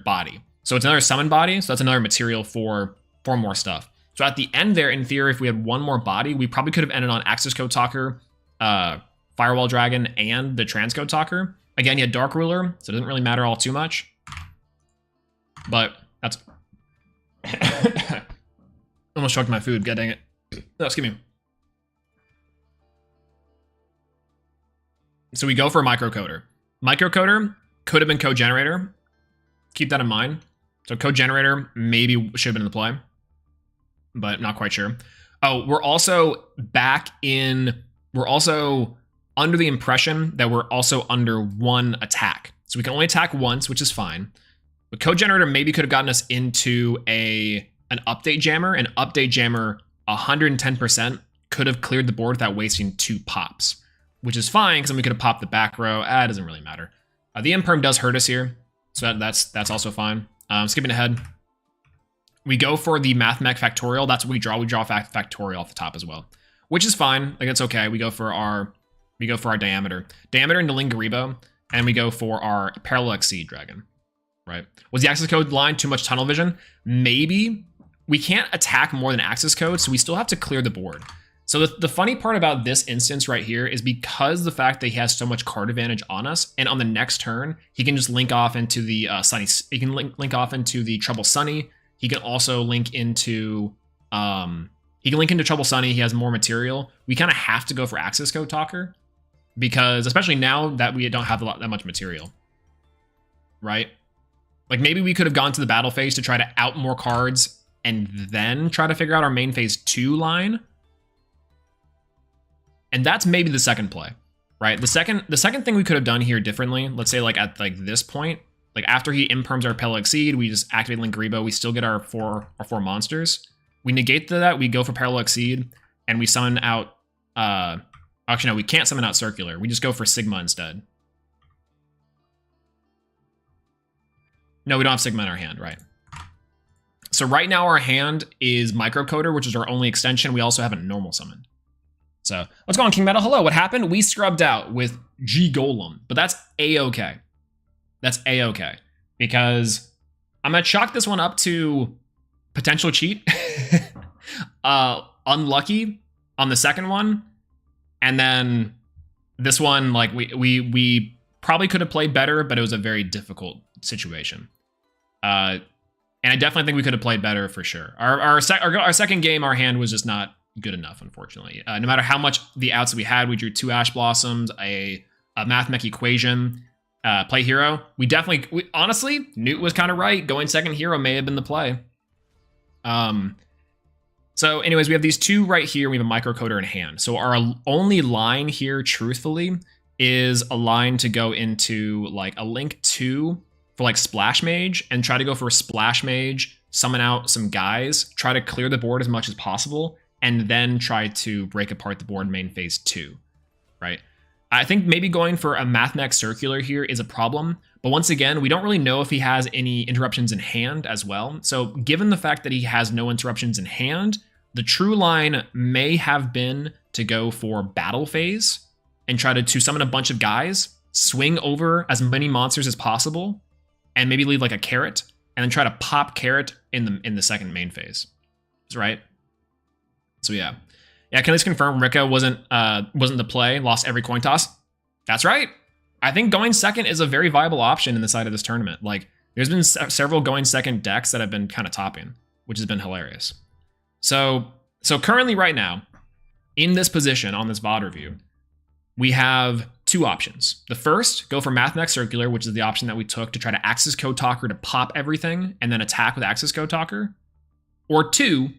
body. So it's another summon body, so that's another material for more stuff. So at the end there, in theory, if we had one more body, we probably could have ended on Access Code Talker, Firewall Dragon, and the Transcode Talker. Again, you had Dark Ruler, so it doesn't really matter all too much. But that's... Almost choked my food, god dang it. No, excuse me. So we go for Microcoder. Microcoder could have been Code Generator. Keep that in mind. So Code Generator maybe should have been in the play, but not quite sure. Oh, we're also under the impression that we're also under one attack. So we can only attack once, which is fine. But Code Generator maybe could have gotten us into an update jammer. An update jammer 110% could have cleared the board without wasting 2 pops, which is fine because then we could have popped the back row. It doesn't really matter. The Imperm does hurt us here, so that's also fine. Skipping ahead. We go for the Mathmech Factorial. That's what we draw. We draw Factorial off the top as well, which is fine. Like, it's okay. We go for our Diameter into Lingaribo, and we go for our Parallel Exceed Dragon. Right? Was the access code line too much tunnel vision? Maybe. We can't attack more than access code, so we still have to clear the board. So the funny part about this instance right here is because the fact that he has so much card advantage on us, and on the next turn, he can just link off into the Sunny. He can link off into the Trouble Sunny. He can also link into Trouble Sunny. He has more material. We kind of have to go for access code Talker, because especially now that we don't have that much material, right? Like maybe we could have gone to the battle phase to try to out more cards and then try to figure out our main phase 2 line. And that's maybe the second play, right? The second thing we could have done here differently, let's say like at like this point, like after he imperms our Pale Exceed, we just activate Link Grebo, we still get our four monsters. We negate that, we go for Parallel Exceed, and we summon out, actually no, we can't summon out Circular. We just go for Sigma instead. No, we don't have Sigma in our hand, right? So right now our hand is Microcoder, which is our only extension. We also have a normal summon. So what's going on, King Metal? Hello, what happened? We scrubbed out with GOLEM, but that's A-okay. That's A-okay. Because I'm going to chalk this one up to potential cheat. Unlucky on the second one. And then this one, like we probably could have played better, but it was a very difficult situation. And I definitely think we could have played better for sure. Our second game, our hand was just not good enough, unfortunately. No matter how much the outs we had, we drew 2 Ash Blossoms, a Math Mech Equation, play hero. We honestly, Newt was kind of right. Going second hero may have been the play. So anyways, we have these 2 right here. We have a Microcoder in hand. So our only line here, truthfully, is a line to go into like a Link 2 for like Splash Mage and try to go for a Splash Mage, summon out some guys, try to clear the board as much as possible, and then try to break apart the board main phase 2, right? I think maybe going for a Math Mech Circular here is a problem, but once again, we don't really know if he has any interruptions in hand as well. So given the fact that he has no interruptions in hand, the true line may have been to go for Battle Phase and try to summon a bunch of guys, swing over as many monsters as possible, and maybe leave like a carrot, and then try to pop carrot in the second main phase. That's right. So yeah. Yeah, can I just confirm Rika wasn't the play, lost every coin toss? That's right. I think going second is a very viable option in the side of this tournament. Like, there's been several going second decks that have been kind of topping, which has been hilarious. So currently right now, in this position on this VOD review, we have 2 options. The first, go for Math Mech Circular, which is the option that we took to try to Axis Code Talker to pop everything and then attack with Axis Code Talker. Or 2,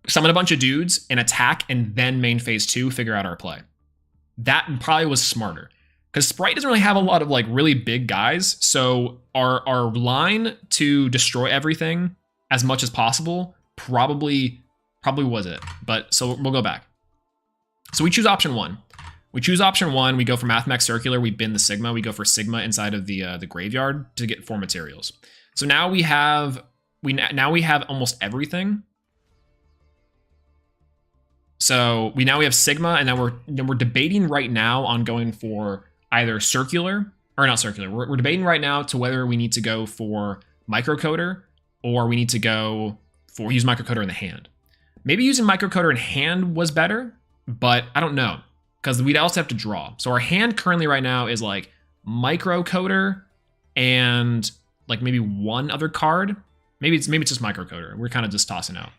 summon a bunch of dudes and attack and then main phase 2 figure out our play. That probably was smarter because Sprite doesn't really have a lot of like really big guys. So our line to destroy everything as much as possible probably was it. But so we'll go back. So we choose option 1. We choose option 1. We go for Math Mech Circular. We bin the Sigma. We go for Sigma inside of the graveyard to get 4 materials. So now we have almost everything. So we have Sigma, and now we're debating right now on going for either Circular or not Circular. We're debating right now to whether we need to go for Microcoder or we need to go for use Microcoder in the hand. Maybe using Microcoder in hand was better, but I don't know because we'd also have to draw. So our hand currently right now is like Microcoder and like maybe 1 other card. Maybe it's just Microcoder. We're kind of just tossing out,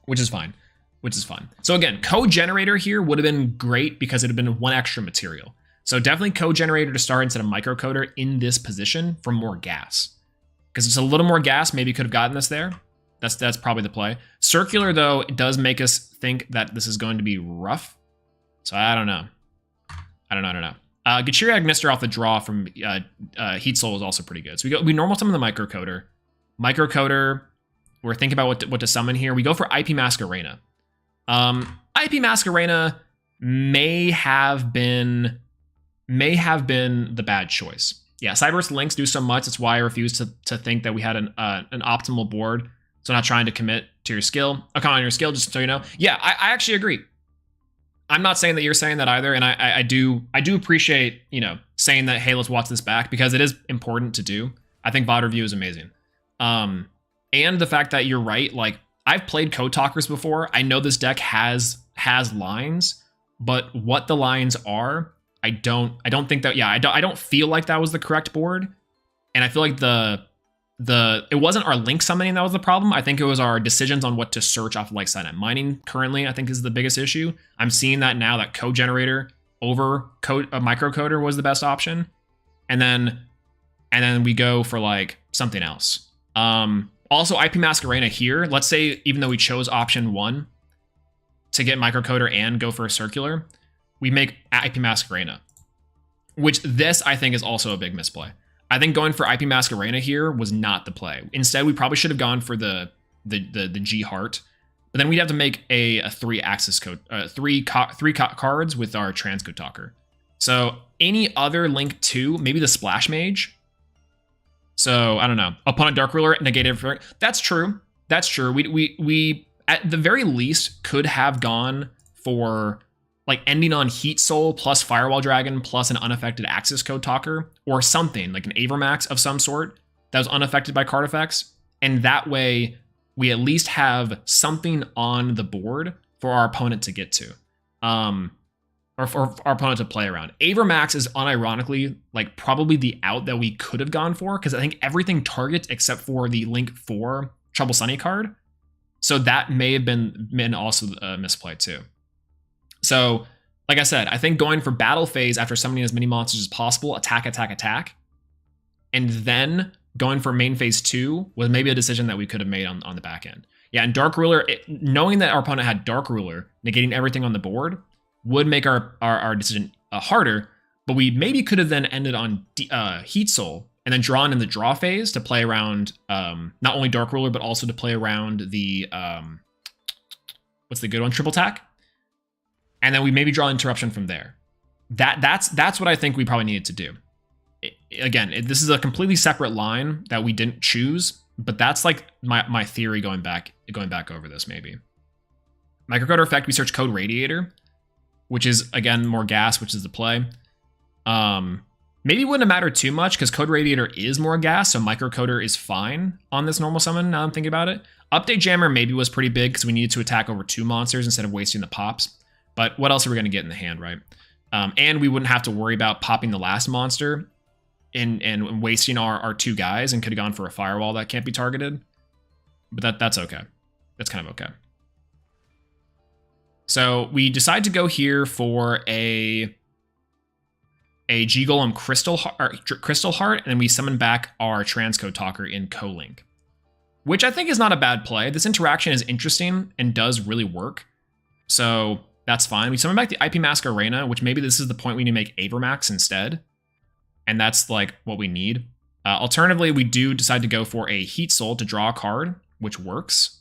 which is fine. So again, Code Generator here would have been great because it would have been 1 extra material. So definitely Code Generator to start instead of Microcoder in this position for more gas. Because it's a little more gas, maybe could have gotten us there. That's probably the play. Circular, though, it does make us think that this is going to be rough. So I don't know. Gachiri Agnister off the draw from Heat Soul is also pretty good. So we normal summon the Microcoder. Microcoder, we're thinking about what to summon here. We go for IP Masquerena. IP Masquerena may have been the bad choice. Yeah, Cyberse links do so much. That's why I refuse to think that we had an optimal board. So not trying to commit to your skill. On your skill, just so you know. Yeah, I actually agree. I'm not saying that you're saying that either, and I do appreciate, saying that, hey, let's watch this back, because it is important to do. I think VOD review is amazing. And the fact that you're right, like, I've played Code Talkers before. I know this deck has lines, but what the lines are, I don't think that, I don't feel like that was the correct board. And I feel like it wasn't our link summoning that was the problem. I think it was our decisions on what to search off like Signet Mining currently, I think, is the biggest issue. I'm seeing that now, that Code Generator over Microcoder was the best option. And then and then we go for like something else. Also, IP Masquerena here. Let's say even though we chose option 1 to get Microcoder and go for a circular, we make IP Masquerena, which this I think is also a big misplay. I think going for IP Masquerena here was not the play. Instead, we probably should have gone for the G Heart, but then we'd have to make a 3 access code, three cards with our transcode talker. So any other Link 2, maybe the Splash Mage. So I don't know. Opponent Dark Ruler negated everything. That's true. That's true. We at the very least could have gone for like ending on Heat Soul plus Firewall Dragon plus an unaffected access code talker or something like an Avermax of some sort that was unaffected by card effects. And that way we at least have something on the board for our opponent to get to. Or for our opponent to play around. Avermax is unironically like probably the out that we could have gone for because I think everything targets except for the Link 4 Trouble Sunny card. So that may have been also a misplay too. So like I said, I think going for battle phase after summoning as many monsters as possible, attack, and then going for main phase 2 was maybe a decision that we could have made on the back end. Yeah, and Dark Ruler, knowing that our opponent had Dark Ruler, negating everything on the board, would make our decision harder, but we maybe could have then ended on Heat Soul and then drawn in the draw phase to play around not only Dark Ruler, but also to play around the, what's the good one, Triple Tack? And then we maybe draw Interruption from there. That's what I think we probably needed to do. This is a completely separate line that we didn't choose, but that's like my theory going back over this maybe. Microcoder effect, we search Code Radiator, which is, again, more gas, which is the play. Maybe wouldn't have mattered too much because Code Radiator is more gas, so Microcoder is fine on this normal summon now I'm thinking about it. Update Jammer maybe was pretty big because we needed to attack over 2 monsters instead of wasting the pops. But what else are we going to get in the hand, right? And we wouldn't have to worry about popping the last monster and wasting our 2 guys and could have gone for a Firewall that can't be targeted. But that's okay. That's kind of okay. So we decide to go here for a G Golem Crystal Heart, and then we summon back our Transcode Talker in Co-Link, which I think is not a bad play. This interaction is interesting and does really work. So that's fine. We summon back the IP Masquerena, which maybe this is the point we need to make Avermax instead. And that's like what we need. Alternatively, we do decide to go for a Heat Soul to draw a card, which works.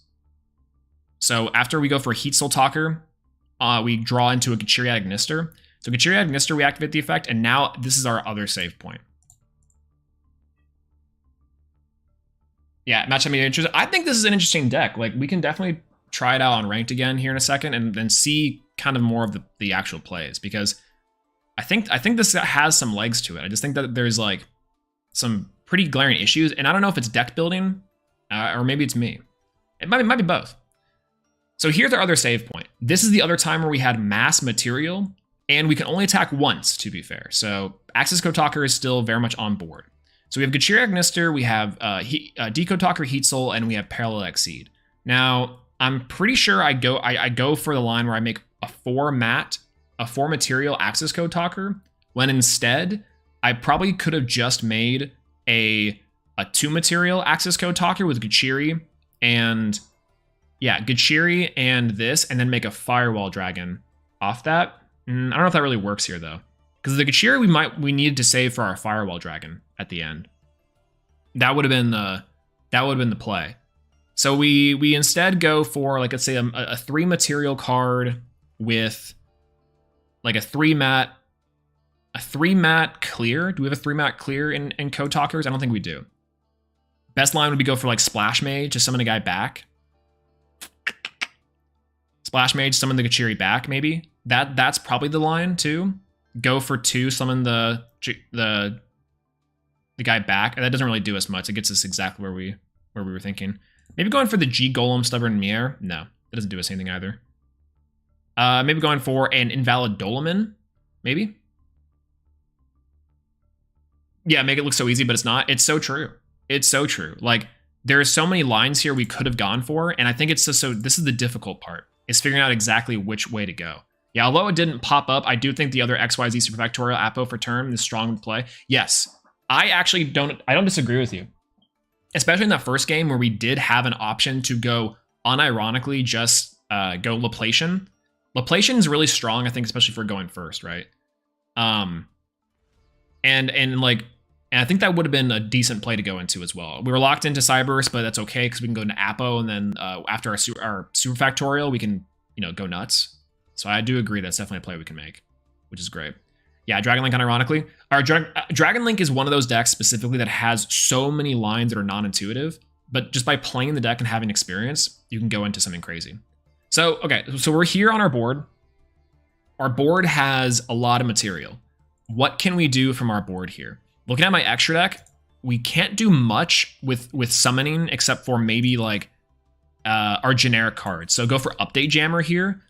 So after we go for a Heat Soul Talker, we draw into a Gachiriad Ignister. So Gachiriad Ignister, we activate the effect, and now this is our other save point. Yeah, matchup made interesting. I think this is an interesting deck. Like, we can definitely try it out on ranked again here in a second, and then see kind of more of the actual plays, because I think this has some legs to it. I just think that there's like some pretty glaring issues, and I don't know if it's deck building or maybe it's me. It might be both. So here's our other save point. This is the other time where we had mass material, and we can only attack once, to be fair. So Access Code Talker is still very much on board. So we have Gachiriad Ignister, we have Decode Talker, Heat Soul, and we have Parallel Exceed. Now, I'm pretty sure I go for the line where I make a 4 material Access Code Talker, when instead I probably could have just made a 2 material Access Code Talker with Gachiri and Gachiri and this, and then make a Firewall Dragon off that. I don't know if that really works here though, because the Gachiri we needed to save for our Firewall Dragon at the end. That would have been the play. So we instead go for, like, let's say a 3 material card with like a 3 mat clear. Do we have a 3 mat clear in Code Talkers? I don't think we do. Best line would be go for like Splash Mage to summon a guy back. Splash Mage, summon the Gachiri back, maybe. That's probably the line too. Go for 2, summon the guy back. And that doesn't really do us much. It gets us exactly where we were thinking. Maybe going for the G Golem Stubborn Mier. No, that doesn't do us anything either. Maybe going for an Invalid Dolaman. Maybe. Yeah, make it look so easy, but it's not. It's so true. It's so true. Like, there are so many lines here we could have gone for, and I think it's just so this is the difficult part, is figuring out exactly which way to go. Yeah, although it didn't pop up, I do think the other XYZ Superfactorial Apo for turn is strong in play. Yes, I actually don't disagree with you. Especially in that first game where we did have an option to go unironically just go Laplacian. Laplacian is really strong, I think, especially for going first, right? And I think that would have been a decent play to go into as well. We were locked into Cyberse, but that's okay because we can go into Apo, and then after our super factorial, we can, you know, go nuts. So I do agree that's definitely a play we can make, which is great. Yeah, Dragon Link unironically. Our Dragon Link is one of those decks specifically that has so many lines that are non-intuitive, but just by playing the deck and having experience, you can go into something crazy. So, okay, so we're here on our board. Our board has a lot of material. What can we do from our board here? Looking at my extra deck, we can't do much with summoning except for maybe like our generic cards. So go for Update Jammer here.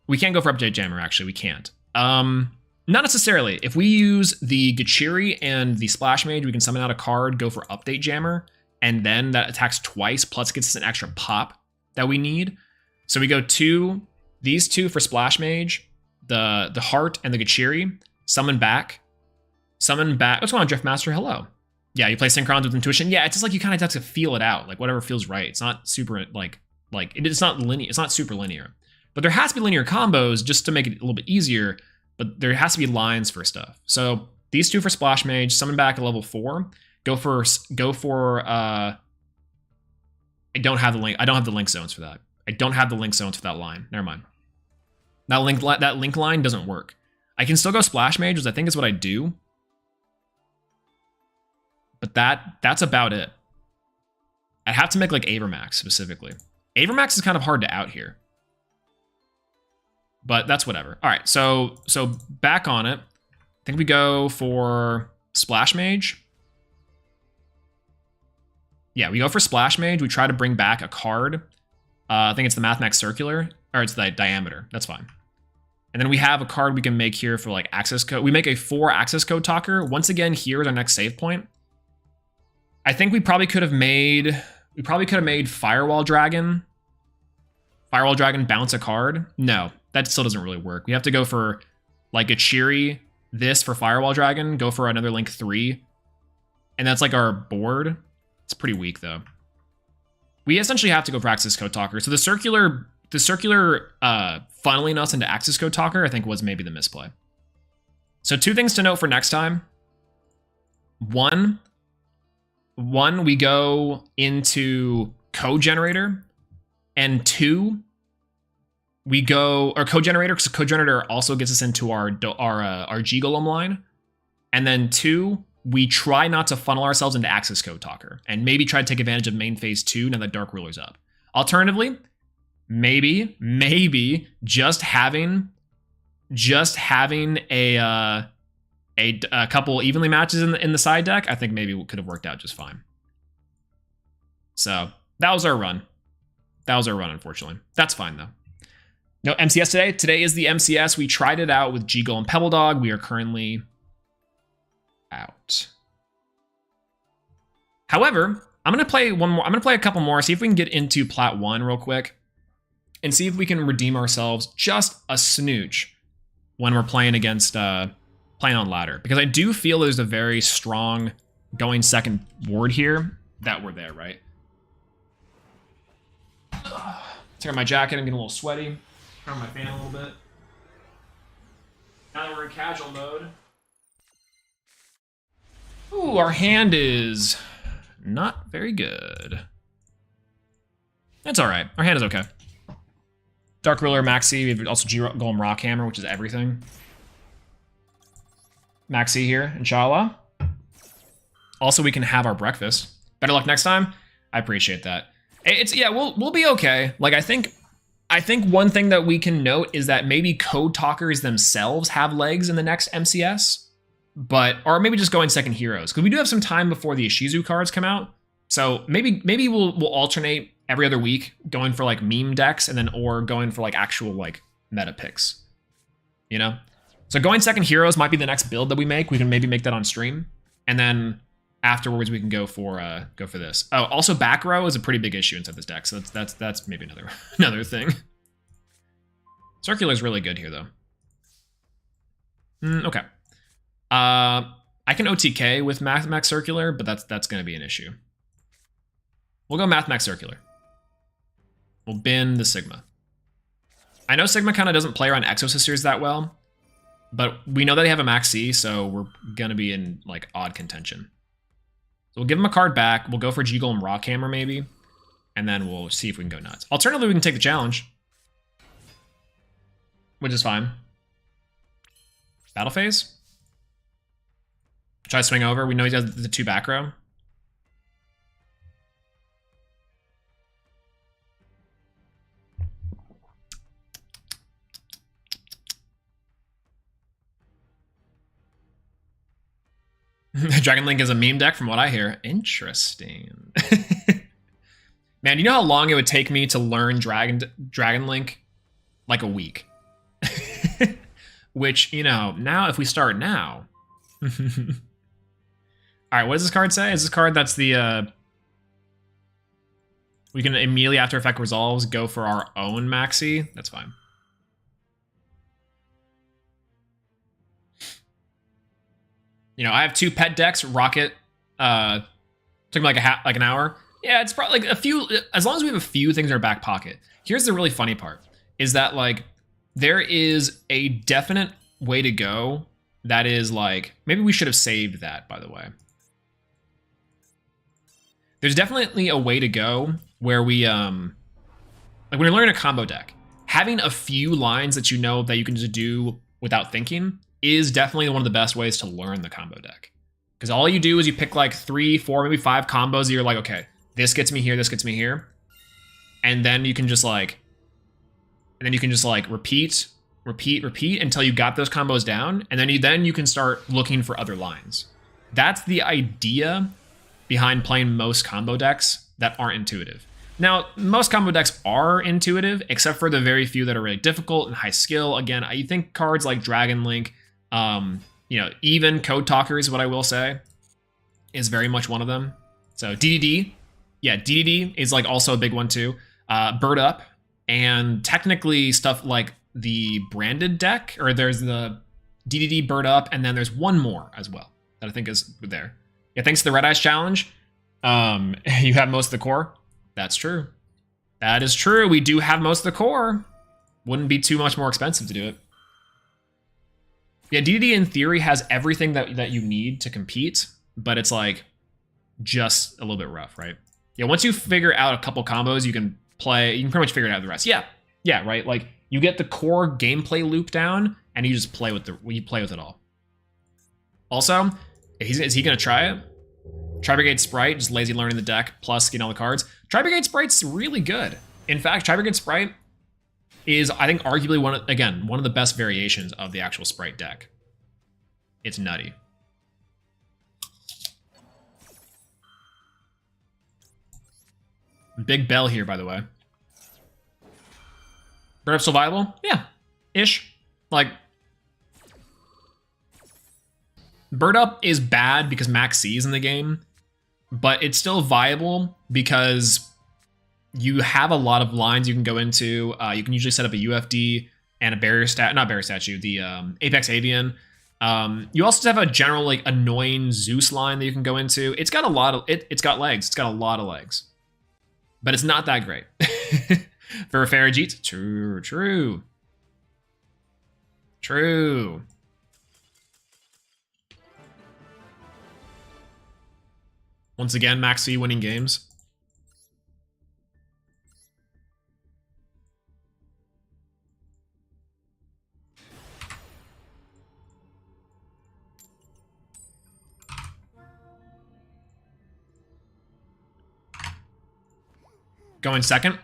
We can't go for Update Jammer, actually. We can't. Not necessarily. If we use the Gachiri and the Splash Mage, we can summon out a card, go for Update Jammer, and then that attacks twice, plus gets us an extra pop that we need. So we go these two for Splash Mage, the Heart and the Gachiri, summon back. What's going on, Driftmaster? Hello. Yeah, you play Synchrons with Intuition. Yeah, it's just like you kind of have to feel it out, like whatever feels right. It's not super it's not linear. It's not super linear, but there has to be linear combos just to make it a little bit easier. But there has to be lines for stuff. So these two for Splash Mage, summon back at level 4. Go for. I don't have the link. I don't have the link zones for that. I don't have the link zones for that line. Never mind. That link line doesn't work. I can still go Splash Mage, which I think is what I do. But that's about it. I'd have to make like Avermax specifically. Avermax is kind of hard to out here. But that's whatever. All right, so back on it. I think we go for Splash Mage. Yeah, we go for Splash Mage. We try to bring back a card. I think it's the Mathmax Circular, or it's the Diameter. That's fine. And then we have a card we can make here for like access code. We make a 4 access code talker. Once again, here is our next save point. I think we probably could have made Firewall Dragon. Firewall Dragon bounce a card. No, that still doesn't really work. We have to go for like a Cheery, this for Firewall Dragon, go for another Link 3. And that's like our board. It's pretty weak though. We essentially have to go for Access Code Talker. So the circular funneling us into Access Code Talker, I think was maybe the misplay. So 2 things to note for next time. One, we go into Code Generator. And 2, we go, or Code Generator, because Code Generator also gets us into our G Golem line. And then 2, we try not to funnel ourselves into Access Code Talker and maybe try to take advantage of main phase 2 now that Dark Ruler's up. Alternatively, maybe just having a couple evenly matches in the side deck, I think maybe could have worked out just fine. So that was our run. Unfortunately. That's fine, though. No MCS today. Today is the MCS. We tried it out with G Golem Pebble Dog. We are currently out. However, I'm going to play one more. I'm going to play a couple more, see if we can get into Plat 1 real quick, and see if we can redeem ourselves just a snooch when we're playing against, playing on ladder. Because I do feel there's a very strong going second ward here that we're there, right? Tear my jacket, I'm getting a little sweaty. Turn on my fan a little bit. Now that we're in casual mode. Ooh, our hand is not very good. It's alright. Our hand is okay. Dark Ruler, Maxi. We have also G Golem Rockhammer, which is everything. Maxi here, inshallah. Also, we can have our breakfast. Better luck next time. I appreciate that. Yeah, we'll be okay. Like I think one thing that we can note is that maybe Code Talkers themselves have legs in the next MCS, or maybe just going second heroes, because we do have some time before the Ishizu cards come out. So maybe we'll alternate every other week, going for like meme decks and then or going for like actual like meta picks. You know? So going second heroes might be the next build that we make. We can maybe make that on stream, and then afterwards we can go for this. Oh, also back row is a pretty big issue inside this deck, so that's maybe another thing. Circular is really good here though. Okay. I I can OTK with Max Circular, but that's going to be an issue. We'll go Max Circular. We'll bin the Sigma. I know Sigma kind of doesn't play around Exo Sisters that well, but we know that they have a Max C, so we're going to be in like odd contention. So we'll give them a card back. We'll go for G-Golem Rock Hammer maybe, and then we'll see if we can go nuts. Alternatively, we can take the challenge, which is fine. Battle phase. Try to swing over. We know he does the 2 back row. Dragon Link is a meme deck from what I hear. Interesting. Man, you know how long it would take me to learn Dragon Link? Like a week. Which, you know, now if we start now. Alright, what does this card say? Is this card that's the we can immediately after effect resolves go for our own Maxi? That's fine. You know, I have 2 pet decks. Rocket took me like an hour. Yeah, it's probably like a few. As long as we have a few things in our back pocket. Here's the really funny part: is that like there is a definite way to go. That is like maybe we should have saved that. By the way, there's definitely a way to go where we like when you're learning a combo deck, having a few lines that you know that you can just do without thinking is definitely one of the best ways to learn the combo deck. Because all you do is you pick like 3, 4, maybe 5 combos that you're like, okay, this gets me here, this gets me here. And then you can just like, repeat until you got those combos down. And then you can start looking for other lines. That's the idea behind playing most combo decks that aren't intuitive. Now, most combo decks are intuitive, except for the very few that are really difficult and high skill. Again, I think cards like Dragon Link, you know, even Code Talkers, what I will say, is very much one of them. So DDD, yeah, DDD is like also a big one too. Bird Up, and technically stuff like the branded deck, or there's the DDD Bird Up, and then there's one more as well that I think is there. Yeah, thanks to the Red Eyes Challenge, you have most of the core. That's true. That is true. We do have most of the core. Wouldn't be too much more expensive to do it. Yeah, DDD in theory has everything that you need to compete, but it's like just a little bit rough, right? Yeah, once you figure out a couple combos, you can pretty much figure it out the rest. Yeah, right. Like you get the core gameplay loop down, and you just play with it all. Also, is he gonna try it? Tri-Brigade Sprite, just lazy learning the deck, plus getting all the cards. Tri-Brigade Sprite's really good. In fact, Tri-Brigade Sprite is, I think, arguably one of the best variations of the actual Sprite deck. It's nutty. Big Bell here, by the way. Bird Up still viable? Yeah, ish. Like, Bird Up is bad because Max C is in the game, but it's still viable because you have a lot of lines you can go into. You can usually set up a UFD and a barrier statue, the Apex Avian. You also have a general like annoying Zeus line that you can go into. It's got a lot of it's got legs. It's got a lot of legs, but it's not that great. For a Farajit, true. Once again, Max C winning games. Going second.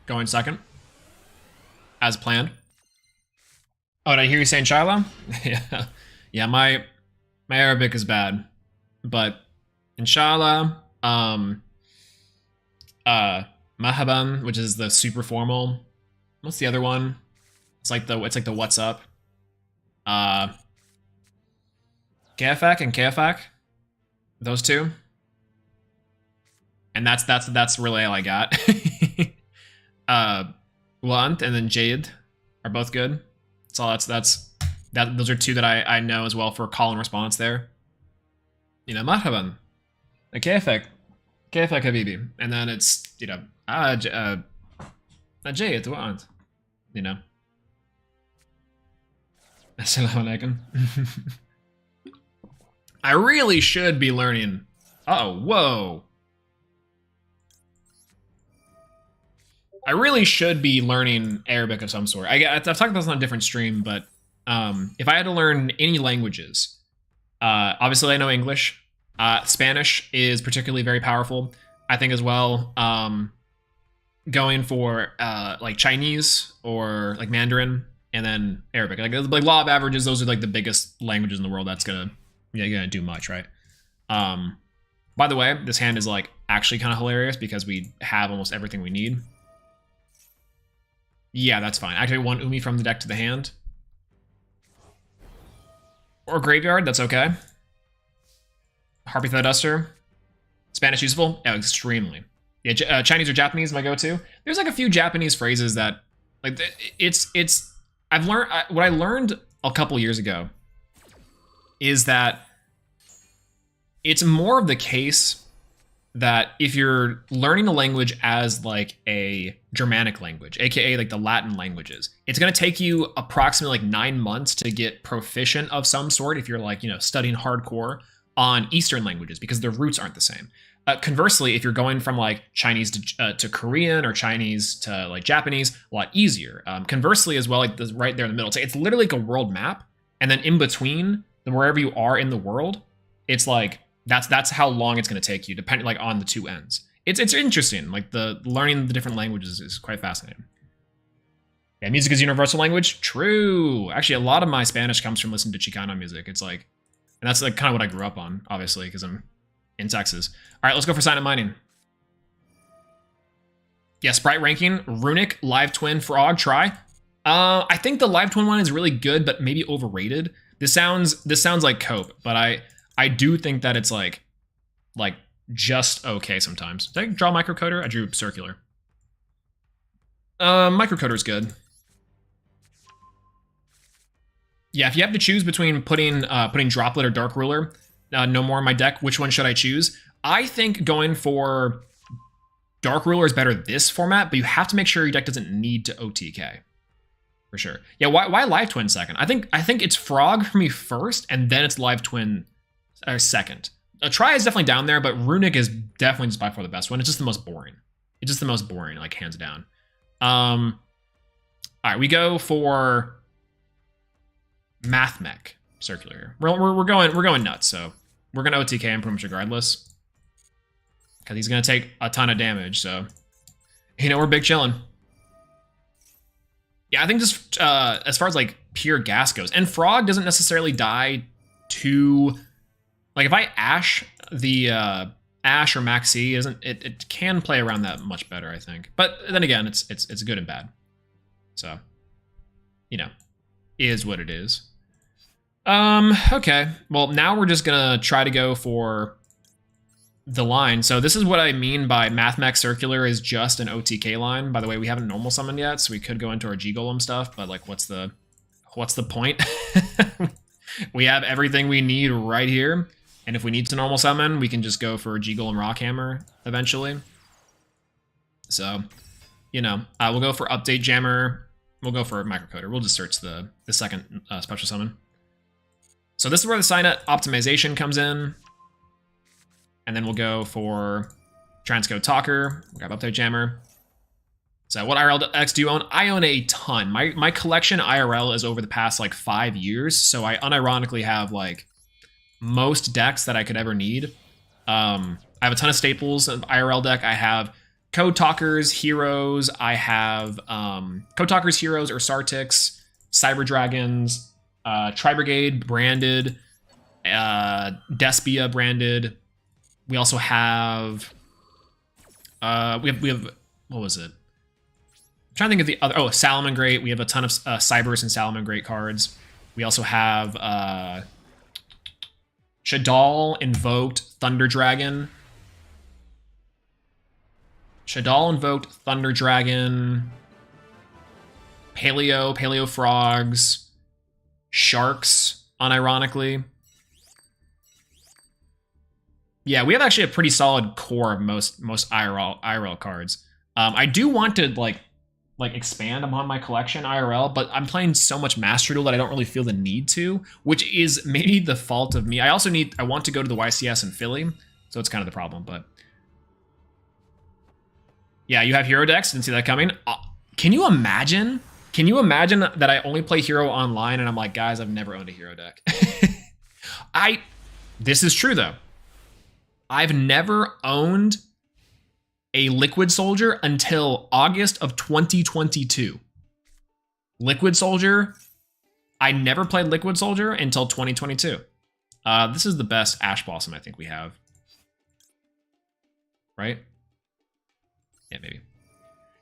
Going second. As planned. Oh, did I hear you saying Shiloh? Yeah. Yeah, my Arabic is bad, but inshallah, Mahaban, which is the super formal. What's the other one? It's like the what's up. Kafak and Kafak, those two, and that's really all I got. Lant and then Jade are both good. That's all. That's those are two that I know as well for call and response there. You know, marhaban. كيفك حبيبي. And then it's, you know, جيد وأنت. You know. Assalamu alaikum. I really should be learning. Oh, whoa. I really should be learning Arabic of some sort. I've talked about this on a different stream, but if I had to learn any languages, obviously I know English. Spanish is particularly very powerful, I think, as well. Going for like Chinese or like Mandarin, and then Arabic. Like law of averages, those are like the biggest languages in the world. That's gonna do much, right? By the way, this hand is like actually kind of hilarious because we have almost everything we need. Yeah, that's fine. Activate one Umi from the deck to the hand. Or graveyard, that's okay. Harpy Feather Duster. Spanish useful? Oh, extremely. Yeah, Chinese or Japanese, my go-to. There's like a few Japanese phrases that, like, I've learned, what I learned a couple years ago is that it's more of the case that if you're learning a language as like a Germanic language, aka like the Latin languages, it's going to take you approximately like 9 months to get proficient of some sort if you're like, you know, studying hardcore on Eastern languages because their roots aren't the same. Conversely, if you're going from like Chinese to Korean or Chinese to like Japanese, a lot easier. Conversely as well, like this right there in the middle, it's literally like a world map. And then in between, wherever you are in the world, it's like, that's how long it's going to take you, depending like on the two ends. It's interesting. Like the learning the different languages is quite fascinating. Yeah, music is universal language. True. Actually, a lot of my Spanish comes from listening to Chicano music. It's like, and that's like kind of what I grew up on, obviously, because I'm in Texas. All right, let's go for Sign of Mining. Yeah, Sprite ranking, Runic, Live Twin, Frog, try. I think the Live Twin one is really good, but maybe overrated. This sounds like Cope, but I do think that it's like just okay sometimes. Did I draw Microcoder? I drew Circular. Microcoder's good. Yeah, if you have to choose between putting Droplet or Dark Ruler, no more in my deck, which one should I choose? I think going for Dark Ruler is better this format, but you have to make sure your deck doesn't need to OTK. For sure. Yeah, why Live Twin second? I think it's Frog for me first, and then it's Live Twin second. Try is definitely down there, but Runic is definitely just by far the best one. It's just the most boring. It's just the most boring, like hands down. All right, we go for Math Mech Circular. We're going nuts, so we're gonna OTK him pretty much regardless, because he's gonna take a ton of damage. So, you know, we're big chilling. Yeah, I think just as far as like pure gas goes, and Frog doesn't necessarily die to, like, if I Ash the Ash or Maxi, it can play around that much better, I think. But then again, it's good and bad. So, you know, is what it is. Okay. Well, now we're just gonna try to go for the line. So this is what I mean by MathMech Circular is just an OTK line. By the way, we haven't normal summoned yet, so we could go into our G-Golem stuff, but like, what's the point? We have everything we need right here. And if we need to normal summon, we can just go for G-Golem Rockhammer eventually. So, you know, we'll go for Update Jammer. We'll go for Microcoder. We'll just search the second special summon. So this is where the Signet optimization comes in. And then we'll go for Transcode Talker. We'll grab Update Jammer. So what IRL decks do you own? I own a ton. My collection IRL is over the past like 5 years. So I unironically have like most decks that I could ever need. I have a ton of staples of IRL deck. I have Code Talkers, Heroes. I have Code Talkers, Heroes, or Sartix, Cyber Dragons, Tri-Brigade branded, Despia branded. We also have we have what was it? I'm trying to think of the other. Oh, Salamangreat. We have a ton of Cybers and Salamangreat cards. We also have Shadal, Invoked, Thunder Dragon. Shadal, Invoked, Thunder Dragon. Paleo Frogs. Sharks, unironically. Yeah, we have actually a pretty solid core of most IRL cards. I do want to like expand upon my collection IRL, but I'm playing so much Master Duel that I don't really feel the need to, which is maybe the fault of me. I want to go to the YCS in Philly, so it's kind of the problem, but yeah, you have hero decks. Didn't see that coming. Can you imagine? Can you imagine that I only play hero online and I'm like, guys, I've never owned a hero deck. This is true though. I've never owned a Liquid Soldier until August of 2022. Liquid Soldier, I never played Liquid Soldier until 2022. This is the best Ash Blossom I think we have. Right? Yeah, maybe.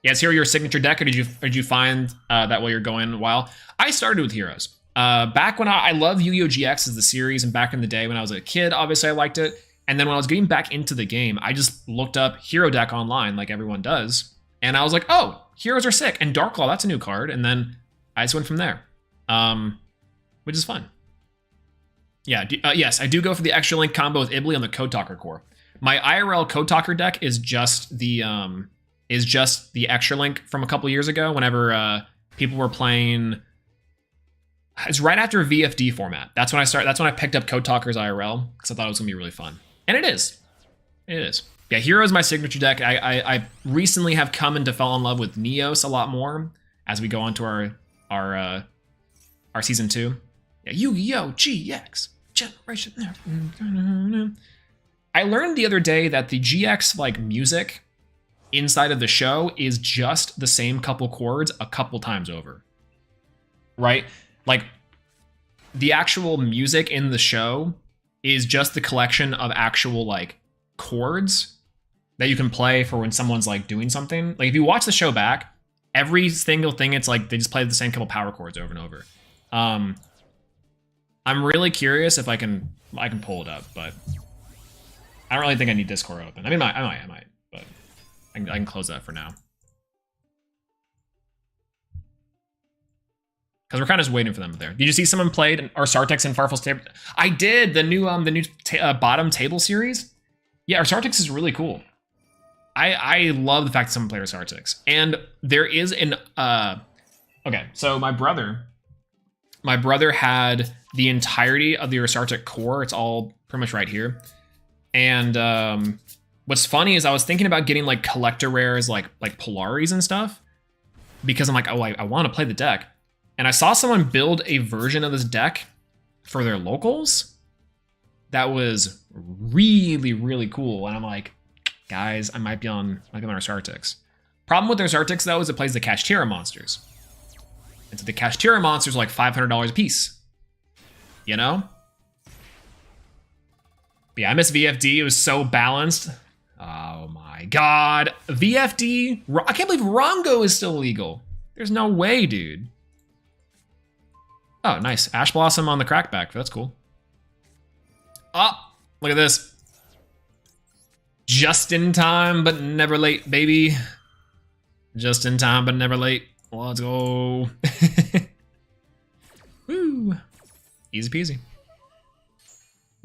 Yeah, is Hero your signature deck, or did you find that while you're going a while? I started with Heroes. Back when I love Yu-Gi-Oh! GX as the series, and back in the day when I was a kid, obviously I liked it. And then when I was getting back into the game, I just looked up Hero deck online like everyone does. And I was like, oh, Heroes are sick. And Dark Claw, that's a new card. And then I just went from there, which is fun. Yeah, yes, I do go for the extra link combo with Ibli on the Code Talker core. My IRL Code Talker deck is just the extra link from a couple years ago whenever people were playing. It's right after VFD format. That's when I picked up Code Talker's IRL because I thought it was gonna be really fun. And it is. It is. Yeah, Hero is my signature deck. I recently have come into fall in love with Neos a lot more as we go on to our season 2. Yeah, Yu-Gi-Oh! GX Generation. I learned the other day that the GX like music inside of the show is just the same couple chords a couple times over. Right? Like the actual music in the show is just the collection of actual like chords that you can play for when someone's like doing something. Like if you watch the show back, every single thing, it's like they just play the same couple power chords over and over. I'm really curious if I can pull it up, but I don't really think I need Discord open. I mean, I might, but I can close that for now. Because we're kind of just waiting for them there. Did you see someone played our Sartex and Farfel's table? I did. The new bottom table series. Yeah, our Sartex is really cool. I love the fact that someone played our Sartex. And there is an okay, so my brother had the entirety of the Sartec core. It's all pretty much right here. And what's funny is I was thinking about getting like collector rares like Polaris and stuff because I'm like, oh, I want to play the deck. And I saw someone build a version of this deck for their locals that was really, really cool. And I'm like, guys, I might be on our Sartex. Problem with their Sartex though is it plays the Kashtira monsters. And so the Kashtira monsters are like $500 a piece. You know? But yeah, I miss VFD. It was so balanced. Oh my god. VFD? I can't believe Rongo is still legal. There's no way, dude. Oh, nice. Ash Blossom on the crackback. That's cool. Oh, look at this. Just in time, but never late, baby. Just in time, but never late. Let's go. Woo. Easy peasy.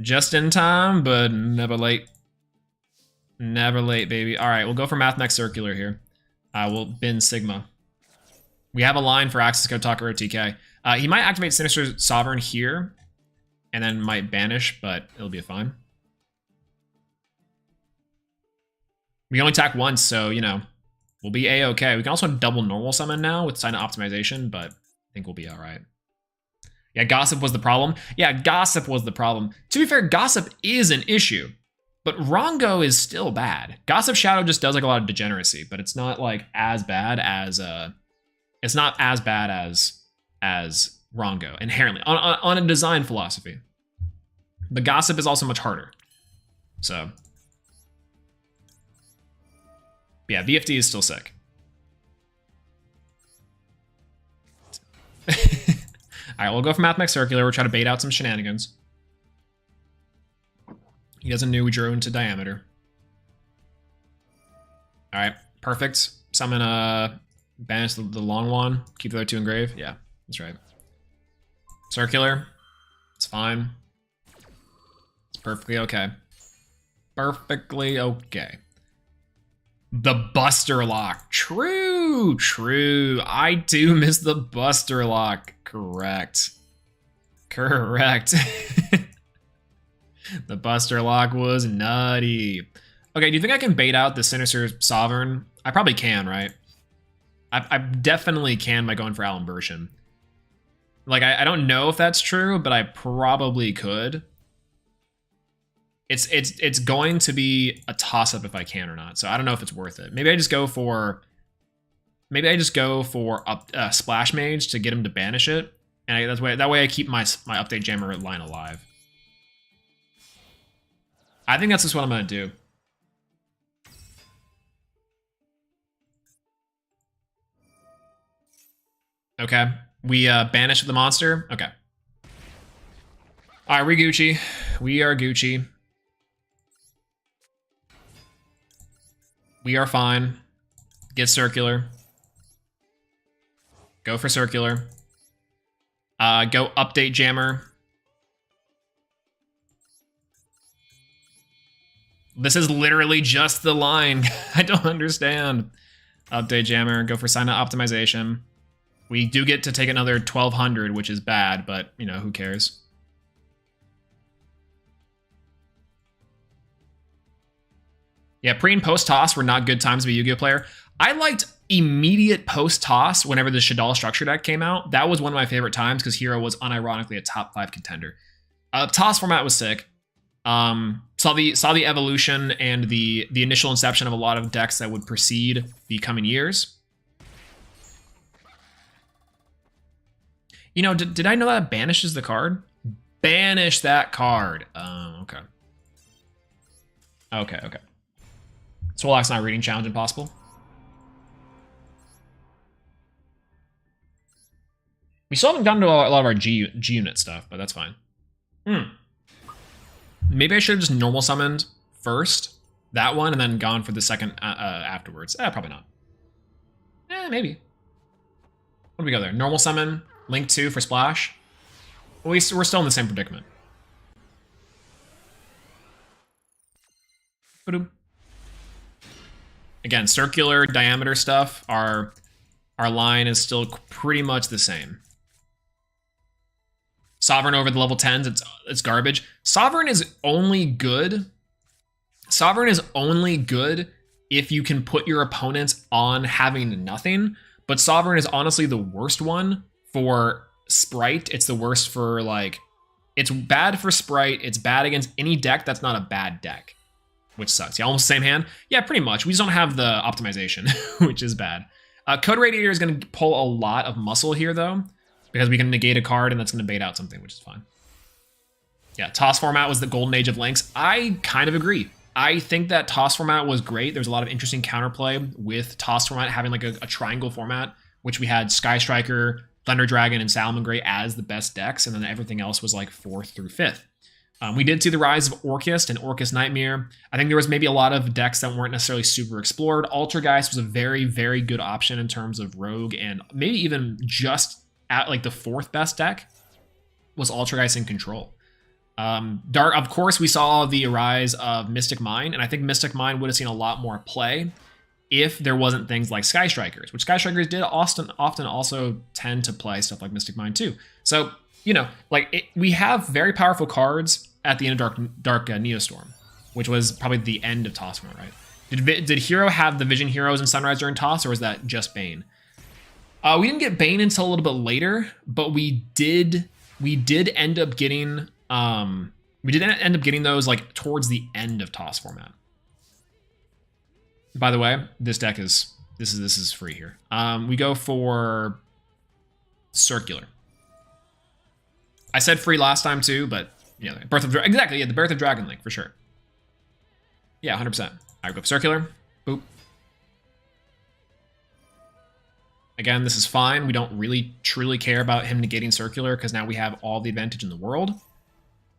Just in time, but never late. Never late, baby. All right, we'll go for Math Next Circular here. We'll bin Sigma. We have a line for Access Code Talker OTK. He might activate Sinister Sovereign here, and then might banish, but it'll be fine. We only attack once, so, you know, we'll be A-okay. We can also double normal summon now with Sign of Optimization, but I think we'll be all right. Yeah, Gossip was the problem. Yeah, Gossip was the problem. To be fair, Gossip is an issue, but Rongo is still bad. Gossip Shadow just does like a lot of degeneracy, but it's not like as bad as it's not as bad as Rongo inherently on a design philosophy. But Gossip is also much harder. So yeah, VFD is still sick. All right, we'll go for Mathemax Circular. We'll try to bait out some shenanigans. He doesn't know we drew into diameter. All right, perfect. Summon banish the long one. Keep the other two engraved. Yeah, that's right. Circular. It's fine. It's perfectly okay. Perfectly okay. The Buster Lock. True, true. I do miss the Buster Lock. Correct. Correct. The Buster Lock was nutty. Okay, do you think I can bait out the Sinister Sovereign? I probably can, right? I definitely can by going for Alan Bersham. Like, I don't know if that's true, but I probably could. It's going to be a toss-up if I can or not, so I don't know if it's worth it. Maybe I just go for Splash Mage to get him to banish it, and that way I keep my Update Jammer line alive. I think that's just what I'm gonna do. Okay, we banish the monster. Okay. All right, we Gucci. We are Gucci. We are fine. Get circular. Go for circular. Go Update Jammer. This is literally just the line. I don't understand. Update Jammer. Go for Sign Up Optimization. We do get to take another 1200, which is bad, but, you know, who cares? Yeah, pre and post toss were not good times to be a Yu-Gi-Oh player. I liked immediate post toss whenever the Shadal structure deck came out. That was one of my favorite times because Hero was unironically a top 5 contender. Toss format was sick. Saw the evolution and the initial inception of a lot of decks that would precede the coming years. You know, did I know that banishes the card? Banish that card. Okay. Okay. Swolelax not reading challenge impossible. We still haven't gotten to a lot of our G unit stuff, but that's fine. Maybe I should have just normal summoned first, that one, and then gone for the second afterwards. Probably not. Maybe. What do we go there? Normal summon, Link 2 for Splash. We're still in the same predicament. Ba-doom. Again, circular diameter stuff, our line is still pretty much the same. Sovereign over the level 10s, it's garbage. Sovereign is only good. Sovereign is only good if you can put your opponents on having nothing. But Sovereign is honestly the worst one for Sprite. It's the worst for, like, it's bad for Sprite. It's bad against any deck that's not a bad deck, which sucks. Yeah, almost the same hand. Yeah, pretty much. We just don't have the optimization, which is bad. Code Radiator is going to pull a lot of muscle here, though, because we can negate a card and that's going to bait out something, which is fine. Yeah, Toss format was the golden age of links. I kind of agree. I think that Toss format was great. There's a lot of interesting counterplay with Toss format having like a triangle format, which we had Sky Striker, Thunder Dragon, and Salamangreat as the best decks, and then everything else was like 4th through 5th. We did see the rise of Orchist and Orchist Nightmare. I think there was maybe a lot of decks that weren't necessarily super explored. Altergeist was a very, very good option in terms of Rogue, and maybe even just at like the 4th best deck was Altergeist in Control. Dark, of course, we saw the rise of Mystic Mine, and I think Mystic Mine would have seen a lot more play if there wasn't things like Sky Strikers, which Sky Strikers did often also tend to play stuff like Mystic Mine too. So, you know, like we have very powerful cards at the end of Dark Neostorm, which was probably the end of Toss Format, right? Did Hero have the Vision Heroes and Sunrise during Toss, or was that just Bane? We didn't get Bane until a little bit later, but we did end up getting those like towards the end of Toss Format. By the way, this deck is this is free here. We go for Circular. I said free last time too, but yeah, exactly, yeah, the Birth of Dragon Link for sure. Yeah, 100%. I go for Circular. Boop. Again, this is fine. We don't really truly care about him negating Circular because now we have all the advantage in the world.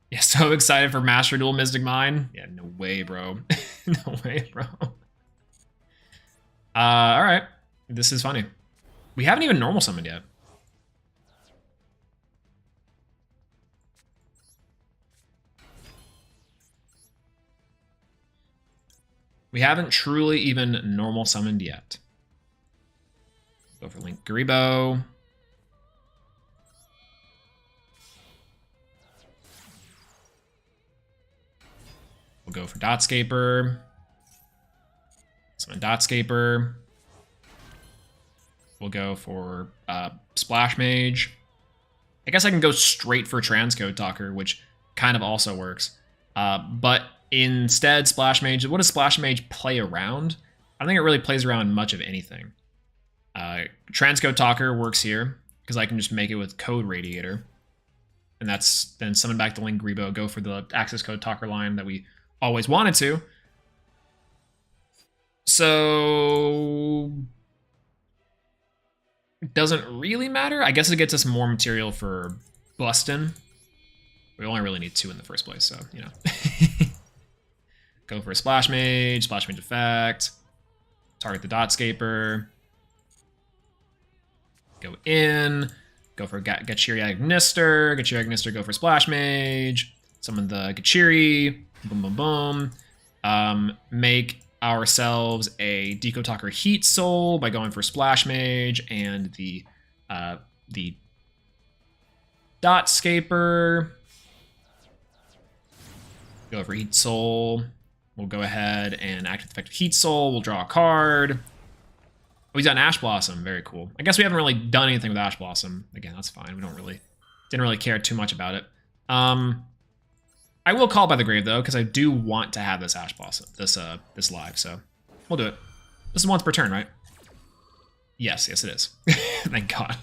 Yeah, so excited for Master Duel Mystic Mine. Yeah, no way, bro. No way, bro. All right. This is funny. We haven't even normal summoned yet. We haven't truly even normal summoned yet. Go for Link Garibo. We'll go for Dotscaper. Summon Dotscaper. We'll go for Splash Mage. I guess I can go straight for Transcode Talker, which kind of also works. But instead, Splash Mage, what does Splash Mage play around? I don't think it really plays around much of anything. Transcode Talker works here, because I can just make it with Code Radiator. And that's then summon back the Link Garibo, go for the Access Code Talker line that we always wanted to. So it doesn't really matter. I guess it gets us more material for Bustin'. We only really need 2 in the first place, so, you know. Go for a Splash Mage effect. Target the Dotscaper. Go in. Go for Gachiri Agnister. Gachiri Agnister, go for Splash Mage. Summon the Gachiri. Boom, boom, boom. Make ourselves a Deco Talker Heat Soul by going for Splash Mage and the Dotscaper. Go for Heat Soul. We'll go ahead and activate the effect of Heat Soul. We'll draw a card. Oh, he's got an Ash Blossom. Very cool. I guess we haven't really done anything with Ash Blossom. Again, that's fine. We didn't really care too much about it. I will call by the grave though, because I do want to have this Ash Blossom, this live. So we'll do it. This is once per turn, right? Yes, it is. Thank God.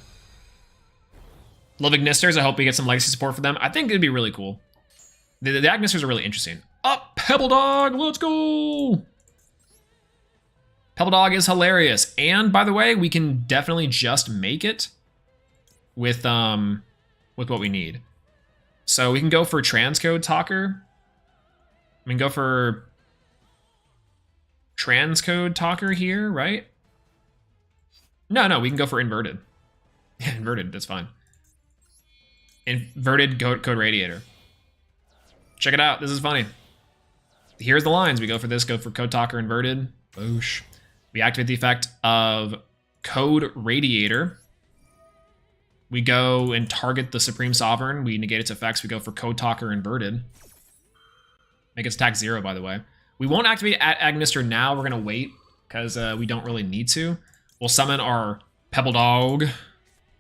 Love Ignisters. I hope we get some legacy support for them. I think it'd be really cool. The Agnisters are really interesting. Up, Pebble Dog, let's go! Pebble Dog is hilarious. And by the way, we can definitely just make it with what we need. So we can go for Transcode Talker. We can go for Transcode Talker here, right? No, we can go for Inverted. Yeah, Inverted, that's fine. Inverted Code Radiator. Check it out, this is funny. Here's the lines. We go for this, go for Code Talker Inverted. Boosh. We activate the effect of Code Radiator. We go and target the Supreme Sovereign. We negate its effects. We go for Code Talker Inverted. Make its attack 0, by the way. We won't activate Agnister now. We're going to wait because we don't really need to. We'll summon our Pebble Dog.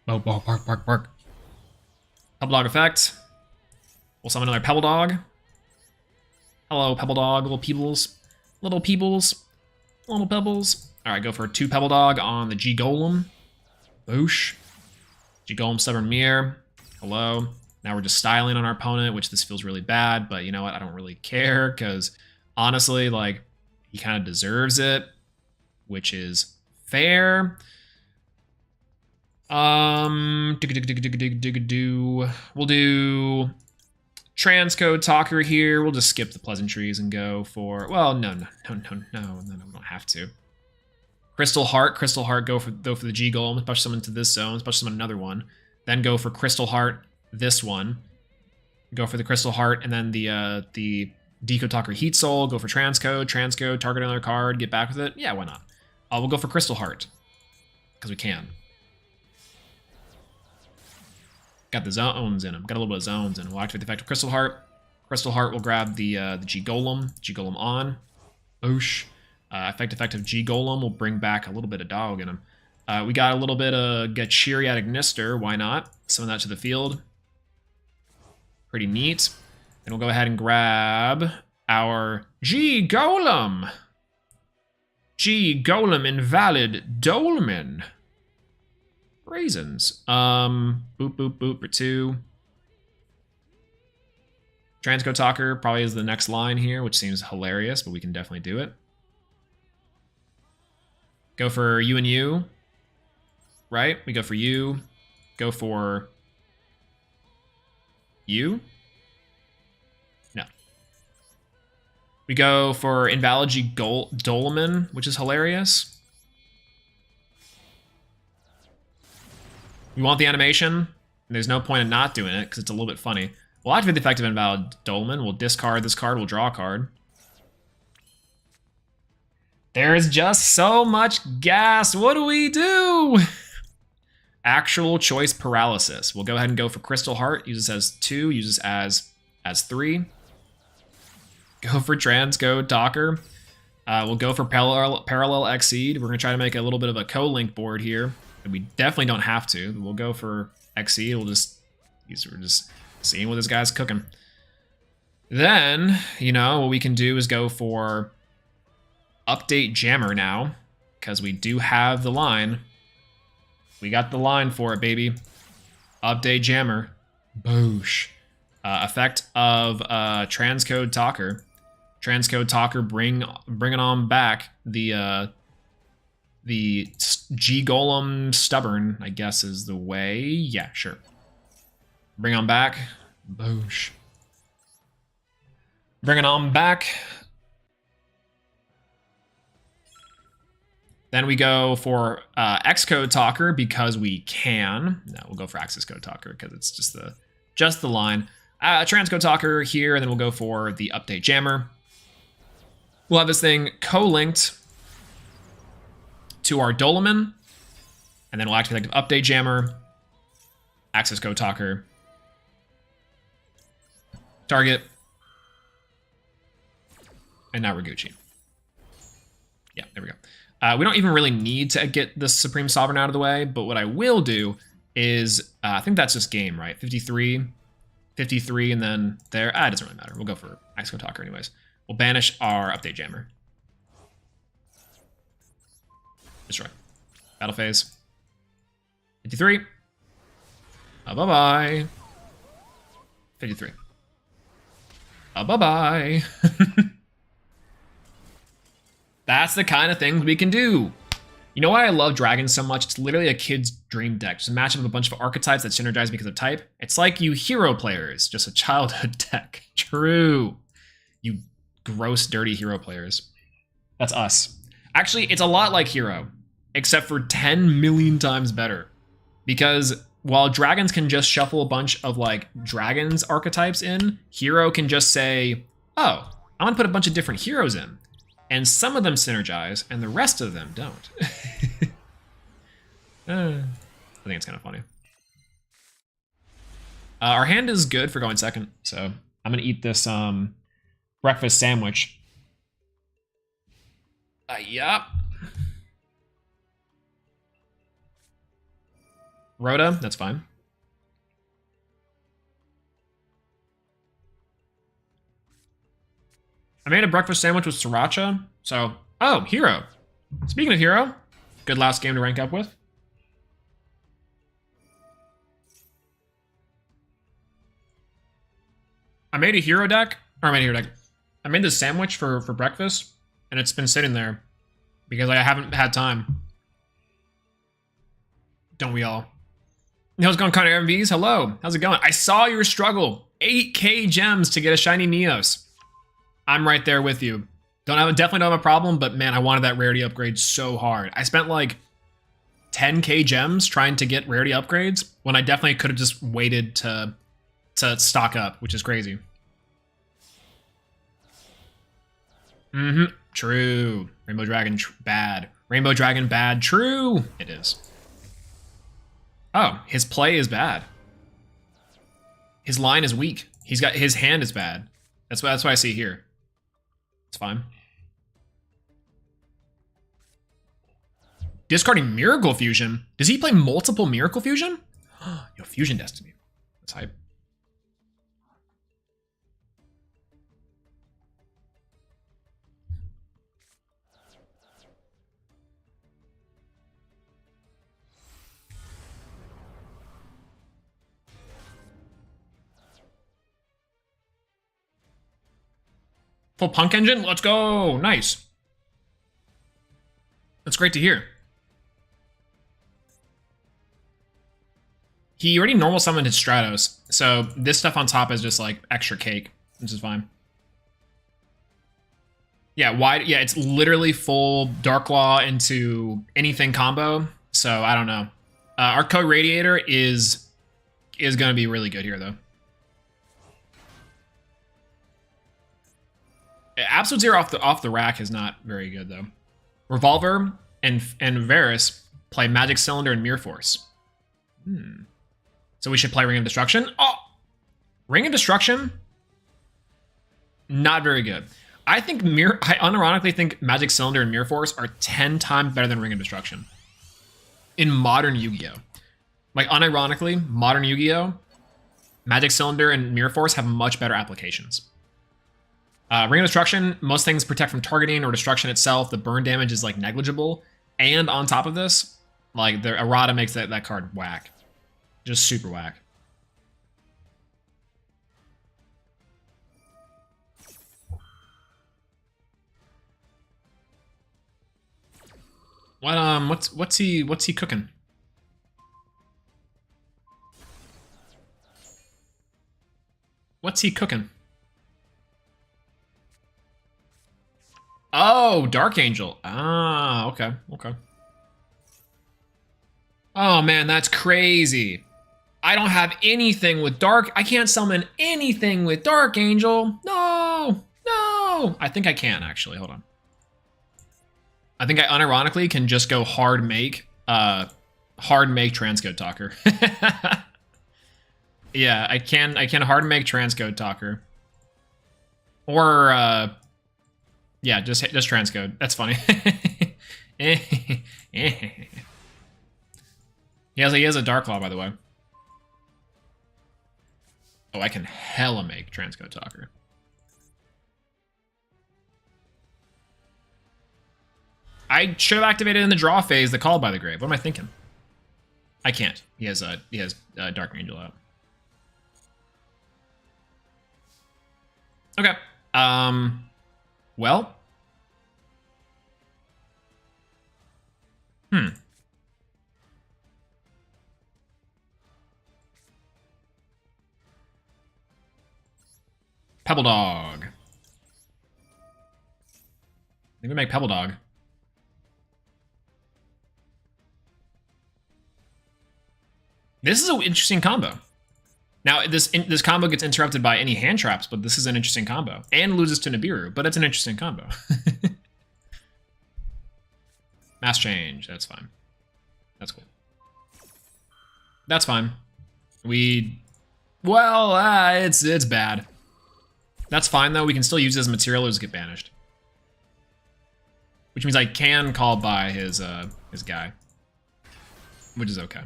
Oh, bark, bark, bark. Pebble Dog effect. We'll summon another Pebble Dog. Hello, Pebble Dog, little Peebles. Little Peebles. Little Pebbles. Alright, go for 2 Pebble Dog on the G Golem. Boosh. G Golem, Stubborn Mirror. Hello. Now we're just styling on our opponent, which this feels really bad, but you know what? I don't really care, because honestly, like, he kind of deserves it, which is fair. We'll do Transcode Talker here. We'll just skip the pleasantries and go for, well, no, we don't have to. Crystal Heart, go for the G Golem, special summon to this zone, special summon another one. Then go for Crystal Heart, this one. Go for the Crystal Heart, and then the Deco Talker Heat Soul, go for Transcode, target another card, get back with it. Yeah, why not? We'll go for Crystal Heart, because we can. Got the zones in them. Got a little bit of zones in them. We'll activate the effect of Crystal Heart. Crystal Heart will grab the G Golem. G Golem on. Oosh. Effect of G Golem will bring back a little bit of dog in him. We got a little bit of Gachiri Agnister. Why not? Summon that to the field. Pretty neat. Then we'll go ahead and grab our G Golem. G Golem Invalid Dolmen. Raisins. Boop, boop, boop for 2. Transcode Talker probably is the next line here, which seems hilarious, but we can definitely do it. Go for you and you. Right? We go for you. Go for you. No. We go for Invalid G Dolmen, which is hilarious. We want the animation, and there's no point in not doing it, because it's a little bit funny. We'll activate the effect of Invalid Dolmen. We'll discard this card. We'll draw a card. There's just so much gas. What do we do? Actual choice paralysis. We'll go ahead and go for Crystal Heart. Use this as 2. Use this as 3. Go for Transcode Talker. We'll go for Parallel Exceed. We're going to try to make a little bit of a co-link board here. And we definitely don't have to. We'll go for Exceed. We're just seeing what this guy's cooking. Then, you know, what we can do is go for Update Jammer now, because we do have the line. We got the line for it, baby. Update Jammer. Boosh. Effect of Transcode Talker. Transcode Talker bringing on back the G-Golem Stubborn, I guess is the way. Yeah, sure. Bring on back. Boosh. Bring it on back. Then we go for Xcode Talker because we can. No, we'll go for Access Code Talker because it's just the line. Transcode Talker here, and then we'll go for the Update Jammer. We'll have this thing co-linked to our Doloman, and then we'll activate the Update Jammer, Access Code Talker, target, and now we're Gucci. Yeah, there we go. We don't even really need to get the Supreme Sovereign out of the way, but what I will do is, I think that's just game, right? 53, and then there. It doesn't really matter. We'll go for Access Code Talker anyways. We'll banish our Update Jammer. Destroy. Battle phase. 53. Bye-bye. 53. Bye-bye. That's the kind of things we can do. You know why I love Dragons so much? It's literally a kid's dream deck. Just a matchup of a bunch of archetypes that synergize because of type. It's like you hero players, just a childhood deck. True. You gross, dirty hero players. That's us. Actually, it's a lot like Hero, except for 10 million times better. Because while Dragons can just shuffle a bunch of like Dragons archetypes in, Hero can just say, oh, I'm gonna put a bunch of different heroes in. And some of them synergize, and the rest of them don't. I think it's kind of funny. Our hand is good for going second, so I'm gonna eat this breakfast sandwich. Yup. Rhoda, that's fine. I made a breakfast sandwich with sriracha, so... Oh, Hero. Speaking of Hero, good last game to rank up with. I made a Hero deck. I made this sandwich for breakfast, and it's been sitting there because I haven't had time. Don't we all? How's it going, Connor MVs? Hello. How's it going? I saw your struggle. 8K gems to get a shiny Neos. I'm right there with you. Definitely don't have a problem, but man, I wanted that rarity upgrade so hard. I spent like 10K gems trying to get rarity upgrades when I definitely could have just waited to stock up, which is crazy. True. Rainbow Dragon bad. Rainbow Dragon bad. True. It is. Oh, his play is bad. His line is weak. His hand is bad. That's why I see here. It's fine. Discarding Miracle Fusion. Does he play multiple Miracle Fusion? Yo, Fusion Destiny. That's hype. Full Punk Engine? Let's go! Nice. That's great to hear. He already normal summoned his Stratos, so this stuff on top is just like extra cake, which is fine. Yeah, yeah, it's literally full Dark Claw into anything combo, so I don't know. Our Code Radiator is gonna be really good here, though. Absolute Zero off the rack is not very good, though. Revolver and Varus play Magic Cylinder and Mirror Force. So we should play Ring of Destruction? Oh! Ring of Destruction? Not very good. I unironically think Magic Cylinder and Mirror Force are 10 times better than Ring of Destruction. In modern Yu-Gi-Oh! Like, unironically, modern Yu-Gi-Oh! Magic Cylinder and Mirror Force have much better applications. Ring of Destruction, most things protect from targeting or destruction itself. The burn damage is, like, negligible. And on top of this, like, the errata makes that card whack. Just super whack. What's he cooking? What's he cooking? Oh, Dark Angel. Ah, okay. Oh man, that's crazy. I don't have anything with Dark. I can't summon anything with Dark Angel. No. I think I can actually. Hold on. I think I unironically can just go hard make Transcode Talker. Yeah, I can hard make Transcode Talker. Or yeah, just Transcode. That's funny. He has a Dark Claw, by the way. Oh, I can hella make Transcode Talker. I should have activated in the draw phase the Call by the Grave. What am I thinking? I can't. He has Dark Angel out. Okay. Well. Pebble Dog. I think we make Pebble Dog. This is an interesting combo. Now, this combo gets interrupted by any hand traps, but this is an interesting combo. And loses to Nibiru, but it's an interesting combo. Mass change, that's fine. That's cool. That's fine. Well, it's bad. That's fine, though. We can still use it as material or just get banished. Which means I can call by his guy. Which is okay.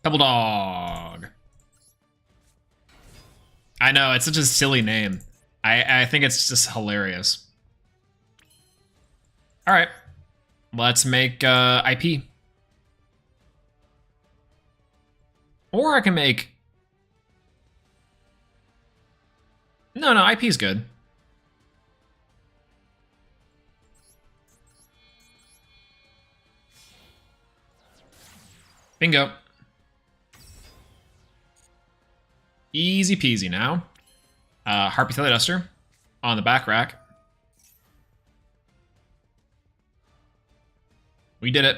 Pebble Dog. I know, it's such a silly name. I think it's just hilarious. Alright. Let's make IP. Or I can make... No, IP is good. Bingo. Easy peasy now. Harpy Teleduster on the back rack. We did it.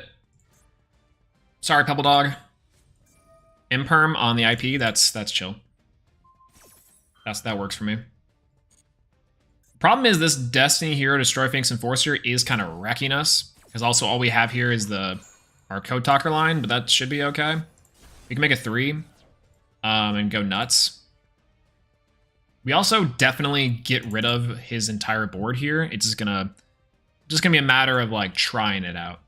Sorry, Pebble Dog. Imperm on the IP, that's chill. That works for me. Problem is this Destiny Hero Destroy Phoenix Enforcer is kind of wrecking us. Because also all we have here is our Code Talker line, but that should be okay. We can make a 3 and go nuts. We also definitely get rid of his entire board here. It's just gonna be a matter of like trying it out.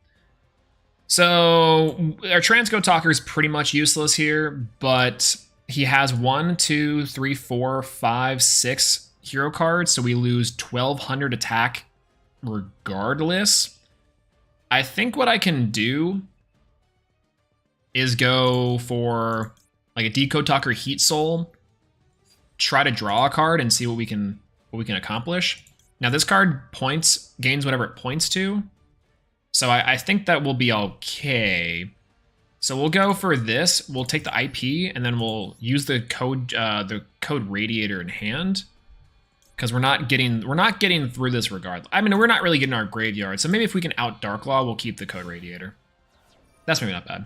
So our Transcode Talker is pretty much useless here, but he has 1, 2, 3, 4, 5, 6 hero cards, so we lose 1200 attack regardless. I think what I can do is go for like a Decode Talker Heat Soul, try to draw a card and see what we can accomplish. Now this card gains whatever it points to, so I think that will be okay. So we'll go for this. We'll take the IP and then we'll use the code Radiator in hand because we're not getting through this regardless. I mean, we're not really getting our graveyard, so maybe if we can out Darklaw, we'll keep the code Radiator. That's maybe not bad.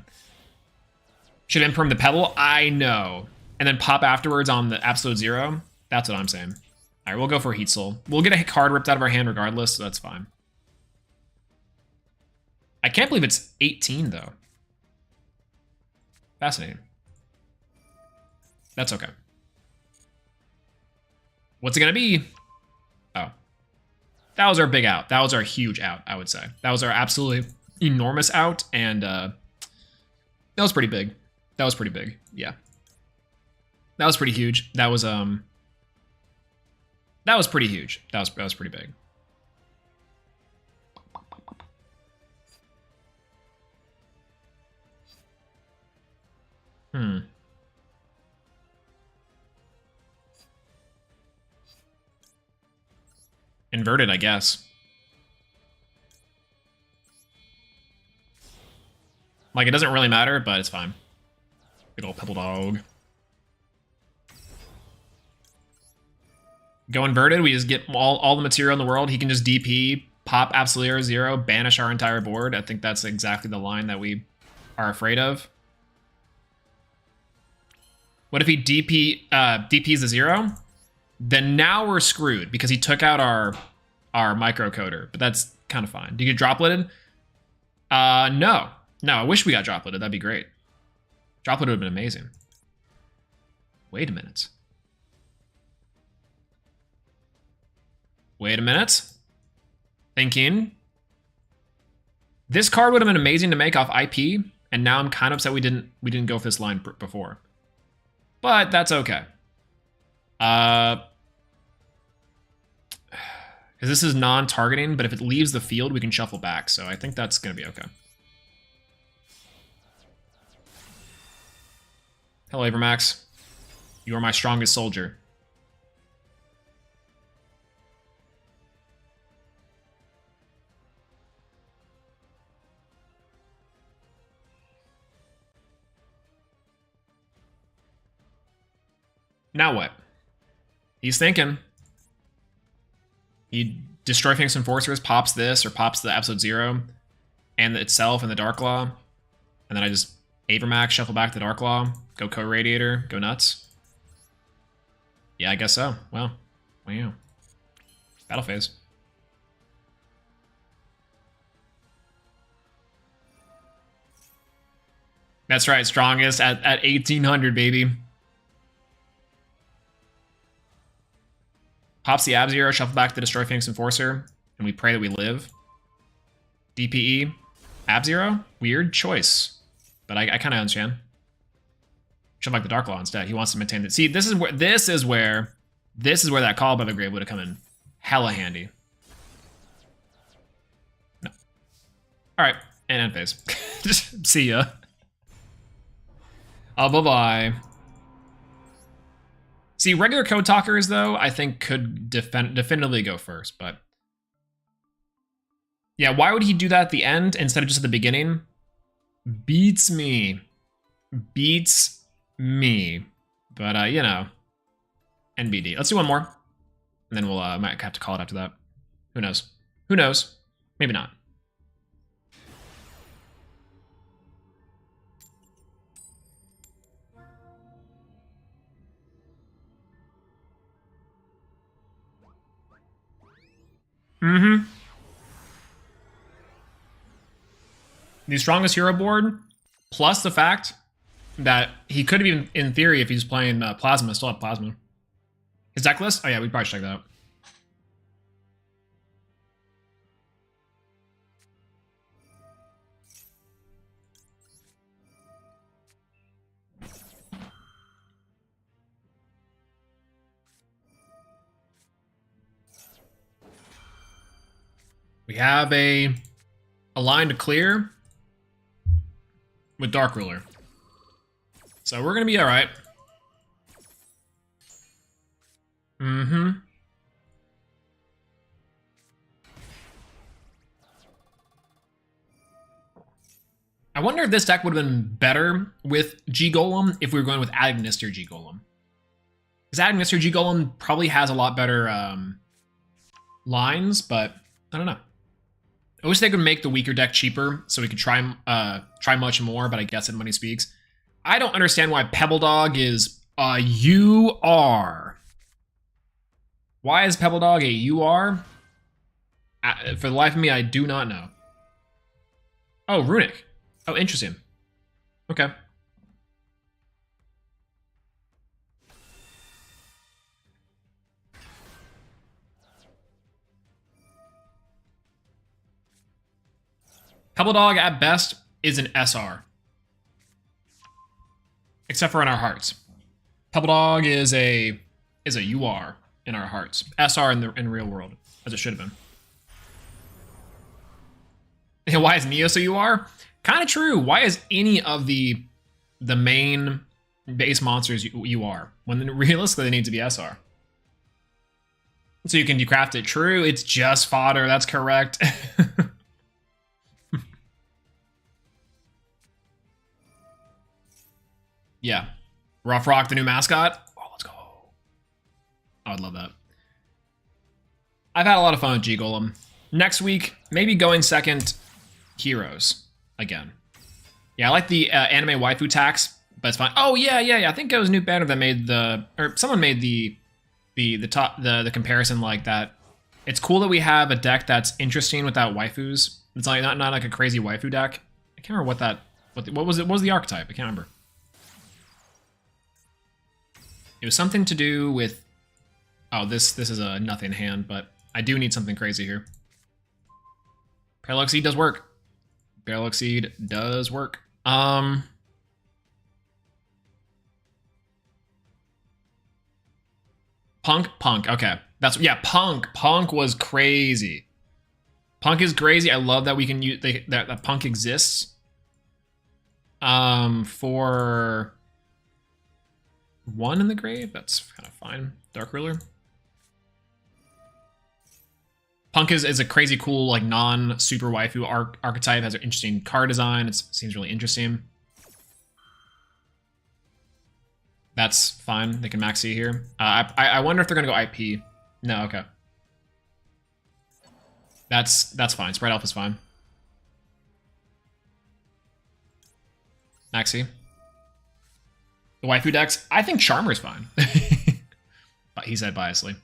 Should imperm the Pebble? I know. And then pop afterwards on the Absolute Zero? That's what I'm saying. All right, we'll go for Heat Soul. We'll get a card ripped out of our hand regardless, so that's fine. I can't believe it's 18, though. Fascinating. That's okay. What's it going to be? Oh. That was our big out. That was our huge out, I would say. That was our absolutely enormous out, and that was pretty big. That was pretty big, yeah. That was pretty huge. That was pretty huge. That was pretty big. Inverted, I guess. Like, it doesn't really matter, but it's fine. Big ol' pebble dog. Go inverted, we just get all the material in the world. He can just DP, pop absolute 0, banish our entire board. I think that's exactly the line that we are afraid of. What if he DPs the 0? Then now we're screwed because he took out our microcoder, but that's kind of fine. Do you get dropleted? No. No, I wish we got dropleted. That'd be great. Droplet would have been amazing. Wait a minute. Wait a minute. Thinking. This card would have been amazing to make off IP, and now I'm kind of upset we didn't go for this line before. But that's okay. Because this is non-targeting, but if it leaves the field, we can shuffle back. So I think that's going to be okay. Hello, Avermax. You are my strongest soldier. Now what? He's thinking. He destroy Phoenix Enforcers, pops this, or pops the Absolute 0, and itself and the Dark Law. And then I just Avermax, shuffle back the Dark Law, go Co-Radiator, go nuts. Yeah, I guess so. Well, wow. Battle phase. That's right, strongest at 1800, baby. Pops the Ab-Zero, shuffle back the Destroy Phoenix Enforcer, and we pray that we live. DPE, Ab-Zero? Weird choice. But I kind of understand. Shuffle back the Dark Law instead. He wants to maintain it. See, this is where that call by the grave would have come in hella handy. No. Alright, and end phase. Just see ya. Oh, bye-bye. See, regular Code Talkers, though, I think could definitively go first, but... Yeah, why would he do that at the end instead of just at the beginning? Beats me. Beats me. But, you know. NBD. Let's do one more. And then we'll might have to call it after that. Who knows? Who knows? Maybe not. Mm-hmm. The strongest hero board, plus the fact that he could have even, in theory, if he's playing Plasma, still have Plasma. His deck list? Oh yeah, we probably should check that out. We have a line to clear with Dark Ruler. So we're going to be all right. Mm-hmm. I wonder if this deck would have been better with G-Golem if we were going with Agnister G-Golem. Because Agnister G-Golem probably has a lot better lines, but I don't know. I wish they could make the weaker deck cheaper so we could try much more, but I guess if money speaks. I don't understand why Pebble Dog is a UR. Why is Pebble Dog a UR? For the life of me, I do not know. Oh, runic. Oh, interesting. Okay. Pebble Dog at best is an SR. Except for in our hearts. Pebble Dog is a UR in our hearts. SR in real world, as it should have been. Why is Neo so UR? Kind of true. Why is any of the main base monsters UR when realistically they need to be SR? So you can decraft it. True, it's just fodder. That's correct. Yeah. Rough Rock, the new mascot. Oh, let's go. I would love that. I've had a lot of fun with G-Golem. Next week, maybe going second, Heroes again. Yeah, I like the anime waifu tax, but it's fine. Oh yeah. I think it was New Banner that made someone made the comparison like that. It's cool that we have a deck that's interesting without waifus. It's like not like a crazy waifu deck. I can't remember what was it? What was the archetype? I can't remember. It was something to do with... Oh, this is a nothing hand, but I do need something crazy here. Parallax Seed does work. Parallax Seed does work. Punk. Okay. Punk was crazy. Punk is crazy. I love that we can use... that Punk exists. For... 1 in the grave, that's kind of fine. Dark Ruler. Punk is a crazy cool, like, non-super waifu archetype, has an interesting card design, it seems really interesting. That's fine, they can max C here. I wonder if they're gonna go IP. No, okay. That's fine, Sprite Elf is fine. Max C. The waifu decks, I think Charmer's fine. But he said biasly.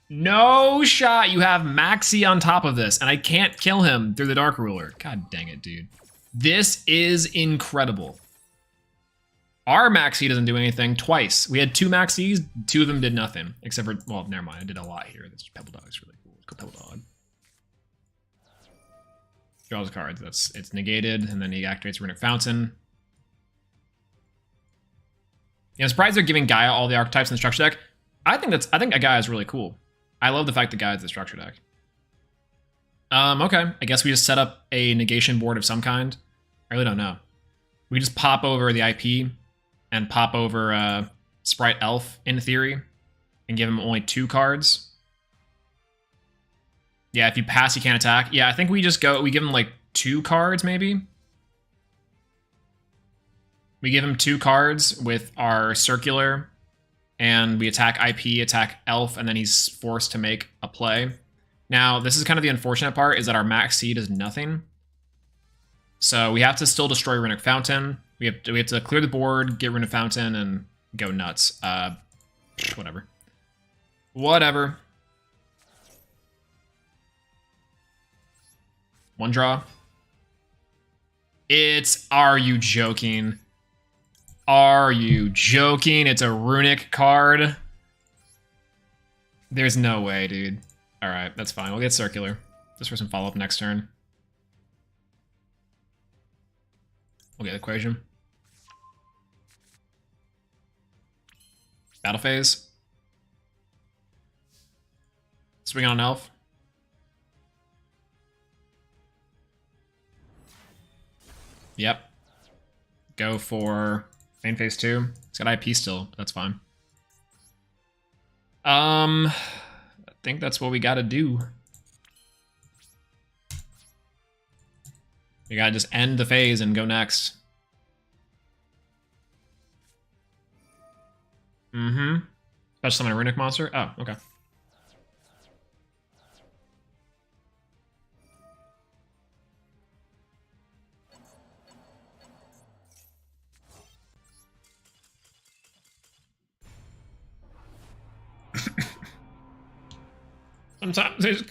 No shot. You have Maxi on top of this, and I can't kill him through the Dark Ruler. God dang it, dude. This is incredible. Our Maxi doesn't do anything twice. We had 2 Maxis, 2 of them did nothing. Except for, well, never mind. I did a lot here. This Pebble Dog is really cool. Let's go Pebble Dog. Draws a card. It's negated, and then he activates Runic Fountain. Yeah, I'm surprised they're giving Gaia all the archetypes in the structure deck. I think a Gaia is really cool. I love the fact that Gaia is the structure deck. Okay. I guess we just set up a negation board of some kind. I really don't know. We just pop over the IP and pop over Sprite Elf in theory and give him only 2 cards. Yeah, if you pass, you can't attack. Yeah, I think we give him like 2 cards, maybe. We give him 2 cards with our circular, and we attack IP, attack Elf, and then he's forced to make a play. Now, this is kind of the unfortunate part, is that our max C does nothing. So we have to still destroy Runic Fountain. We have to clear the board, get Runic Fountain, and go nuts. Whatever. Whatever. 1 draw. Are you joking? Are you joking? It's a runic card. There's no way, dude. All right, that's fine. We'll get circular. Just for some follow-up next turn. We'll get equation. Battle phase. Swing on Elf. Yep. Go for main phase 2. It's got IP still, but that's fine. I think that's what we gotta do. We gotta just end the phase and go next. Special summon a runic monster? Oh, okay. Sometimes they just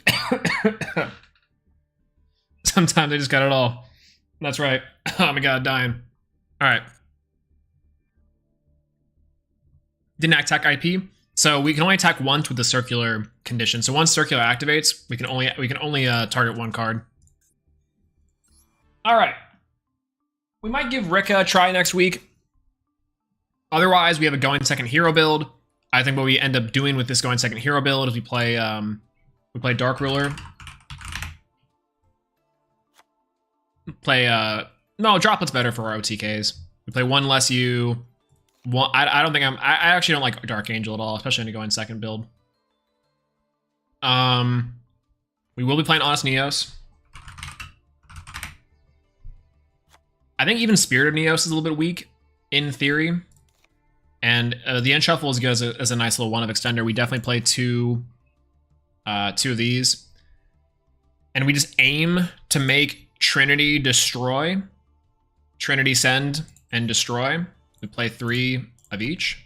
sometimes they just got it all. That's right. Oh my god, dying. All right. Didn't attack IP, so we can only attack once with the circular condition. So once circular activates, we can only target one card. All right. We might give Rika a try next week. Otherwise, we have a going second hero build. I think what we end up doing with this going second hero build is we play Dark Ruler. No, Droplet's better for our OTKs. We play one less U. One, I don't think I actually don't like Dark Angel at all, especially in a going second build. We will be playing Honest Neos. I think even Spirit of Neos is a little bit weak, in theory. And the End Shuffle is good as a nice little one of extender. We definitely play two of these. And we just aim to make Trinity destroy, Trinity send, and destroy. We play 3 of each.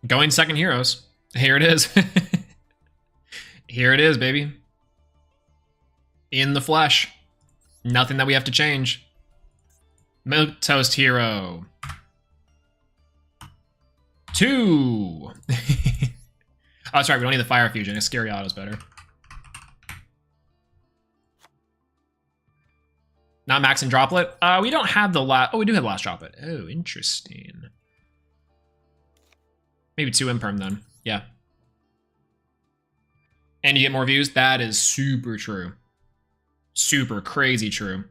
Going second heroes. Here it is. Here it is, baby. In the flesh. Nothing that we have to change. Milk Toast Hero. 2. Oh, sorry, we don't need the Fire Fusion. A Scary Auto's better. Not Max and Droplet. We don't have the last... Oh, we do have last Droplet. Oh, interesting. Maybe 2 Imperm then. Yeah. And you get more views. That is super true. Super crazy true.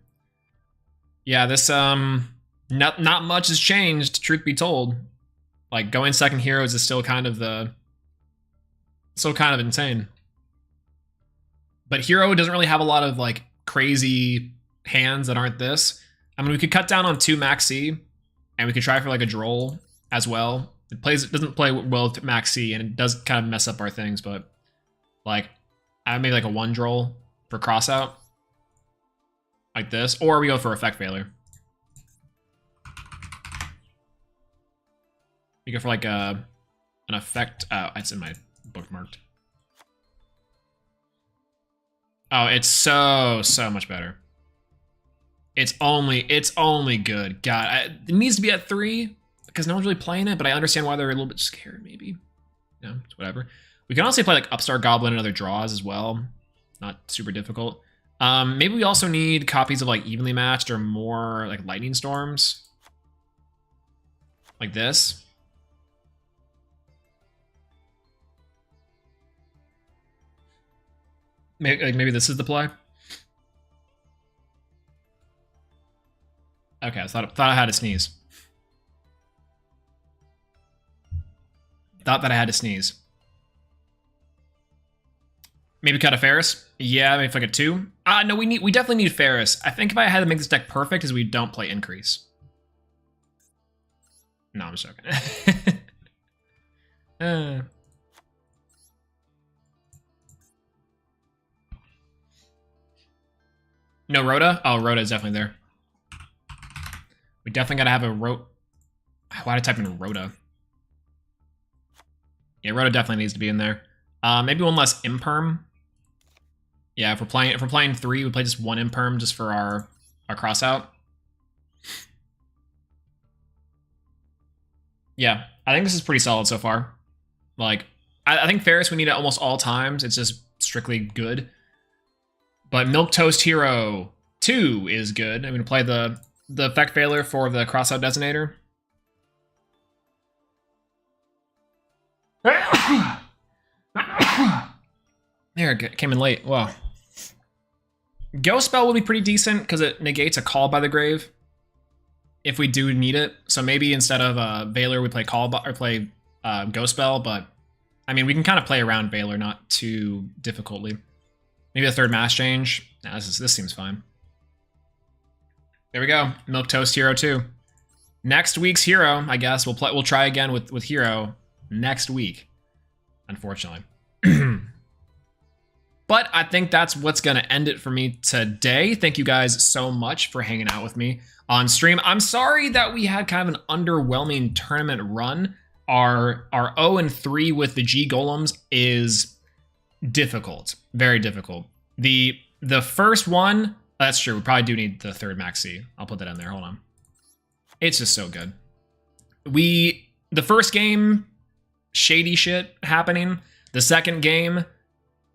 Yeah, this not much has changed, truth be told. Like going second heroes is still kind of insane. But hero doesn't really have a lot of like crazy hands that aren't this. I mean, we could cut down on 2 Max C, and we could try for like a Droll as well. It doesn't play well with Max C, and it does kind of mess up our things. But like, I maybe like a 1 Droll for crossout, like this, or we go for effect failure. We go for like an effect. It's in my bookmarked. Oh, it's so much better. It's only good. God, it needs to be at 3 because no one's really playing it, but I understand why they're a little bit scared, maybe. No, it's whatever. We can also play like Upstart Goblin and other draws as well. Not super difficult. Maybe we also need copies of like Evenly Matched or more like Lightning Storms. Like this. Maybe this is the play. Okay, I thought I had to sneeze. Thought that I had to sneeze. Maybe cut a Ferris? Yeah, maybe like a 2. No, we definitely need Ferris. I think if I had to make this deck perfect is we don't play Increase. No, I'm just joking. No Rhoda? Oh, Rhoda is definitely there. We definitely gotta have a Rhoda. Why'd I type in Rhoda? Yeah, Rhoda definitely needs to be in there. Maybe 1 less Imperm. Yeah, if we're playing 3, we play just 1 Imperm just for our cross out. Yeah, I think this is pretty solid so far. Like, I think Ferris we need at almost all times. It's just strictly good. But Milk Toast Hero 2 is good. I'm gonna play the effect failure for the crossout designator. There, it came in late. Wow. Ghost Spell will be pretty decent because it negates a Call by the Grave if we do need it. So maybe instead of Valor, we play Ghost Spell. But I mean, we can kind of play around Valor, not too difficultly. Maybe a 3rd Mass Change. Nah, this seems fine. There we go. Milk Toast Hero 2. Next week's hero, I guess. We'll try again with Hero next week. Unfortunately. But I think that's what's going to end it for me today. Thank you guys so much for hanging out with me on stream. I'm sorry that we had kind of an underwhelming tournament run. Our 0-3 with the G Golems is difficult, very difficult. The first one, that's true. We probably do need the third maxi. I'll put that in there. Hold on. It's just so good. The first game, shady shit happening. The second game,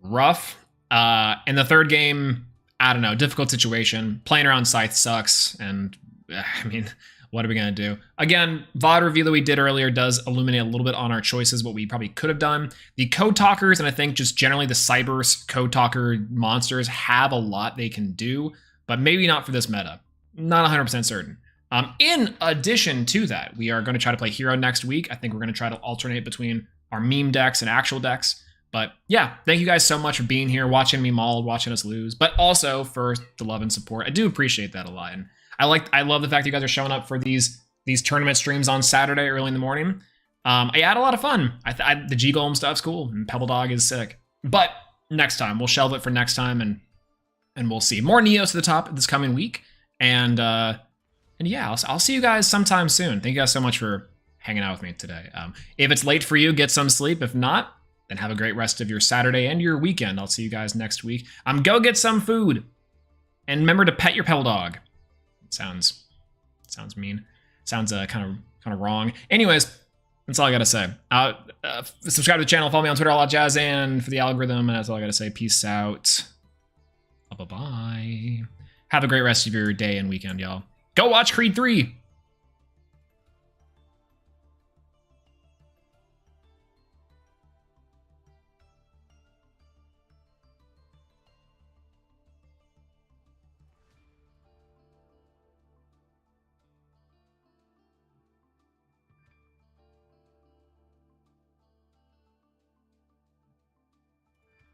rough. And the third game, I don't know, difficult situation. Playing around Scythe sucks, and I mean, what are we gonna do? Again, VOD review that we did earlier does illuminate a little bit on our choices, what we probably could have done. The Code Talkers, and I think just generally the Cyberse Code Talker monsters have a lot they can do, but maybe not for this meta. Not 100% certain. In addition to that, we are going to try to play Hero next week. I think we're going to try to alternate between our meme decks and actual decks. But yeah, thank you guys so much for being here, watching me mauled, watching us lose, but also for the love and support. I do appreciate that a lot. And I love the fact that you guys are showing up for these tournament streams on Saturday early in the morning. I had a lot of fun. The G-Golem stuff's cool, and Pebble Dog is sick. But next time, we'll shelve it for next time, and we'll see. More Neos to the top this coming week. And yeah, I'll see you guys sometime soon. Thank you guys so much for hanging out with me today. If it's late for you, get some sleep. If not, then have a great rest of your Saturday and your weekend. I'll see you guys next week. Go get some food. And remember to pet your Pebble Dog. Sounds mean. Sounds kind of wrong. Anyways, that's all I gotta say. Subscribe to the channel, follow me on Twitter, all that jazz, and for the algorithm. And that's all I gotta say. Peace out. Bye bye. Have a great rest of your day and weekend, y'all. Go watch Creed 3.